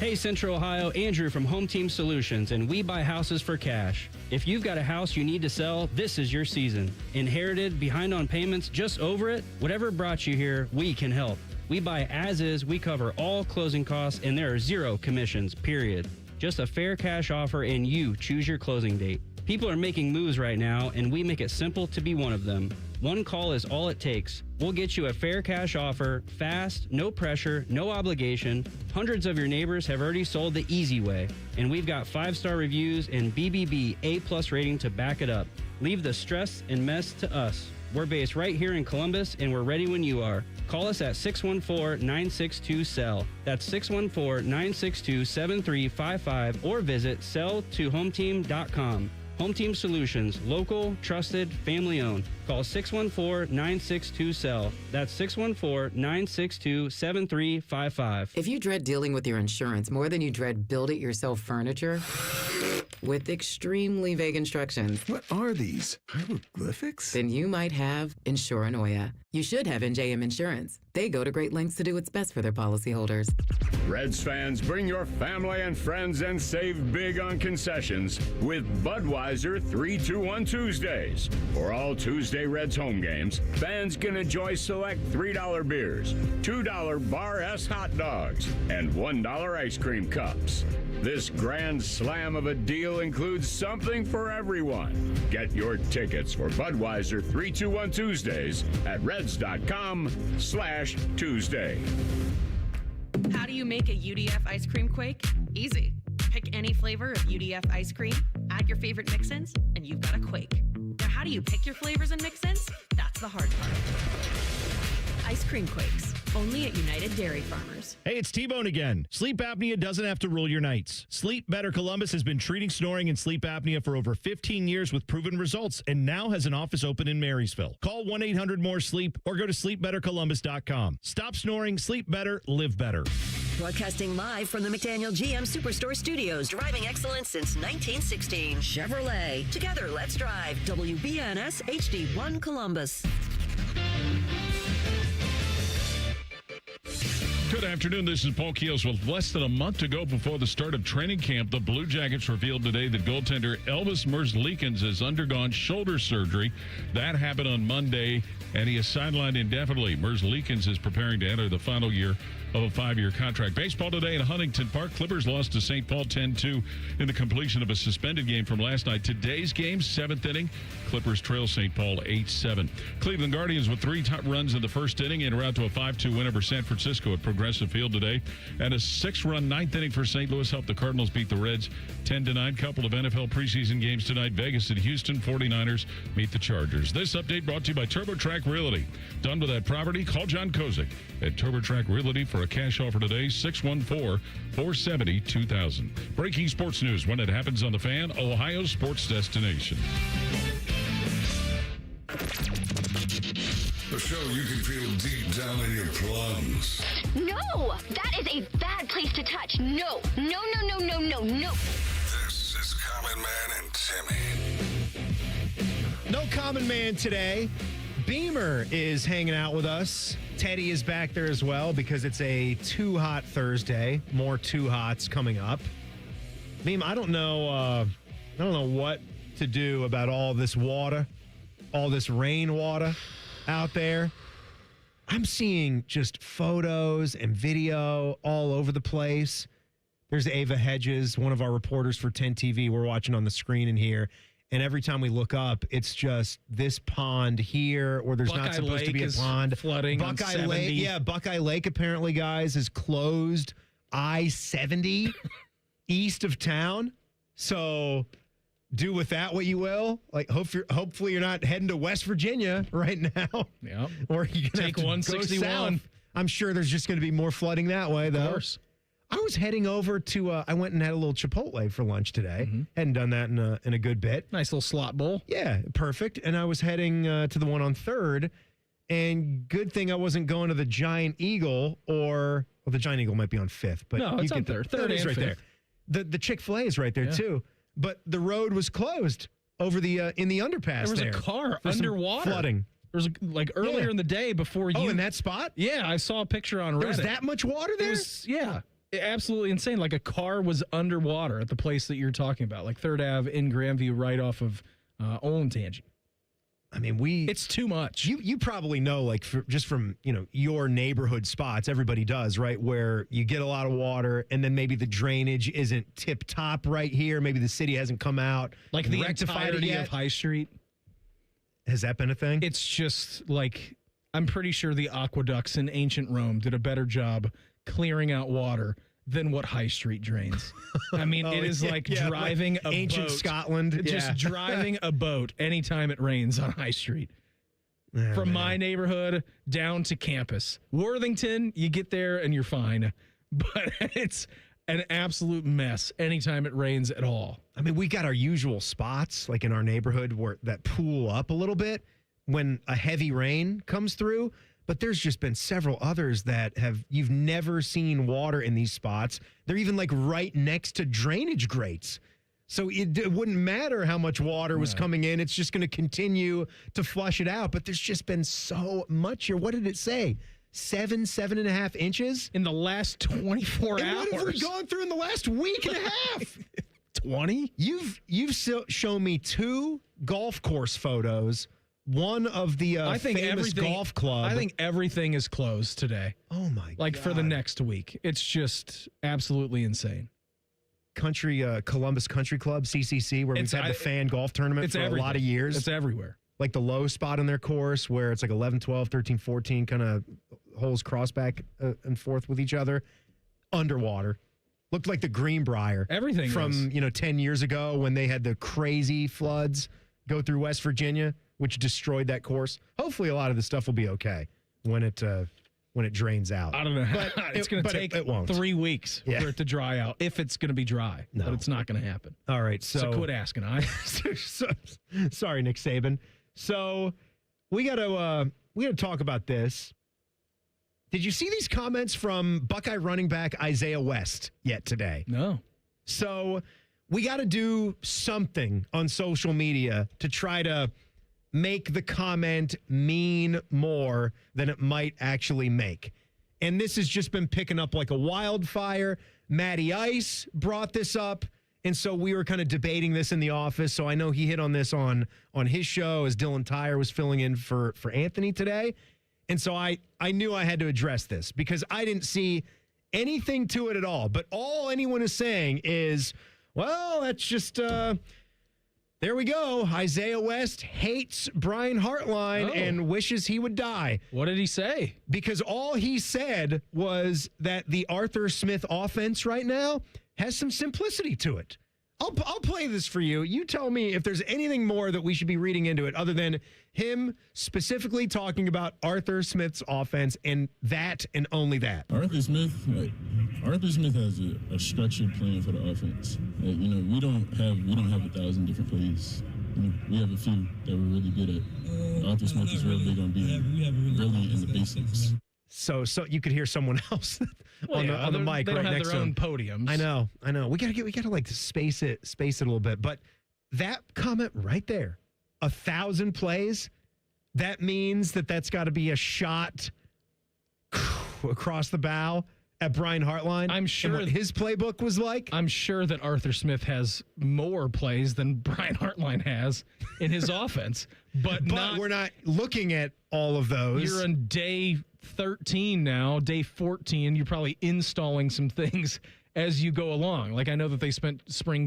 Hey Central Ohio, Andrew from Home Team Solutions, and we buy houses for cash. If you've got a house you need to sell, this is your season. Inherited, behind on payments, just over it? Whatever brought you here, we can help. We buy as is, we cover all closing costs, and there are zero commissions, period. Just a fair cash offer and you choose your closing date. People are making moves right now, and we make it simple to be one of them. One call is all it takes. We'll get you a fair cash offer, fast, no pressure, no obligation. Hundreds of your neighbors have already sold the easy way, and we've got 5-star reviews and BBB A+ rating to back it up. Leave the stress and mess to us. We're based right here in Columbus, and we're ready when you are. Call us at 614-962-SELL. That's 614-962-7355, or visit selltohometeam.com. Home Team Solutions, local, trusted, family owned. Call 614-962-SELL. That's 614-962-7355. If you dread dealing with your insurance more than you dread build-it-yourself furniture, with extremely vague instructions. What are these? Hieroglyphics? Then you might have Insuranoia. You should have NJM Insurance. They go to great lengths to do what's best for their policyholders. Reds fans, bring your family and friends and save big on concessions with Budweiser 3-2-1 Tuesdays. For all Tuesday Reds home games, fans can enjoy select $3 beers, $2 Bar S hot dogs, and $1 ice cream cups. This grand slam of a deal includes something for everyone. Get your tickets for Budweiser 3-2-1 Tuesdays at Reds.com/Tuesday. How do you make a UDF ice cream quake? Easy. Pick any flavor of UDF ice cream, add your favorite mix-ins, and you've got a quake. Now, how do you pick your flavors and mix-ins? That's the hard part. Ice cream quakes, only at United Dairy Farmers. Hey, it's T-Bone again. Sleep apnea doesn't have to rule your nights. Sleep Better Columbus has been treating snoring and sleep apnea for over 15 years with proven results and now has an office open in Marysville. Call 1-800-MORE-SLEEP or go to sleepbettercolumbus.com. Stop snoring, sleep better, live better. Broadcasting live from the McDaniel GM Superstore Studios. Driving excellence since 1916. Chevrolet. Together, let's drive. WBNS HD1 Columbus. Good afternoon. This is Paul Keels. With less than a month to go before the start of training camp, the Blue Jackets revealed today that goaltender Elvis Merzlikins has undergone shoulder surgery. That happened on Monday, and he is sidelined indefinitely. Merzlikins is preparing to enter the final year of a 5-year contract. Baseball today at Huntington Park. Clippers lost to St. Paul 10-2 in the completion of a suspended game from last night. Today's game, 7th inning. Clippers trail St. Paul 8-7. Cleveland Guardians with 3 top runs in the first inning and route to a 5-2 win over San Francisco at Progressive Progressive Field today. And a 6-run ninth inning for St. Louis helped the Cardinals beat the Reds 10-9. Couple of NFL preseason games tonight. Vegas and Houston. 49ers meet the Chargers. This update brought to you by TurboTrack Realty. Done with that property? Call John Kozik at TurboTrack Realty for a cash offer today. 614-470-2000. Breaking sports news when it happens on The Fan, Ohio's sports destination. The show you can feel deep down in your plums. No, that is a bad place to touch. No. This is Common Man and Timmy. No Common Man today. Beamer is hanging out with us. Teddy is back there as well because it's a Too Hot Thursday. More Too Hots coming up. Beam, I don't know what to do about all this water, all this rainwater out there. I'm seeing just photos and video all over the place. There's Ava Hedges, one of our reporters for 10 TV. We're watching on the screen in here. And every time we look up, it's just this pond here, or there's not supposed to be a pond. Flooding Buckeye on 70. Lake, yeah, Buckeye Lake apparently, guys, is closed I-70 east of town. So do with that what you will. Like, hopefully you're not heading to West Virginia right now. Yeah. Or you're going to Take have to 161. go south. I'm sure there's just going to be more flooding that way, though. Of course. I was heading over to, I went and had a little Chipotle for lunch today. Hadn't done that in a good bit. Nice little slot bowl. Yeah, perfect. And I was heading to the one on 3rd. And good thing I wasn't going to the Giant Eagle well, the Giant Eagle might be on 5th. But No, it's on 3rd. 3rd is and right 5th. there. The Chick-fil-A is right there, too. But the road was closed over the in the underpass There was there a car for some underwater. flooding. There was earlier in the day before you. Oh, in that spot? Yeah, I saw a picture on Reddit. There was that much water there? Yeah. Absolutely insane. Like a car was underwater at the place that you're talking about, like 3rd Ave in Grandview, right off of Olentangy. I mean, it's too much. You probably know, like, just from, your neighborhood spots, everybody does, right? Where you get a lot of water and then maybe the drainage isn't tip top right here. Maybe the city hasn't come out. Like and the rectified it entirety yet. of High Street. Has that been a thing? It's just like, I'm pretty sure the aqueducts in ancient Rome did a better job clearing out water than what High Street drains. I mean, it is like driving like a ancient boat. Scotland. Just driving a boat anytime it rains on High Street. From my neighborhood down to campus. Worthington, you get there and you're fine. But it's an absolute mess anytime it rains at all. I mean, we got our usual spots, like in our neighborhood, that pool up a little bit when a heavy rain comes through. But there's just been several others that you've never seen water in these spots. They're even like right next to drainage grates. So it wouldn't matter how much water was coming in. It's just going to continue to flush it out. But there's just been so much here. What did it say? 7.5 inches? In the last 24 and hours. What have we gone through in the last week and a half? 20? You've shown me 2 golf course photos. One of the famous golf club. I think everything is closed today. Oh, my God. Like for the next week. It's just absolutely insane. Columbus Country Club, CCC, where we've had the fan golf tournament for a lot of years. It's everywhere. Like the low spot on their course where it's like 11, 12, 13, 14 kind of holes cross back and forth with each other. Underwater. Looked like the Greenbrier. Everything from 10 years ago when they had the crazy floods go through West Virginia, which destroyed that course. Hopefully a lot of the stuff will be okay when it drains out. I don't know. But it's going to take it won't. 3 weeks for it to dry out, if it's going to be dry. No. But it's not going to happen. All right. So quit asking. Sorry, Nick Saban. So we got to talk about this. Did you see these comments from Buckeye running back Isaiah West yet today? No. So we got to do something on social media to try to make the comment mean more than it might actually make. And this has just been picking up like a wildfire. Matty Ice brought this up. And so we were kind of debating this in the office. So I know he hit on this on his show as Dylan Tyre was filling in for Anthony today. And so I knew I had to address this because I didn't see anything to it at all. But all anyone is saying is, well, that's just There we go. Isaiah West hates Brian Hartline and wishes he would die. What did he say? Because all he said was that the Arthur Smith offense right now has some simplicity to it. I'll play this for you. You tell me if there's anything more that we should be reading into it other than him specifically talking about Arthur Smith's offense and that and only that. Arthur Smith has a structured plan for the offense. We don't have 1,000 different plays. We have a few that we're really good at. Arthur Smith is real big on being brilliant in the basics. So you could hear someone else on the mic they right don't have next their to own him. podiums. I know. We gotta like space it a little bit. But that comment right there, 1,000 plays, that means that's got to be a shot across the bow at Brian Hartline. I'm sure what his playbook was like. I'm sure that Arthur Smith has more plays than Brian Hartline has in his offense, but we're not looking at all of those. You're on day 13 now, day 14. You're probably installing some things as you go along. Like I know that they spent spring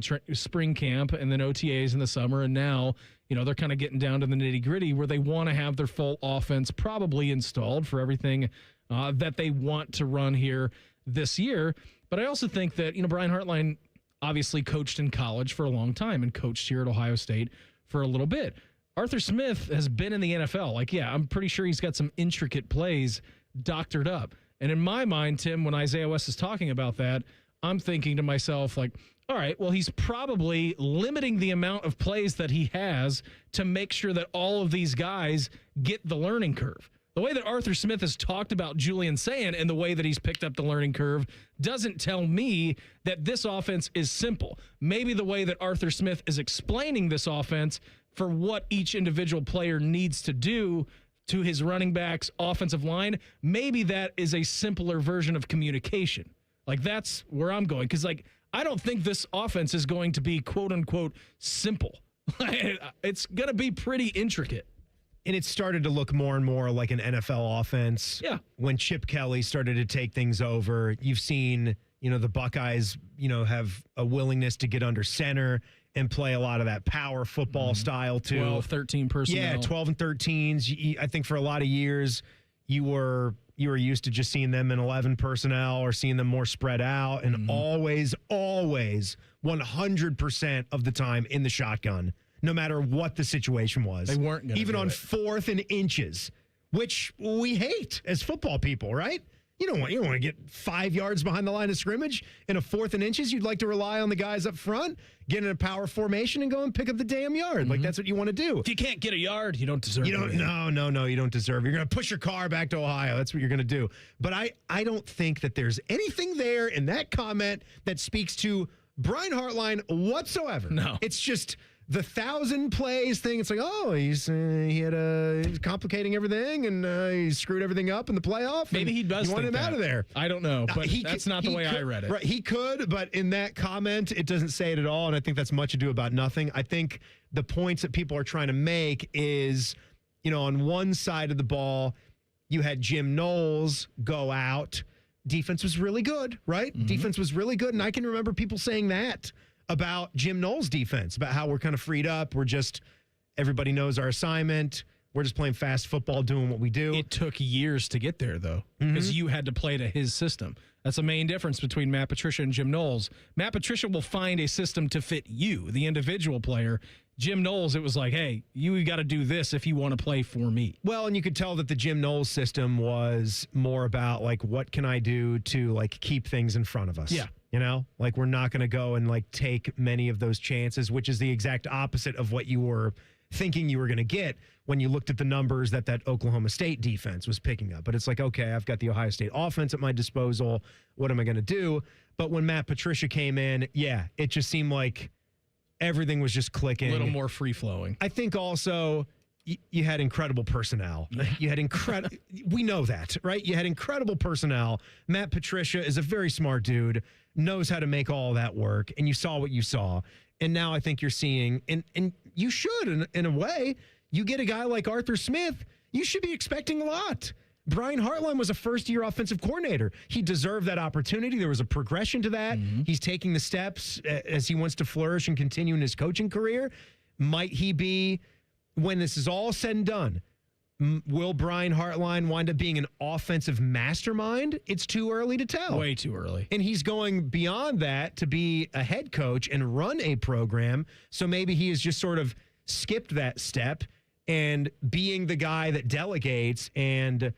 camp and then OTAs in the summer, and now they're kind of getting down to the nitty gritty where they want to have their full offense probably installed for everything that they want to run here this year. But I also think that Brian Hartline obviously coached in college for a long time and coached here at Ohio State for a little bit. Arthur Smith has been in the NFL. I'm pretty sure he's got some intricate plays doctored up. And in my mind, Tim, when Isaiah West is talking about that, I'm thinking to myself, all right, well, he's probably limiting the amount of plays that he has to make sure that all of these guys get the learning curve. The way that Arthur Smith has talked about Julian Sand and the way that he's picked up the learning curve doesn't tell me that this offense is simple. Maybe the way that Arthur Smith is explaining this offense for what each individual player needs to do to his running backs, offensive line, maybe that is a simpler version of communication. That's where I'm going. Because, I don't think this offense is going to be, quote-unquote, simple. It's going to be pretty intricate. And it started to look more and more like an NFL offense. Yeah. When Chip Kelly started to take things over, you've seen, the Buckeyes, have a willingness to get under center and play a lot of that power football style too. 12, 13 personnel. Yeah, 12 and 13s. I think for a lot of years, you were used to just seeing them in 11 personnel or seeing them more spread out and always 100% of the time in the shotgun, no matter what the situation was. They weren't going to even on 4th and inches, which we hate as football people, right? You don't want to get 5 yards behind the line of scrimmage in a 4th and inches. You'd like to rely on the guys up front, get in a power formation, and go and pick up the damn yard. That's what you want to do. If you can't get a yard, you don't deserve it. No, you don't deserve it. You're going to push your car back to Ohio. That's what you're going to do. But I don't think that there's anything there in that comment that speaks to Brian Hartline whatsoever. No. It's just the 1,000 plays thing. It's he's complicating everything and he screwed everything up in the playoff. Maybe he does. You want him out of there. I don't know, but that's not the way I read it. Right, he could, but in that comment, it doesn't say it at all, and I think that's much ado about nothing. I think the points that people are trying to make is, on one side of the ball, you had Jim Knowles go out. Defense was really good, right? Defense was really good, and I can remember people saying that about Jim Knowles' defense, about how we're kind of freed up. Everybody knows our assignment. We're just playing fast football, doing what we do. It took years to get there, though, because you had to play to his system. That's the main difference between Matt Patricia and Jim Knowles. Matt Patricia will find a system to fit you, the individual player. Jim Knowles, it was hey, you got to do this if you want to play for me. Well, and you could tell that the Jim Knowles system was more about, what can I do to, keep things in front of us? Yeah. We're not going to go and take many of those chances, which is the exact opposite of what you were thinking you were going to get when you looked at the numbers that Oklahoma State defense was picking up. But it's okay, I've got the Ohio State offense at my disposal. What am I going to do? But when Matt Patricia came in, it just seemed like everything was just clicking. A little more free-flowing. I think also you had incredible personnel. You had we know that, right? You had incredible personnel. Matt Patricia is a very smart dude, knows how to make all that work, and you saw what you saw. And now I think you're seeing, and you should, in a way, you get a guy like Arthur Smith, you should be expecting a lot. Brian Hartline was a first-year offensive coordinator. He deserved that opportunity. There was a progression to that. He's taking the steps as he wants to flourish and continue in his coaching career. might he be, when this is all said and done, will Brian Hartline wind up being an offensive mastermind? It's too early to tell. Way too early. And he's going beyond that to be a head coach and run a program. So maybe he has just sort of skipped that step and being the guy that delegates and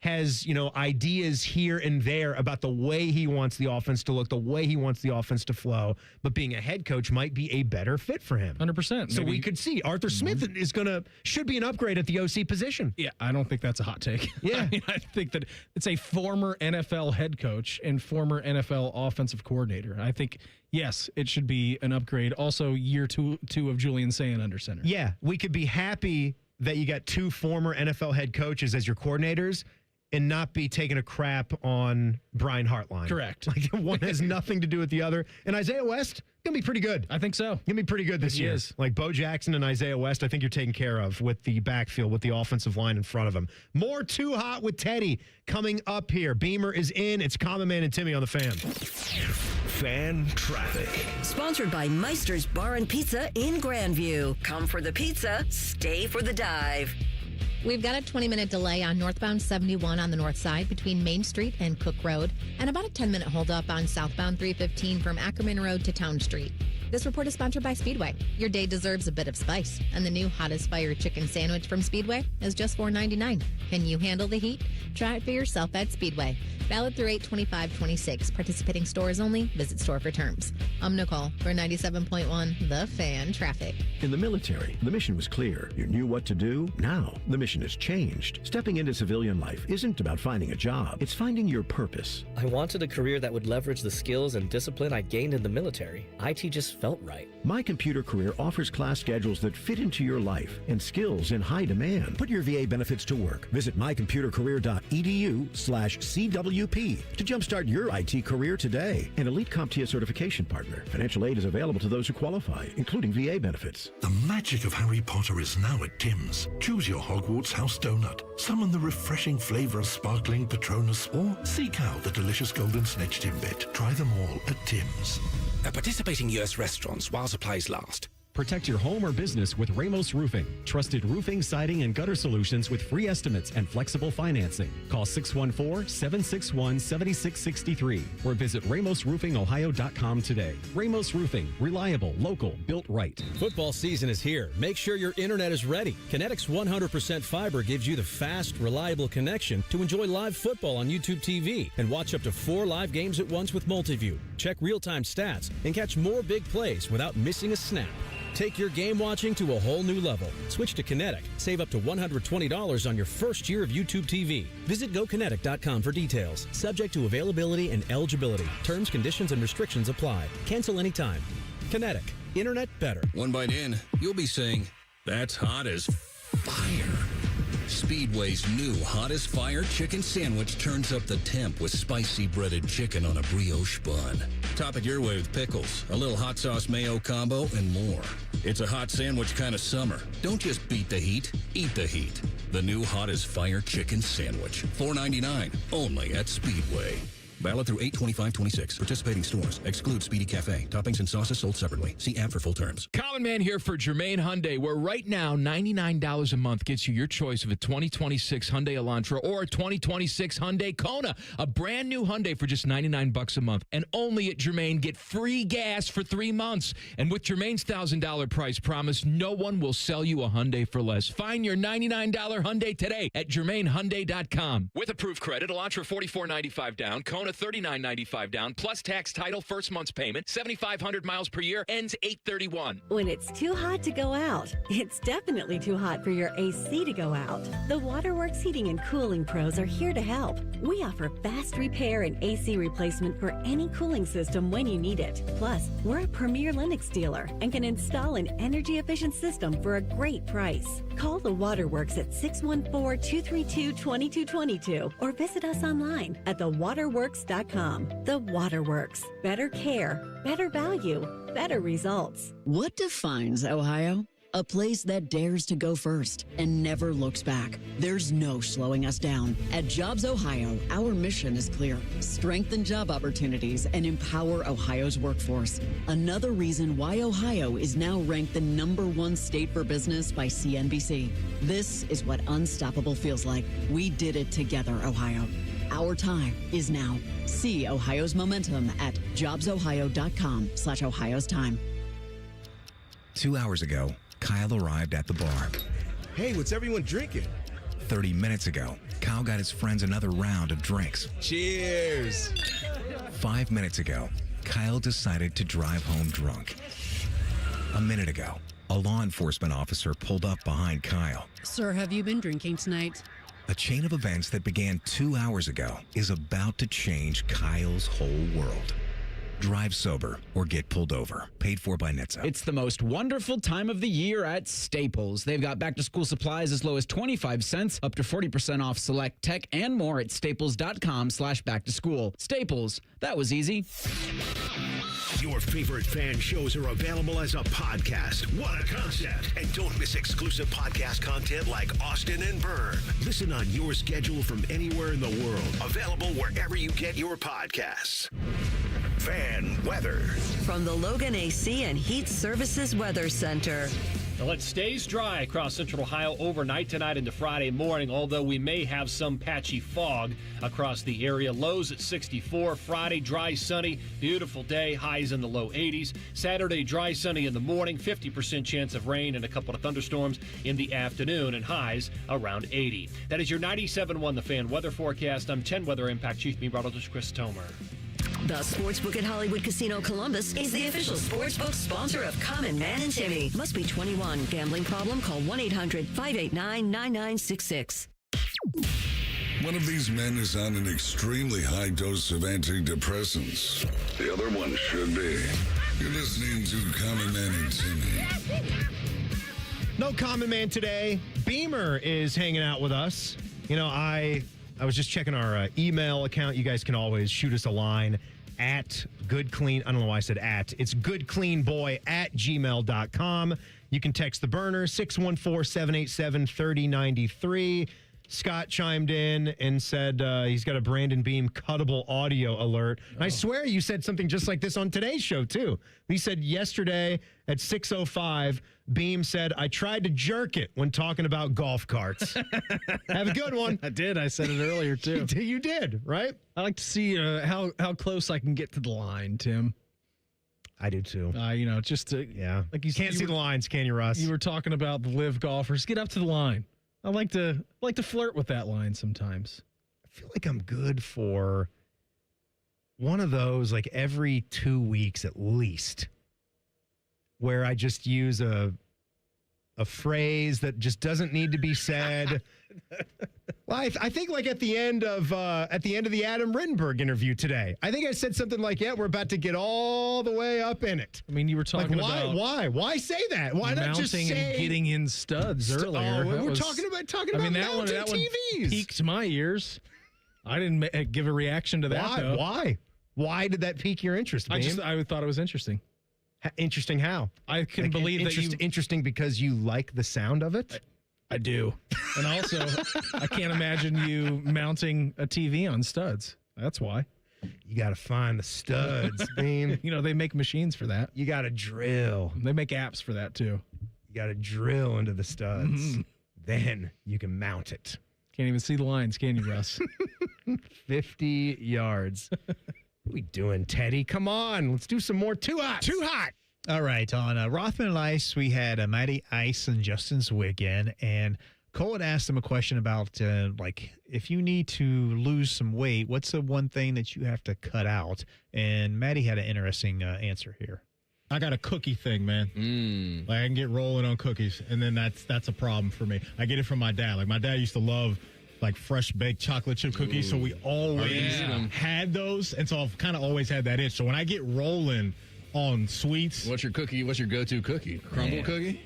has, ideas here and there about the way he wants the offense to look, the way he wants the offense to flow. But being a head coach might be a better fit for him. 100%. So we could see Arthur Smith should be an upgrade at the OC position. Yeah, I don't think that's a hot take. Yeah. I think that it's a former NFL head coach and former NFL offensive coordinator. I think, yes, it should be an upgrade. Also, year two of Julian Sayin under center. Yeah, we could be happy that you got 2 former NFL head coaches as your coordinators and not be taking a crap on Brian Hartline. Correct. Like one has nothing to do with the other. And Isaiah West, going to be pretty good. I think so. Going to be pretty good this year. Is. Like Bo Jackson and Isaiah West, I think you're taken care of with the backfield, with the offensive line in front of him. More Too Hot with Teddy coming up here. Beamer is in. It's Common Man and Timmy on the Fan. Fan Traffic. Sponsored by Meister's Bar and Pizza in Grandview. Come for the pizza, stay for the dive. We've got a 20-minute delay on northbound 71 on the north side between Main Street and Cook Road, and about a 10-minute holdup on southbound 315 from Ackerman Road to Town Street. This report is sponsored by Speedway. Your day deserves a bit of spice, and the new Hottest Fire Chicken Sandwich from Speedway is just $4.99. Can you handle the heat? Try it for yourself at Speedway. Valid through 8/25/26. Participating stores only. Visit store for terms. I'm Nicole for 97.1 The Fan Traffic. In the military, the mission was clear. You knew what to do. Now, the mission has changed. Stepping into civilian life isn't about finding a job. It's finding your purpose. I wanted a career that would leverage the skills and discipline I gained in the military. IT just felt right. My Computer Career offers class schedules that fit into your life and skills in high demand. Put your VA benefits to work. Visit mycomputercareer.edu/CWP to jumpstart your IT career today. An elite CompTIA certification partner. Financial aid is available to those who qualify, including VA benefits. The magic of Harry Potter is now at Tim's. Choose your Hogwarts house donut. Summon the refreshing flavor of sparkling Patronus, or seek out the delicious golden snitch Timbit. Try them all at Tim's. At participating U.S. restaurants while supplies last. Protect your home or business with Ramos Roofing. Trusted roofing, siding, and gutter solutions with free estimates and flexible financing. Call 614-761-7663 or visit RamosRoofingOhio.com today. Ramos Roofing. Reliable, local, built right. Football season is here. Make sure your internet is ready. Kinetic's 100% fiber gives you the fast, reliable connection to enjoy live football on YouTube TV and watch up to 4 live games at once with Multiview. Check real-time stats and catch more big plays without missing a snap. Take your game watching to a whole new level. Switch to Kinetic. Save up to $120 on your first year of YouTube TV. Visit GoKinetic.com for details. Subject to availability and eligibility. Terms, conditions, and restrictions apply. Cancel anytime. Kinetic. Internet better. One bite in, you'll be saying, that's hot as fire. Speedway's new Hottest Fire Chicken Sandwich turns up the temp with spicy breaded chicken on a brioche bun. Top it your way with pickles, a little hot sauce mayo combo, and more. It's a hot sandwich kind of summer. Don't just beat the heat, eat the heat. The new Hottest Fire Chicken Sandwich. $4.99, only at Speedway. Valid through 8/25/26. Participating stores. Exclude Speedy Cafe. Toppings and sauces sold separately. See app for full terms. Common Man here for Germain Hyundai, where right now $99 a month gets you your choice of a 2026 Hyundai Elantra or a 2026 Hyundai Kona. A brand new Hyundai for just $99 a month. And only at Germain, get free gas for 3 months. And with Germain's $1,000 price promise, no one will sell you a Hyundai for less. Find your $99 Hyundai today at GermainHyundai.com. With approved credit, Elantra $44.95 down, Kona $39.95 down, plus tax, title, first month's payment, 7,500 miles per year, ends 8/31. When it's too hot to go out, it's definitely too hot for your AC to go out. The Waterworks Heating and Cooling Pros are here to help. We offer fast repair and AC replacement for any cooling system when you need it. Plus, we're a premier Lennox dealer and can install an energy-efficient system for a great price. Call the Waterworks at 614-232-2222 or visit us online at thewaterworks.com. The Waterworks. Better care, better value, better results. What defines Ohio? A place that dares to go first and never looks back. There's no slowing us down. At Jobs Ohio, our mission is clear. Strengthen job opportunities and empower Ohio's workforce. Another reason why Ohio is now ranked the #1 state for business by CNBC. This is what unstoppable feels like. We did it together, Ohio. Our time is now. See Ohio's momentum at jobsohio.com/Ohio's time. 2 hours ago, Kyle arrived at the bar. Hey, what's everyone drinking? 30 minutes ago, Kyle got his friends another round of drinks. Cheers. 5 minutes ago, Kyle decided to drive home drunk. A minute ago, a law enforcement officer pulled up behind Kyle. Sir, have you been drinking tonight? A chain of events that began 2 hours ago is about to change Kyle's whole world. Drive sober or get pulled over. Paid for by NHTSA. It's the most wonderful time of the year at Staples. They've got back-to-school supplies as low as 25 cents, up to 40% off select tech, and more at staples.com/back-to-school. Staples, that was easy. Your favorite fan shows are available as a podcast. What a concept. And don't miss exclusive podcast content like Austin and Byrne. Listen on your schedule from anywhere in the world. Available wherever you get your podcasts. Fan weather. From the Logan AC and Heat Services Weather Center. Well, it stays dry across central Ohio overnight tonight into Friday morning, although we may have some patchy fog across the area. Lows at 64. Friday, dry, sunny, beautiful day, highs in the low 80s. Saturday, dry, sunny in the morning, 50% chance of rain and a couple of thunderstorms in the afternoon, and highs around 80. That is your 97.1 The Fan weather forecast. I'm 10 Weather Impact Chief Meteorologist Chris Tomer. The Sportsbook at Hollywood Casino Columbus is the official sportsbook sponsor of Common Man and Timmy. Must be 21. Gambling problem? Call 1-800-589-9966. One of these men is on an extremely high dose of antidepressants. The other one should be. You're listening to Common Man and Timmy. No Common Man today. Beamer is hanging out with us. You know, I was just checking our email account. You guys can always shoot us a line at goodclean. I don't know why I said at. It's goodcleanboy@gmail.com. You can text the burner 614-787-3093. Scott chimed in and said he's got a Brandon Beam cuttable audio alert. I swear you said something just like this on today's show, too. He said yesterday at 6:05, Beam said, I tried to jerk it when talking about golf carts. Have a good one. I did. I said it earlier, too. You did, right? I like to see how close I can get to the line, Tim. I do, too. You know, just to... Yeah. Like you can't see the lines, can you, Russ? You were talking about the live golfers. Get up to the line. I like to flirt with that line sometimes. I feel like I'm good for one of those like every 2 weeks at least, where I just use a phrase that just doesn't need to be said. Well, I think like at the end of the Adam Rittenberg interview today, I think I said something like, "Yeah, we're about to get all the way up in it." I mean, you were talking about why say that? Why not just say and getting in studs earlier? We're talking about mounting TVs. Piqued my ears. I didn't give a reaction to that. Though. Why did that pique your interest? I thought it was interesting. Interesting how? I couldn't believe that you... Interesting because you like the sound of it? I do. And also, I can't imagine you mounting a TV on studs. That's why. You got to find the studs, Beam. You know, they make machines for that. You got to drill. They make apps for that, too. You got to drill into the studs. Mm-hmm. Then you can mount it. Can't even see the lines, can you, Russ? 50 yards. What are we doing, Teddy? Come on. Let's do some more Too Hot. Too Hot. All right. On Rothman and Ice, we had Matty Ice and Justin Zwick, and Cole had asked him a question about, if you need to lose some weight, what's the one thing that you have to cut out? And Matty had an interesting answer here. I got a cookie thing, man. Like I can get rolling on cookies, and then that's a problem for me. I get it from my dad. Like my dad used to love like fresh baked chocolate chip cookies, so we always had those, and so I've kind of always had that itch. So when I get rolling on sweets, what's your cookie? What's your go-to cookie? Crumble cookie?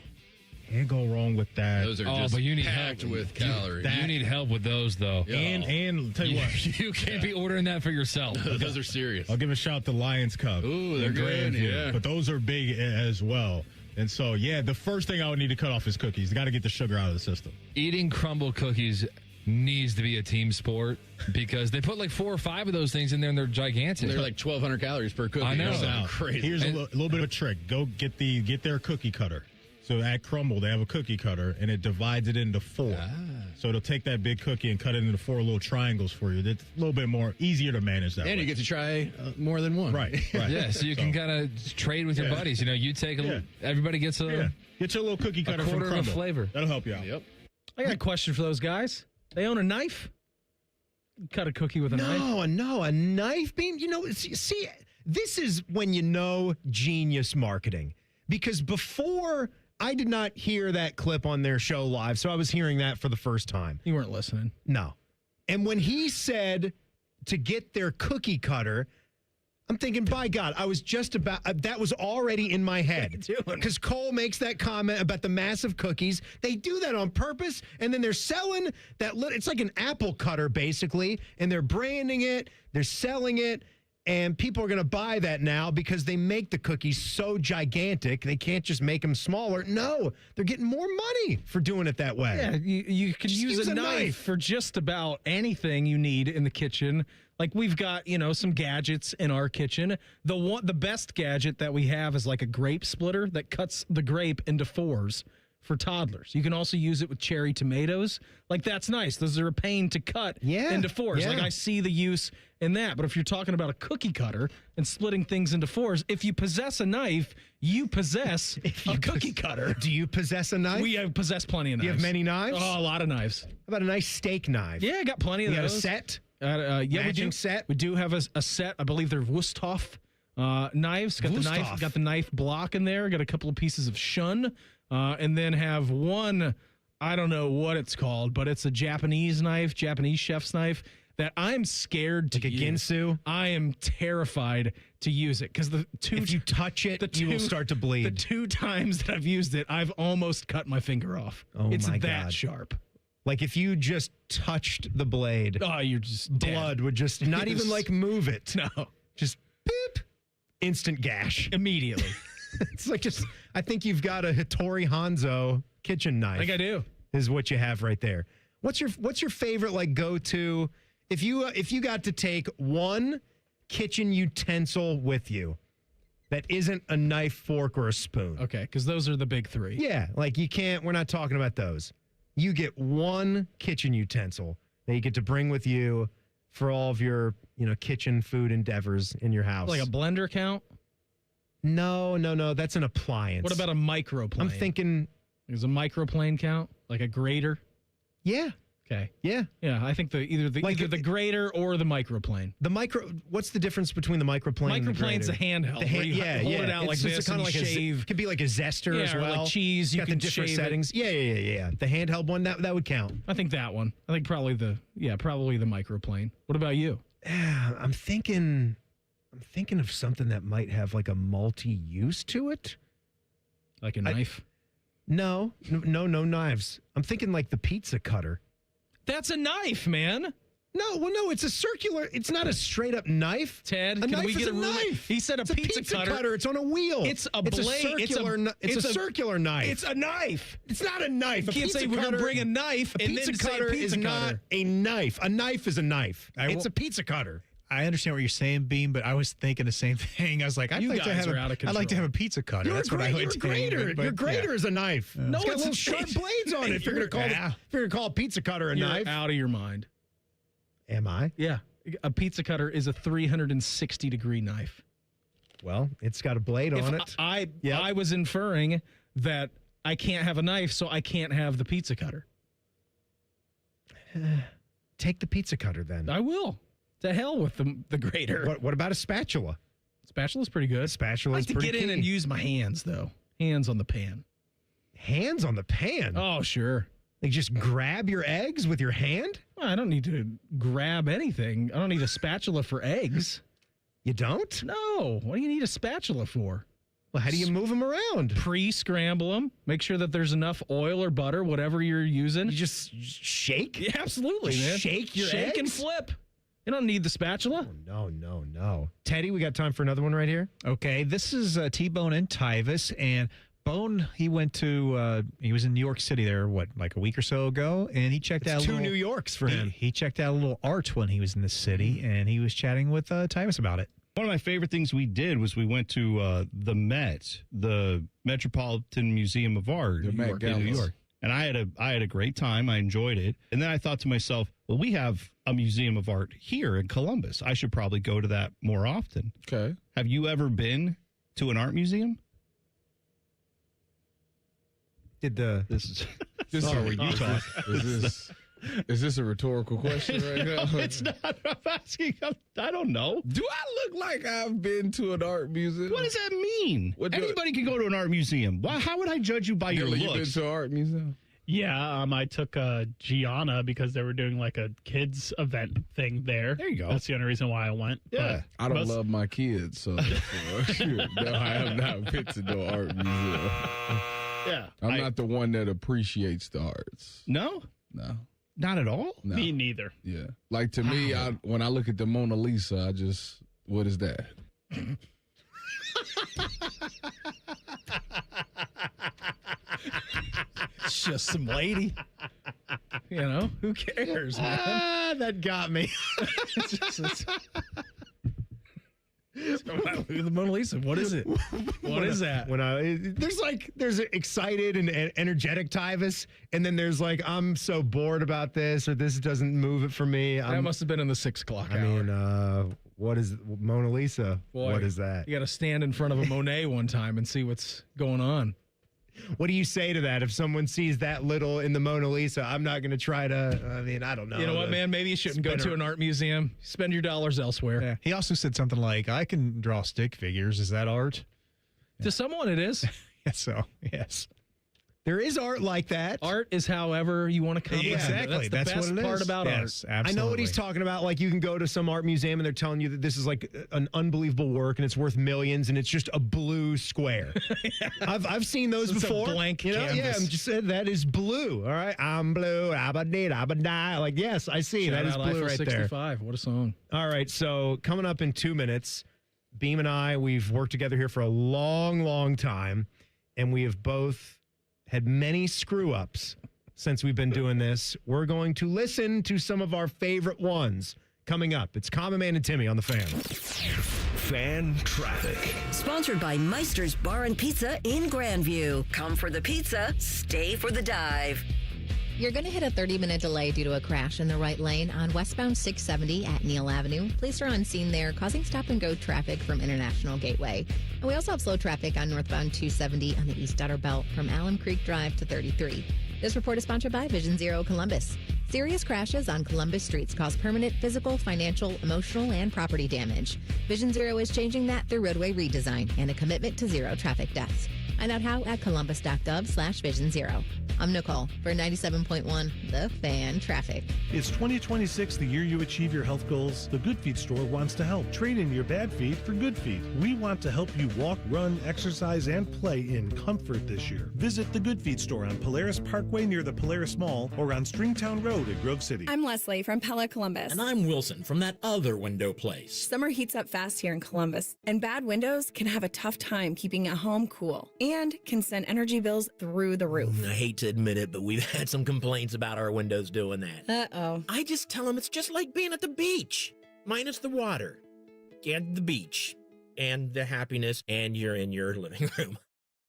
Can't go wrong with that. Those are just but you need packed help with calories. You need help with those, though. And tell you what, you can't be ordering that for yourself. Those are serious. I'll give a shout to Lions Cup. Ooh, they're good. Yeah, but those are big as well. And so, yeah, the first thing I would need to cut off is cookies. Got to get the sugar out of the system. Eating crumble cookies needs to be a team sport because they put like 4 or 5 of those things in there and they're gigantic. They're like 1,200 calories per cookie. I know. Crazy. Here's a little bit of a trick. Go get their cookie cutter. So at Crumble, they have a cookie cutter, and it divides it into 4. So it'll take that big cookie and cut it into 4 little triangles for you. It's a little bit more easier to manage that way. And you get to try more than one. Right. Yeah, so you can kind of trade with your buddies. You know, you take everybody gets a Get your little cookie cutter from quarter Crumble. of a flavor. That'll help you out. Yep. I got a question for those guys. They own a knife? Cut a cookie with a knife? No, a knife beam. You know, see, this is when you know genius marketing. Because before, I did not hear that clip on their show live, so I was hearing that for the first time. You weren't listening. No. And when he said to get their cookie cutter, I'm thinking, by God, I was just about, that was already in my head. Because Cole makes that comment about the massive cookies. They do that on purpose, and then they're selling that, it's like an apple cutter, basically, and they're branding it, they're selling it, and people are going to buy that now because they make the cookies so gigantic, they can't just make them smaller. No, they're getting more money for doing it that way. Yeah, you could use a knife for just about anything you need in the kitchen. Like we've got, some gadgets in our kitchen. The best gadget that we have is like a grape splitter that cuts the grape into 4s for toddlers. You can also use it with cherry tomatoes. Like that's nice. Those are a pain to cut into 4s. Yeah. Like I see the use in that. But if you're talking about a cookie cutter and splitting things into 4s, if you possess a knife, you possess a cookie cutter. Do you possess a knife? We possess plenty of knives. You have many knives? Oh, a lot of knives. How about a nice steak knife? Yeah, I got plenty of you those. You got a set? Yeah, we do. Set? We do have a set. I believe they're Wusthof knives. Got the knife block in there. Got a couple of pieces of shun, and then have one. I don't know what it's called, but it's a Japanese knife, Japanese chef's knife that I'm scared to use. Ginsu? I am terrified to use it because if you touch it, you will start to bleed. The 2 times that I've used it, I've almost cut my finger off. Oh, it's my that God. Sharp. Like if you just touched the blade, you're just blood would just not even like move it. No, just beep, instant gash immediately. It's like I think you've got a Hattori Hanzo kitchen knife. I think I do. Is what you have right there. What's your favorite like go to if you got to take one kitchen utensil with you that isn't a knife, fork, or a spoon? Okay, because those are the big 3. Yeah, like we're not talking about those. You get one kitchen utensil that you get to bring with you for all of your, kitchen food endeavors in your house. Like a blender count? No. That's an appliance. What about a microplane? I'm thinking. Does a microplane count? Like a grater? Yeah. Okay. Yeah. Yeah, I think either the grater or the microplane. What's the difference between the microplane and the grater? Microplane's a handheld. Hold it out like this and like shave. It could be like a zester as well. Or like cheese. You got can the different shave settings. Yeah. The handheld one, that would count. I think that one. I think probably the microplane. What about you? I'm thinking of something that might have like a multi-use to it. Like a knife? No knives. I'm thinking like the pizza cutter. That's a knife, man. No, it's a circular. It's not a straight up knife. Ted, can we get a knife? He said it's pizza cutter. It's on a wheel. It's a blade. It's a circular knife. It's a knife. It's not a knife. You can't say we're going to bring a knife and then say cutter pizza is not a knife. A knife is a knife. It's a pizza cutter. I understand what you're saying, Beam, but I was thinking the same thing. I was like, I'd like to have a pizza cutter. That's what I would take. Your grater is a knife. No, it's got little sharp blades on it. If you're going to call a pizza cutter a knife, out of your mind. Am I? Yeah, a pizza cutter is a 360-degree knife. Well, it's got a blade on it. I was inferring that I can't have a knife, so I can't have the pizza cutter. Take the pizza cutter then. I will. To hell with the grater. What about a spatula? Spatula's pretty good. Spatula's pretty good. I like to get in and use my hands, though. Hands on the pan. Hands on the pan? Oh, sure. Like just grab your eggs with your hand? Well, I don't need to grab anything. I don't need a spatula for eggs. You don't? No. What do you need a spatula for? Well, how do you move them around? Pre-scramble them. Make sure that there's enough oil or butter, whatever you're using. You just shake? Yeah, absolutely, man. Shake your Shake eggs? and flip. You don't need the spatula. Oh, no. Teddy, we got time for another one right here? Okay, this is T-Bone and Tyvis, and Bone, he went to, he was in New York City there, like a week or so ago, and he checked out two New Yorks for him. He checked out a little art when he was in the city, and he was chatting with Tyvus about it. One of my favorite things we did was we went to the Met, the Metropolitan Museum of Art in New York. And I had a great time. I enjoyed it. And then I thought to myself, well, we have a museum of art here in Columbus. I should probably go to that more often. Okay. Have you ever been to an art museum? This Sorry, you talk. Is this a rhetorical question right now? It's not. I'm asking. I don't know. Do I look like I've been to an art museum? What does that mean? Anybody can go to an art museum. Why? How would I judge you by your looks? You been to an art museum? Yeah, I took Gianna because they were doing like a kids event thing there. There you go. That's the only reason why I went. Yeah. I don't love my kids, so therefore, no, I have not been to no art museum. Yeah. I'm not the one that appreciates the arts. No? No. Not at all? No. Me neither. Yeah. Like to me, when I look at the Mona Lisa, what is that? It's just some lady. You know, who cares, man? That got me. The Mona Lisa. What is it? What is that? There's excited and energetic Tyvus, and then there's like, I'm so bored about this, or this doesn't move it for me. That must have been in the 6 o'clock hour. I mean, what is Mona Lisa? Boy, what is that? You got to stand in front of a Monet one time and see what's going on. What do you say to that? If someone sees that little in the Mona Lisa, I'm not going to try to, I don't know. You know what, man? Maybe you shouldn't go to an art museum. Spend your dollars elsewhere. Yeah. He also said something like, I can draw stick figures. Is that art? To someone it is. Yes. There is art like that. Art is however you want to come. Exactly. That's the best what it part is. about art. Absolutely. I know what he's talking about. Like, you can go to some art museum and they're telling you that this is like an unbelievable work and it's worth millions and it's just a blue square. I've seen those before. A blank canvas. Yeah, I'm just saying that is blue. All right, I'm blue. Abba-dee-abba-die. Like, yes, I see. Shout that is out blue Eiffel right 65. there. What a song. All right, so coming up in 2 minutes, Beam and I, we've worked together here for a long, long time, and we have both had many screw-ups since we've been doing this. We're going to listen to some of our favorite ones coming up. It's Common Man and Timmy on The Fan. Fan Traffic. Sponsored by Meister's Bar and Pizza in Grandview. Come for the pizza, stay for the dive. You're going to hit a 30-minute delay due to a crash in the right lane on westbound 670 at Neal Avenue. Police are on scene there, causing stop-and-go traffic from International Gateway. And we also have slow traffic on northbound 270 on the East Outer Belt from Alum Creek Drive to 33. This report is sponsored by Vision Zero Columbus. Serious crashes on Columbus streets cause permanent physical, financial, emotional, and property damage. Vision Zero is changing that through roadway redesign and a commitment to zero traffic deaths. Find out how at columbus.gov/Vision Zero. I'm Nicole for 97.1 The Fan Traffic. It's 2026, the year you achieve your health goals. The Good Feet store wants to help. Trade in your bad feet for good feet. We want to help you walk, run, exercise, and play in comfort this year. Visit the Good Feet store on Polaris Parkway near the Polaris Mall or on Stringtown Road in Grove City. I'm Leslie from Pella Columbus. And I'm Wilson from that other window place. Summer heats up fast here in Columbus, and bad windows can have a tough time keeping a home cool and can send energy bills through the roof. I hate to admit it, but we've had some complaints about our windows doing that. Uh-oh. I just tell them it's just like being at the beach, minus the water and the beach and the happiness, and you're in your living room.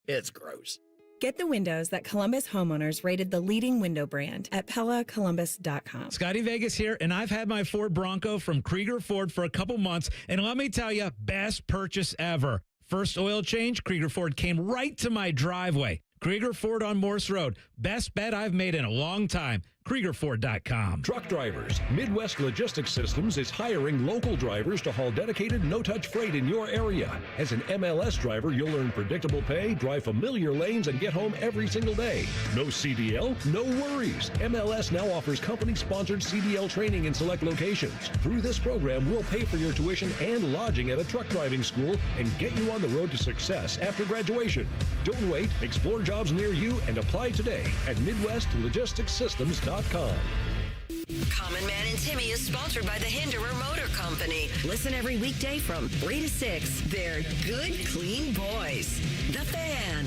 It's gross. Get the windows that Columbus homeowners rated the leading window brand at PellaColumbus.com. Scotty Vegas here, and I've had my Ford Bronco from Krieger Ford for a couple months, and let me tell you, best purchase ever. First oil change, Krieger Ford came right to my driveway. Krieger Ford on Morse Road. Best bet I've made in a long time. KriegerFord.com. Truck drivers. Midwest Logistics Systems is hiring local drivers to haul dedicated, no-touch freight in your area. As an MLS driver, you'll earn predictable pay, drive familiar lanes, and get home every single day. No CDL? No worries. MLS now offers company-sponsored CDL training in select locations. Through this program, we'll pay for your tuition and lodging at a truck driving school and get you on the road to success after graduation. Don't wait. Explore jobs near you and apply today at MidwestLogisticsSystems.com. Common Man and Timmy is sponsored by the Hinderer Motor Company. Listen every weekday from 3 to 6. They're good, clean boys. The Fan.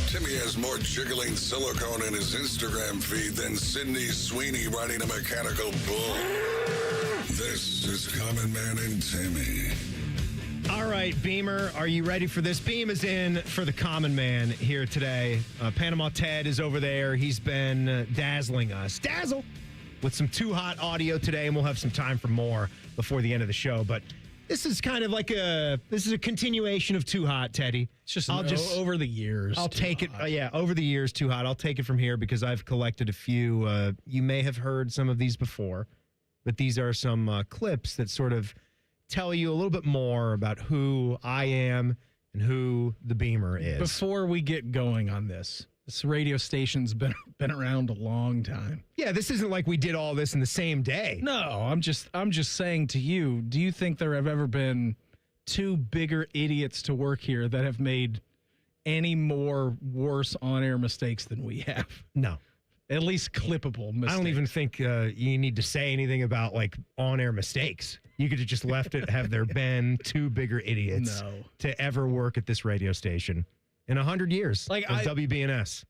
Timmy has more jiggling silicone in his Instagram feed than Sydney Sweeney riding a mechanical bull. This is Common Man and Timmy. All right, Beamer, are you ready for this? Beam is in for the Common Man here today. Panama Ted is over there. He's been dazzling us. Dazzle! With some Too Hot audio today, and we'll have some time for more before the end of the show. But this is kind of like a continuation of Too Hot, Teddy. It's just over the years. I'll take it. Over the years, Too Hot. I'll take it from here because I've collected a few. You may have heard some of these before, but these are some clips that sort of tell you a little bit more about who I am and who the Beamer is. Before we get going on this radio station's been around a long time. Yeah, this isn't like we did all this in the same day. No, I'm just saying to you, do you think there have ever been two bigger idiots to work here that have made any more worse on-air mistakes than we have? No. At least clippable mistakes. I don't even think you need to say anything about like on-air mistakes. You could have just left it, have there been two bigger idiots to ever work at this radio station in 100 years of WBNS.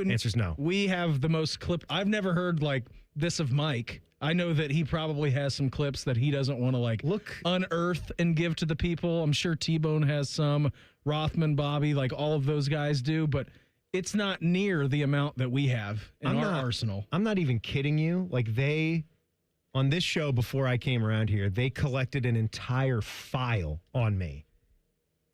Answer's no. We have the most clip. I've never heard like this of Mike. I know that he probably has some clips that he doesn't want to unearth and give to the people. I'm sure T-Bone has some, Rothman, Bobby, like all of those guys do, but it's not near the amount that we have in our arsenal. I'm not even kidding you. Like on this show before I came around here, they collected an entire file on me.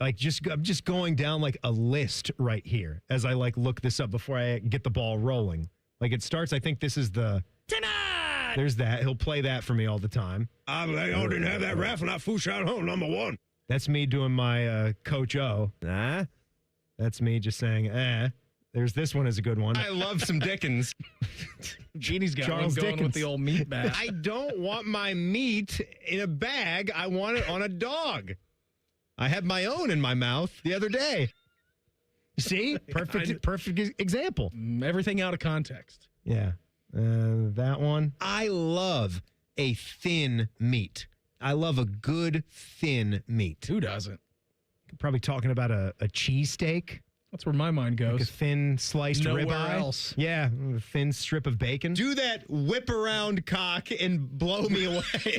Like I'm just going down like a list right here as I look this up before I get the ball rolling. Like it starts, I think this is the tonight. There's that. He'll play that for me all the time. I didn't have that raffle, not fool shot home, number one. That's me doing my Coach O. That's me just saying, There's this one is a good one. I love some Dickens. Jeannie's got Charles one going Dickens. with the old meat bag. I don't want my meat in a bag. I want it on a dog. I had my own in my mouth the other day. See? Perfect example. Everything out of context. Yeah. That one. I love a thin meat. I love a good thin meat. Who doesn't? Probably talking about a cheesesteak. That's where my mind goes. Like a thin sliced Nowhere ribeye. else. Yeah, a thin strip of bacon. Do that whip around cock and blow me away.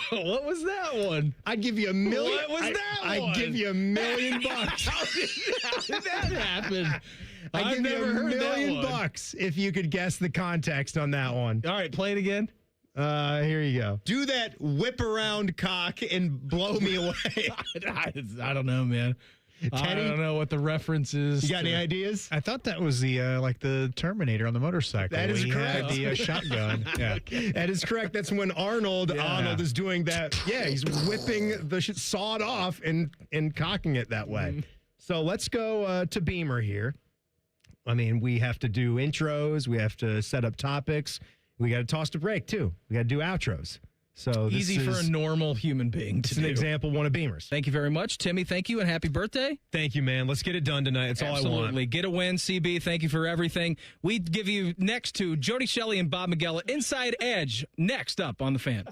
What was that one? I'd give you $1 million. What was that one? I'd give you $1 million. How did that happen? I'd give never you heard $1 that million one. if you could guess the context on that one. All right, play it again. Here you go. Do that whip around cock and blow me away. I don't know, man. Teddy? I don't know what the reference is. You got any ideas? I thought that was the the Terminator on the motorcycle. That is He correct. had the shotgun. Yeah. That is correct. That's when Arnold is doing that. Yeah, he's whipping the sawed off and cocking it that way. So let's go to Beamer here. I mean, we have to do intros. We have to set up topics. We got to toss to break, too. We got to do outros. So easy for a normal human being to do. It's an example one of Beamer's. Thank you very much, Timmy. Thank you and happy birthday. Thank you, man. Let's get it done tonight. That's all I want. Absolutely. Get a win, CB. Thank you for everything. We give you next to Jody Shelley and Bob Magella, Inside Edge, next up on The Fan.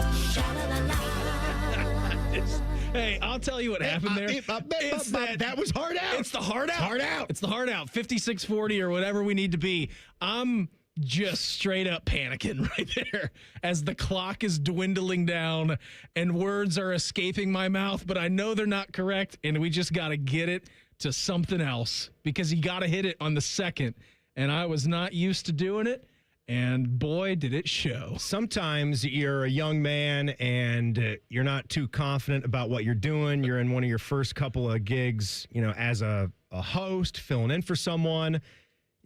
Hey, I'll tell you what happened there. That was hard out. It's the hard out. Hard out. It's the hard out. 56-40 or whatever we need to be. I'm just straight up panicking right there as the clock is dwindling down and words are escaping my mouth, but I know they're not correct, and we just got to get it to something else because you got to hit it on the second, and I was not used to doing it, and boy, did it show. Sometimes you're a young man and you're not too confident about what you're doing. You're in one of your first couple of gigs, as a host, filling in for someone.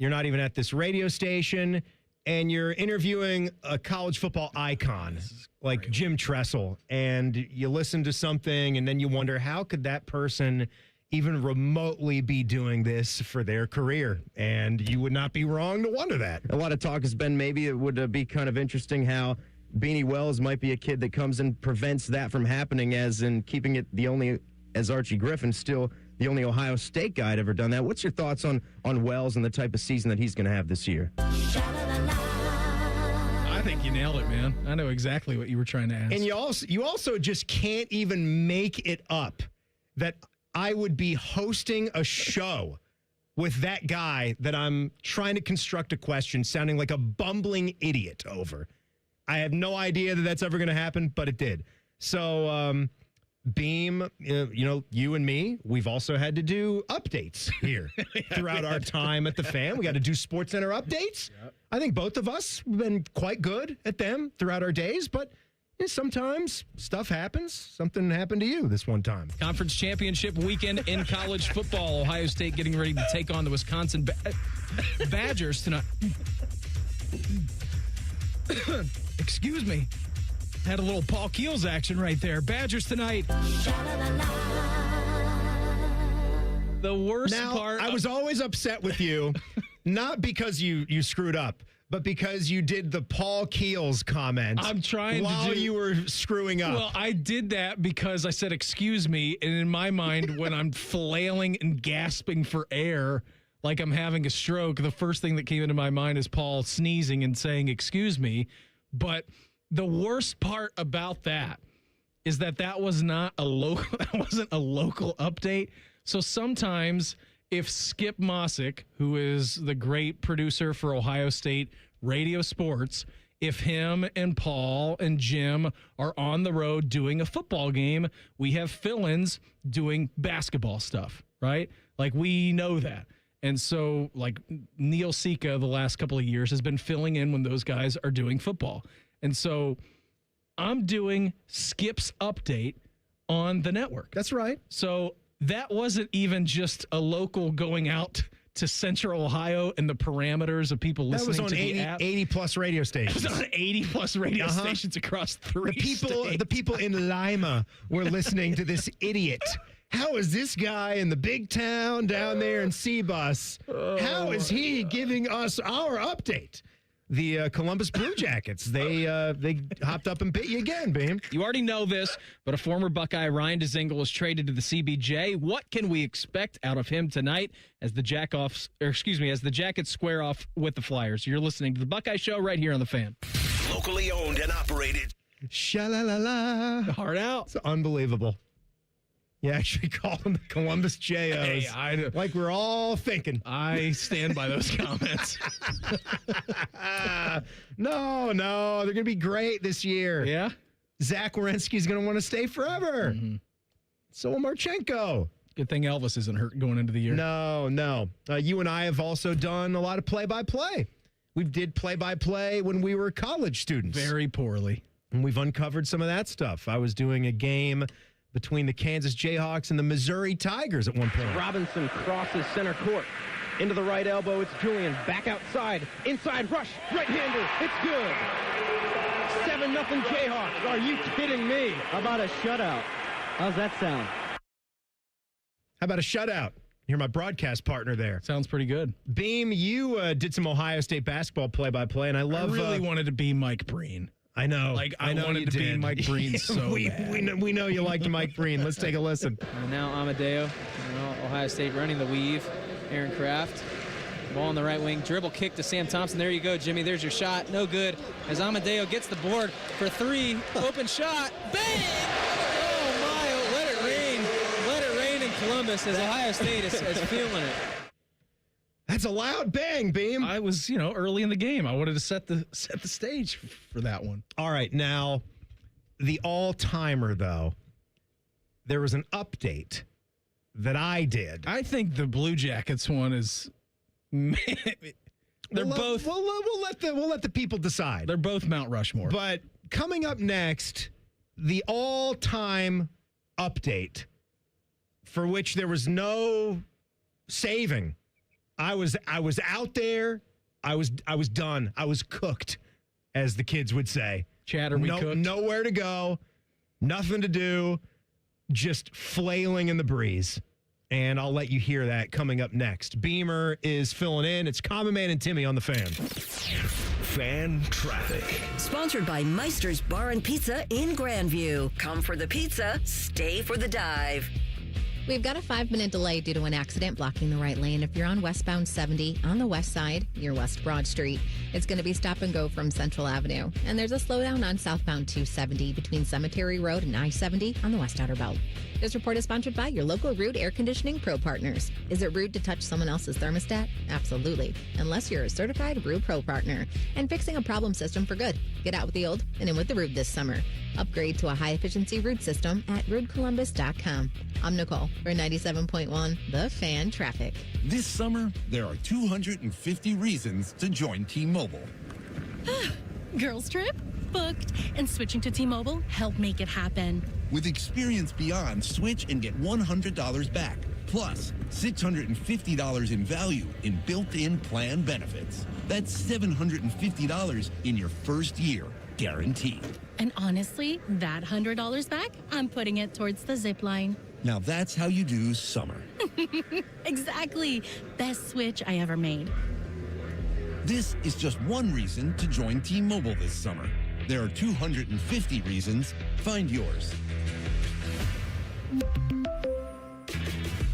You're not even at this radio station, and you're interviewing a college football icon like Jim Tressel, and you listen to something, and then you wonder, how could that person even remotely be doing this for their career? And you would not be wrong to wonder that. A lot of talk has been maybe it would be kind of interesting how Beanie Wells might be a kid that comes and prevents that from happening, as in keeping it as Archie Griffin still the only Ohio State guy to ever done that. What's your thoughts on Wells and the type of season that he's going to have this year? I think you nailed it, man. I know exactly what you were trying to ask. And you also just can't even make it up that I would be hosting a show with that guy that I'm trying to construct a question sounding like a bumbling idiot over. I have no idea that that's ever going to happen, but it did. So, Beam, you and me, we've also had to do updates here throughout our time at the Fan. We got to do SportsCenter updates. Yep. I think both of us have been quite good at them throughout our days, but sometimes stuff happens. Something happened to you this one time. Conference championship weekend in college football. Ohio State getting ready to take on the Wisconsin Badgers tonight. Excuse me. Had a little Paul Keels action right there. Badgers tonight. The worst part. I was always upset with you, not because you screwed up, but because you did the Paul Keels comment. I'm trying while you were screwing up. Well, I did that because I said, excuse me. And in my mind, when I'm flailing and gasping for air, like I'm having a stroke, the first thing that came into my mind is Paul sneezing and saying, excuse me. But the worst part about that is that was not a local, that wasn't a local update. So sometimes if Skip Mossick, who is the great producer for Ohio State radio sports, if him and Paul and Jim are on the road doing a football game, we have fill-ins doing basketball stuff, right? Like, we know that. And so, like, Neil Sika the last couple of years has been filling in when those guys are doing football. And so I'm doing Skip's update on the network. That's right. So that wasn't even just a local going out to Central Ohio and the parameters of people listening to the app. 80-plus radio stations. It was on 80-plus radio stations across 3 states. The people in Lima were listening to this idiot. How is this guy in the big town down there in C-Bus, how is he giving us our update? The Columbus Blue Jackets, they hopped up and bit you again, Beam. You already know this, but a former Buckeye, Ryan Dzingel, was traded to the CBJ. What can we expect out of him tonight as the Jackets square off with the Flyers? You're listening to the Buckeye Show right here on the Fan. Locally owned and operated. Sha-la-la-la. Hard out. It's unbelievable. You actually call them the Columbus JOs. Hey, like we're all thinking. I stand by those comments. No, they're going to be great this year. Yeah? Zach Werenski's going to want to stay forever. Mm-hmm. So will Marchenko. Good thing Elvis isn't hurt going into the year. No. You and I have also done a lot of play-by-play. We did play-by-play when we were college students. Very poorly. And we've uncovered some of that stuff. I was doing a game between the Kansas Jayhawks and the Missouri Tigers at one point. Robinson crosses center court. Into the right elbow, it's Julian. Back outside. Inside rush. Right-hander. It's good. 7-0 Jayhawks. Are you kidding me? How about a shutout? How's that sound? How about a shutout? You're my broadcast partner there. Sounds pretty good. Beam, you did some Ohio State basketball play-by-play, and I really wanted to be Mike Breen. I know. I wanted to be Mike Breen so bad. We know you liked Mike Breen. Let's take a listen. And now Amadeo, Ohio State running the weave. Aaron Kraft, ball on the right wing, dribble kick to Sam Thompson. There you go, Jimmy. There's your shot. No good. As Amadeo gets the board for 3, open shot. Bang! Oh, my. Let it rain. Let it rain in Columbus as Ohio State is feeling it. That's a loud bang, Beam. I was, early in the game. I wanted to set the stage for that one. All right, now, the all-timer, though, there was an update that I did. I think the Blue Jackets one is... We'll let the people decide. They're both Mount Rushmore. But coming up next, the all-time update for which there was no saving. I was out there. I was done. I was cooked, as the kids would say. Chad, are we cooked? Nowhere to go, nothing to do, just flailing in the breeze. And I'll let you hear that coming up next. Beamer is filling in. It's Common Man and Timmy on the Fan. Fan traffic. Sponsored by Meister's Bar and Pizza in Grandview. Come for the pizza, stay for the dive. We've got a 5-minute delay due to an accident blocking the right lane. If you're on westbound 70 on the west side, near West Broad Street, it's going to be stop and go from Central Avenue. And there's a slowdown on southbound 270 between Cemetery Road and I-70 on the West Outer Belt. This report is sponsored by your local Rude Air Conditioning Pro Partners. Is it rude to touch someone else's thermostat? Absolutely, unless you're a certified Rude Pro partner. And fixing a problem system for good. Get out with the old and in with the Rude this summer. Upgrade to a high-efficiency Rude system at rudecolumbus.com. I'm Nicole for 97.1 The Fan Traffic. This summer, there are 250 reasons to join T-Mobile. Girls trip? Booked. And switching to T-Mobile helped make it happen. With Experience Beyond, switch and get $100 back. Plus, $650 in value in built-in plan benefits. That's $750 in your first year, guaranteed. And honestly, that $100 back, I'm putting it towards the zip line. Now that's how you do summer. Exactly. Best switch I ever made. This is just one reason to join T-Mobile this summer. There are 250 reasons. Find yours.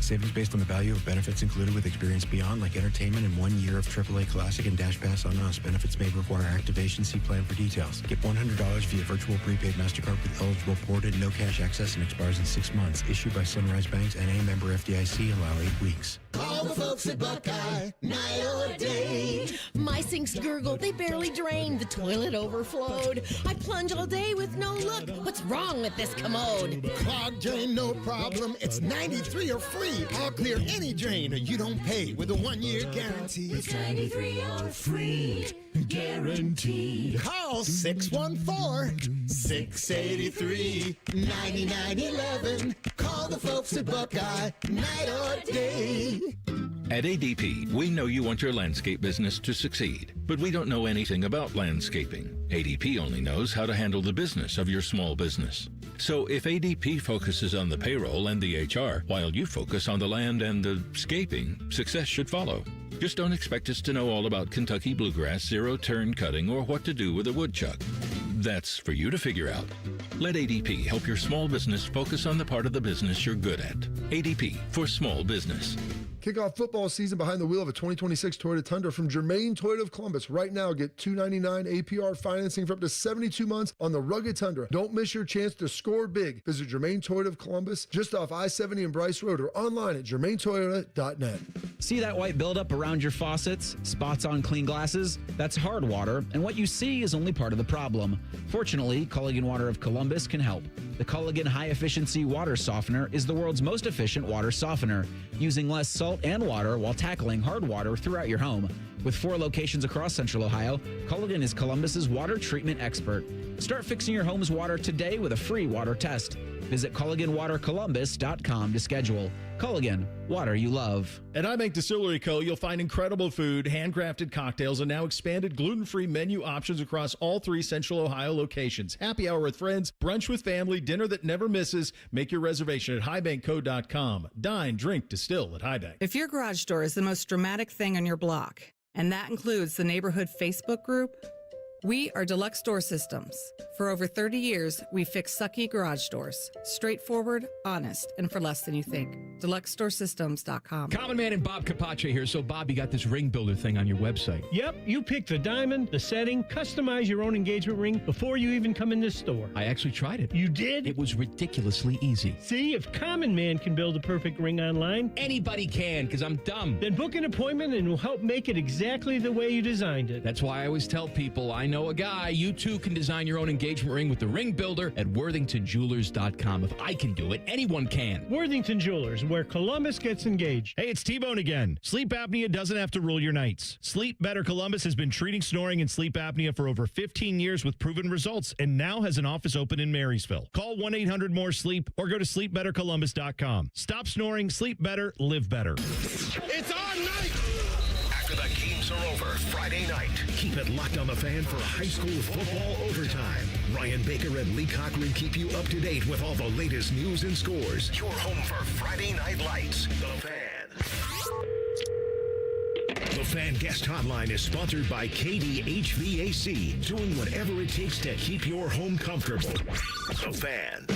Savings based on the value of benefits included with Experience Beyond, like entertainment and 1 year of AAA Classic and Dash Pass on us. Benefits may require activation. See plan for details. Get $100 via virtual prepaid MasterCard with eligible ported, no cash access, and expires in 6 months. Issued by Sunrise Banks, N.A. member FDIC. Allow 8 weeks. Call the folks at Buckeye, night or day. My sinks gurgled, they barely drained. The toilet overflowed. I plunge all day with no luck. What's wrong with this commode? Clogged drain, no problem. It's 93 or free. I'll clear any drain or you don't pay with a 1-year guarantee. It's 93 or free. Guaranteed. Call 614-683-9911. Call the folks at Buckeye, night or day. At ADP, we know you want your landscape business to succeed, but we don't know anything about landscaping. ADP only knows how to handle the business of your small business. So if ADP focuses on the payroll and the HR, while you focus on the land and the scaping, success should follow. Just don't expect us to know all about Kentucky bluegrass, zero-turn cutting, or what to do with a woodchuck. That's for you to figure out. Let ADP help your small business focus on the part of the business you're good at. ADP for small business. Kick off football season behind the wheel of a 2026 Toyota Tundra from Germain Toyota of Columbus. Right now, get $299 APR financing for up to 72 months on the rugged Tundra. Don't miss your chance to score big. Visit Germain Toyota of Columbus just off I-70 and Bryce Road or online at germaintoyota.net. See that white buildup around your faucets? Spots on clean glasses? That's hard water, and what you see is only part of the problem. Fortunately, Culligan Water of Columbus can help. The Culligan High Efficiency Water Softener is the world's most efficient water softener, using less salt and water while tackling hard water throughout your home. With 4 locations across Central Ohio, Culligan is Columbus's water treatment expert. Start fixing your home's water today with a free water test. Visit CulliganWaterColumbus.com to schedule. Culligan, water you love. At iBank Distillery Co., you'll find incredible food, handcrafted cocktails, and now expanded gluten-free menu options across all 3 Central Ohio locations. Happy hour with friends, brunch with family, dinner that never misses. Make your reservation at highbankco.com. Dine, drink, distill at Highbank. If your garage door is the most dramatic thing on your block, and that includes the neighborhood Facebook group, we are Deluxe Door Systems. For over 30 years, we fix sucky garage doors. Straightforward, honest, and for less than you think. DeluxeDoorSystems.com. Common Man and Bob Capace here. So, Bob, you got this ring builder thing on your website. Yep, you pick the diamond, the setting, customize your own engagement ring before you even come in this store. I actually tried it. You did? It was ridiculously easy. See, if Common Man can build a perfect ring online, anybody can, because I'm dumb. Then book an appointment and we'll help make it exactly the way you designed it. That's why I always tell people, I know a guy. You too can design your own engagement ring with the ring builder at worthingtonjewelers.com. If I can do it, anyone can. Worthington Jewelers, where Columbus gets engaged. Hey, it's T-Bone again. Sleep apnea doesn't have to rule your nights. Sleep Better Columbus has been treating snoring and sleep apnea for over 15 years with proven results and now has an office open in Marysville. Call 1-800-MORE-SLEEP or go to sleepbettercolumbus.com. Stop snoring, sleep better, live better. It's our night! After the games are over, Friday night, keep it locked on the Fan for high school football overtime. Ryan Baker and Lee Cochran keep you up to date with all the latest news and scores. Your home for Friday Night Lights, The Fan. The Fan Guest Hotline is sponsored by KDHVAC, doing whatever it takes to keep your home comfortable. The Fan.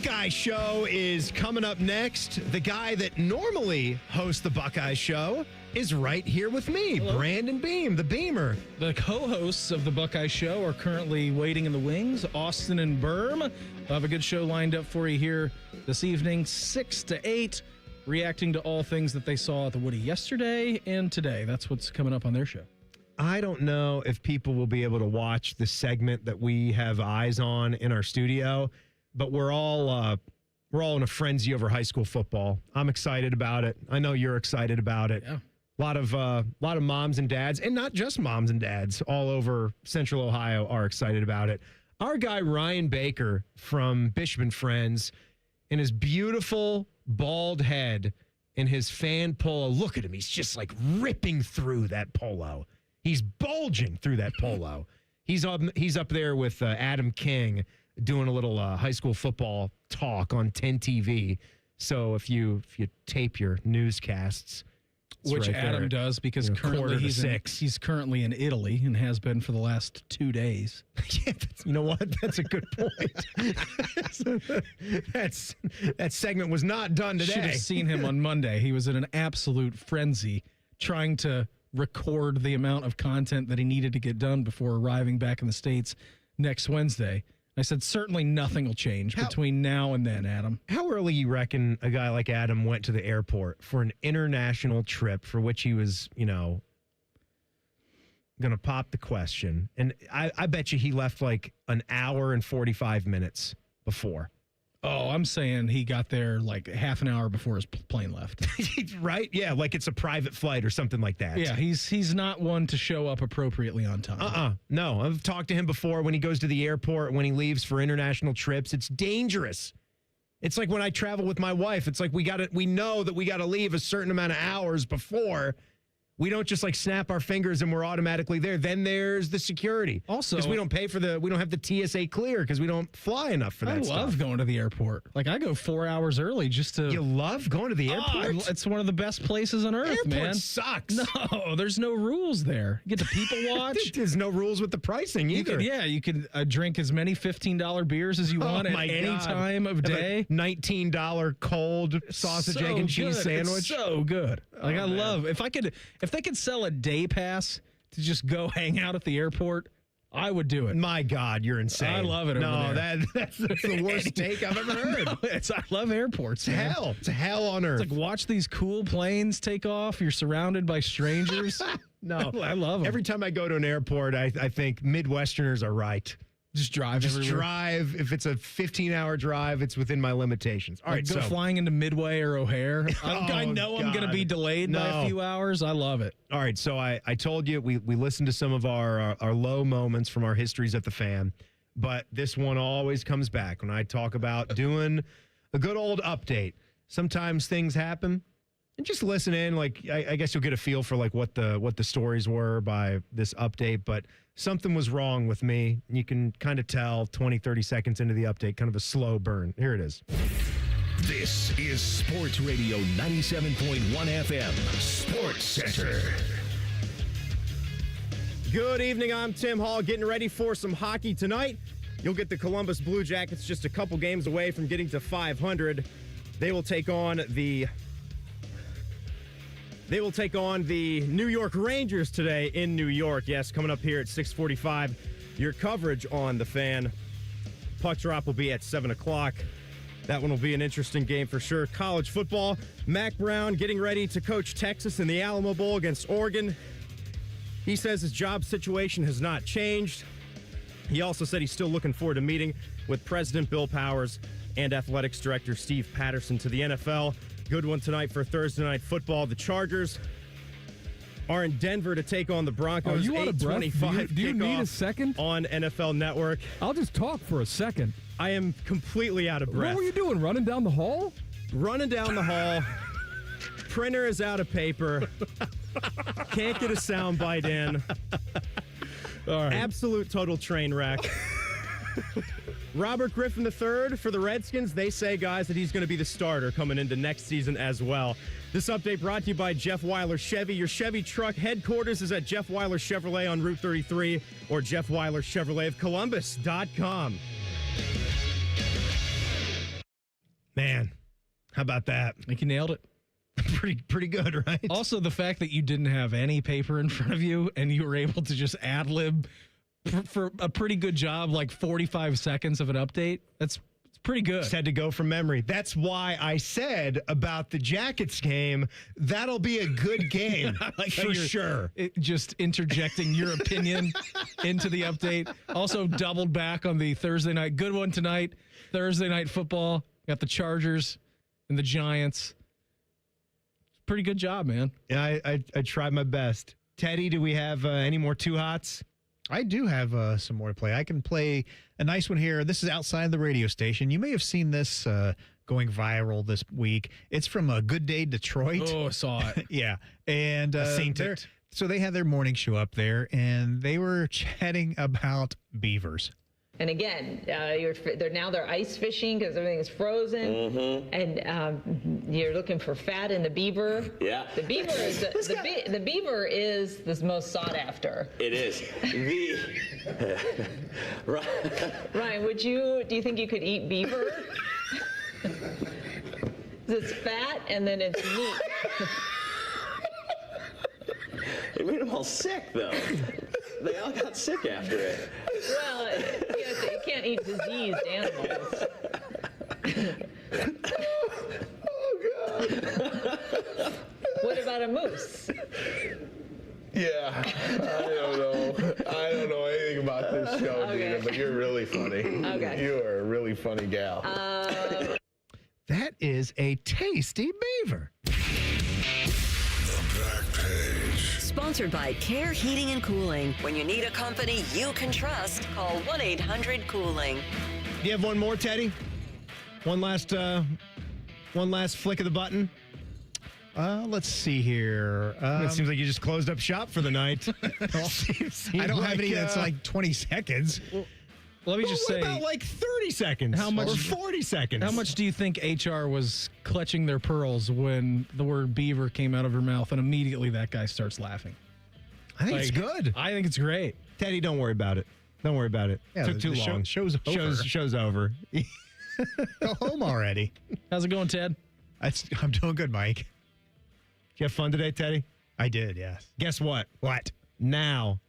Buckeye Show is coming up next. The guy that normally hosts the Buckeye Show is right here with me, Brandon Beam, the Beamer. The co-hosts of the Buckeye Show are currently waiting in the wings, Austin and Berm. We'll have a good show lined up for you here this evening, 6 to 8, reacting to all things that they saw at the Woody yesterday and today. That's what's coming up on their show. I don't know if people will be able to watch the segment that we have eyes on in our studio, but we're all in a frenzy over high school football. I'm excited about it. I know you're excited about it. Yeah. A lot of moms and dads, and not just moms and dads, all over Central Ohio are excited about it. Our guy Ryan Baker from Bishop and Friends, in his beautiful bald head in his fan polo. Look at him. He's just like ripping through that polo. He's bulging through that polo. He's up there with Adam King doing a little high school football talk on 10 TV. So if you tape your newscasts, which right Adam does, because currently he's currently in Italy and has been for the last 2 days. Yeah, you know what? That's a good point. that segment was not done today. Should have seen him on Monday. He was in an absolute frenzy trying to record the amount of content that he needed to get done before arriving back in the States next Wednesday. I said, certainly nothing will change between now and then, Adam. How early you reckon a guy like Adam went to the airport for an international trip for which he was, going to pop the question? And I bet you he left like an hour and 45 minutes before. Oh, I'm saying he got there like half an hour before his plane left. Right? Yeah, like it's a private flight or something like that. Yeah, he's not one to show up appropriately on time. No, I've talked to him before when he goes to the airport, when he leaves for international trips. It's dangerous. It's like when I travel with my wife. It's like we know that we got to leave a certain amount of hours before. We don't just like snap our fingers and we're automatically there. Then there's the security. Also, because we don't have the TSA clear because we don't fly enough for that stuff. I love going to the airport. Like I go 4 hours early just to. You love going to the airport? It's one of the best places on earth, man. Airport sucks. No, there's no rules there. You get to people watch. There's no rules with the pricing either. You can drink as many $15 beers as you want at any time of day. $19 cold sausage, egg, and cheese sandwich. It's so good. Like I love if they could sell a day pass to just go hang out at the airport, I would do it. My God, you're insane. I love it. No, that's the worst take I've ever heard. I love airports. It's hell. It's hell on earth. It's like watch these cool planes take off. You're surrounded by strangers. No, I love them. Every time I go to an airport, I think Midwesterners are right. Just drive everywhere. Drive. If it's a 15-hour drive, it's within my limitations. All right, go flying into Midway or O'Hare. I know I'm going to be delayed by a few hours. I love it. All right, so I told you we listened to some of our low moments from our histories at the Fan, but this one always comes back when I talk about doing a good old update. Sometimes things happen, and just listen in. Like I guess you'll get a feel for like what the stories were by this update, but something was wrong with me. You can kind of tell 20, 30 seconds into the update, kind of a slow burn. Here it is. This is Sports Radio 97.1 FM, Sports Center. Good evening, I'm Tim Hall, getting ready for some hockey tonight. You'll get the Columbus Blue Jackets just a couple games away from getting to 500. They will take on the New York Rangers today in New York. Yes, coming up here at 6:45. Your coverage on the Fan. Puck drop will be at 7 o'clock. That one will be an interesting game for sure. College football. Mac Brown getting ready to coach Texas in the Alamo Bowl against Oregon. He says his job situation has not changed. He also said he's still looking forward to meeting with President Bill Powers and Athletics Director Steve Patterson to the NFL. Good one tonight for Thursday Night Football. The Chargers are in Denver to take on the Broncos. Are you out of breath? Do you need a second? On NFL Network. I'll just talk for a second. I am completely out of breath. What were you doing, running down the hall? Running down the hall. Printer is out of paper. Can't get a soundbite in. All right. Absolute total train wreck. Robert Griffin III for the Redskins. They say, guys, that he's going to be the starter coming into next season as well. This update brought to you by Jeff Weiler Chevy. Your Chevy truck headquarters is at Jeff Weiler Chevrolet on Route 33 or Jeff Weiler Chevrolet of Columbus.com. Man, how about that? I think you nailed it. Pretty good, right? Also, the fact that you didn't have any paper in front of you and you were able to just ad-lib for a pretty good job, like 45 seconds of an update, it's pretty good. Just had to go from memory. That's why I said about the Jackets game, that'll be a good game for sure. Just interjecting your opinion into the update. Also doubled back on the Thursday night. Good one tonight. Thursday night football. Got the Chargers and the Giants. Pretty good job, man. Yeah, I tried my best. Teddy, do we have any more Two Hots? I do have some more to play. I can play a nice one here. This is outside the radio station. You may have seen this going viral this week. It's from Good Day Detroit. Oh, I saw it. Yeah. And seen it. So they had their morning show up there, and they were chatting about beavers. And again, they're ice fishing because everything is frozen, and you're looking for fat in the beaver. Yeah, the beaver is the beaver is the most sought after. It is. Ryan, do you think you could eat beaver? It's fat and then it's meat. It made them all sick, though. They all got sick after it. Well, you can't eat diseased animals. Oh, God. What about a moose? Yeah, I don't know anything about this show, Nina, but you're really funny. Okay. You are a really funny gal. That is a tasty beaver. Sponsored by Care Heating and Cooling. When you need a company you can trust, call 1-800-COOLING. Do you have one more, Teddy? One last flick of the button? Let's see here. It seems like you just closed up shop for the night. I don't have any that's like 20 seconds. Let me just say, about like 30 seconds or 40 seconds? How much do you think HR was clutching their pearls when the word beaver came out of her mouth and immediately that guy starts laughing? I think it's good. I think it's great. Teddy, don't worry about it. Don't worry about it. Yeah, Took too long. Show's over. Show's over. Go home already. How's it going, Ted? I'm doing good, Mike. Did you have fun today, Teddy? I did, yes. Guess what? What? Now,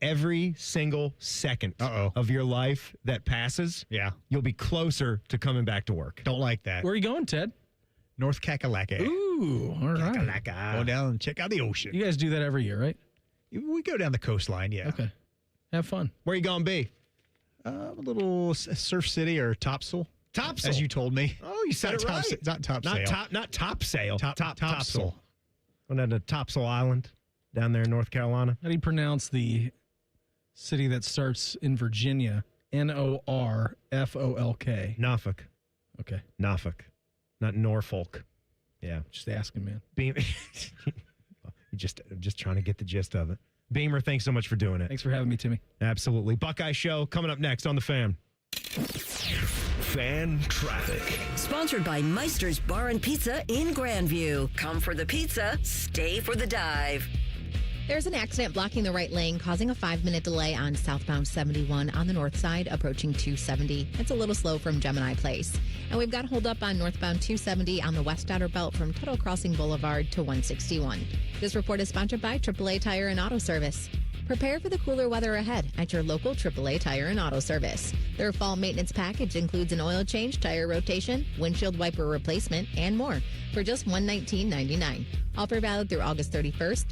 every single second of your life that passes, you'll be closer to coming back to work. Don't like that. Where are you going, Ted? North Kakalaka. Ooh, all right. Kakalaka. Go down and check out the ocean. You guys do that every year, right? We go down the coastline, yeah. Okay. Have fun. Where are you going to be? A little Surf City or Topsail. Topsail. As you told me. Oh, you said it right. Not Topsail. Not Topsail. Topsail. Going down to Topsail Island down there in North Carolina. How do you pronounce the city that starts in Virginia? Norfolk. Norfolk. Okay. Norfolk. Not Norfolk. Yeah. Just asking, man. You're just trying to get the gist of it. Beamer, thanks so much for doing it. Thanks for having me, Timmy. Absolutely. Buckeye Show coming up next on The Fan. Fan traffic. Sponsored by Meister's Bar and Pizza in Grandview. Come for the pizza, stay for the dive. There's an accident blocking the right lane, causing a 5-minute delay on southbound 71 on the north side, approaching 270. It's a little slow from Gemini Place. And we've got hold up on northbound 270 on the west outer belt from Tuttle Crossing Boulevard to 161. This report is sponsored by AAA Tire and Auto Service. Prepare for the cooler weather ahead at your local AAA Tire and Auto Service. Their fall maintenance package includes an oil change, tire rotation, windshield wiper replacement, and more for just $119.99. Offer valid through August 31st.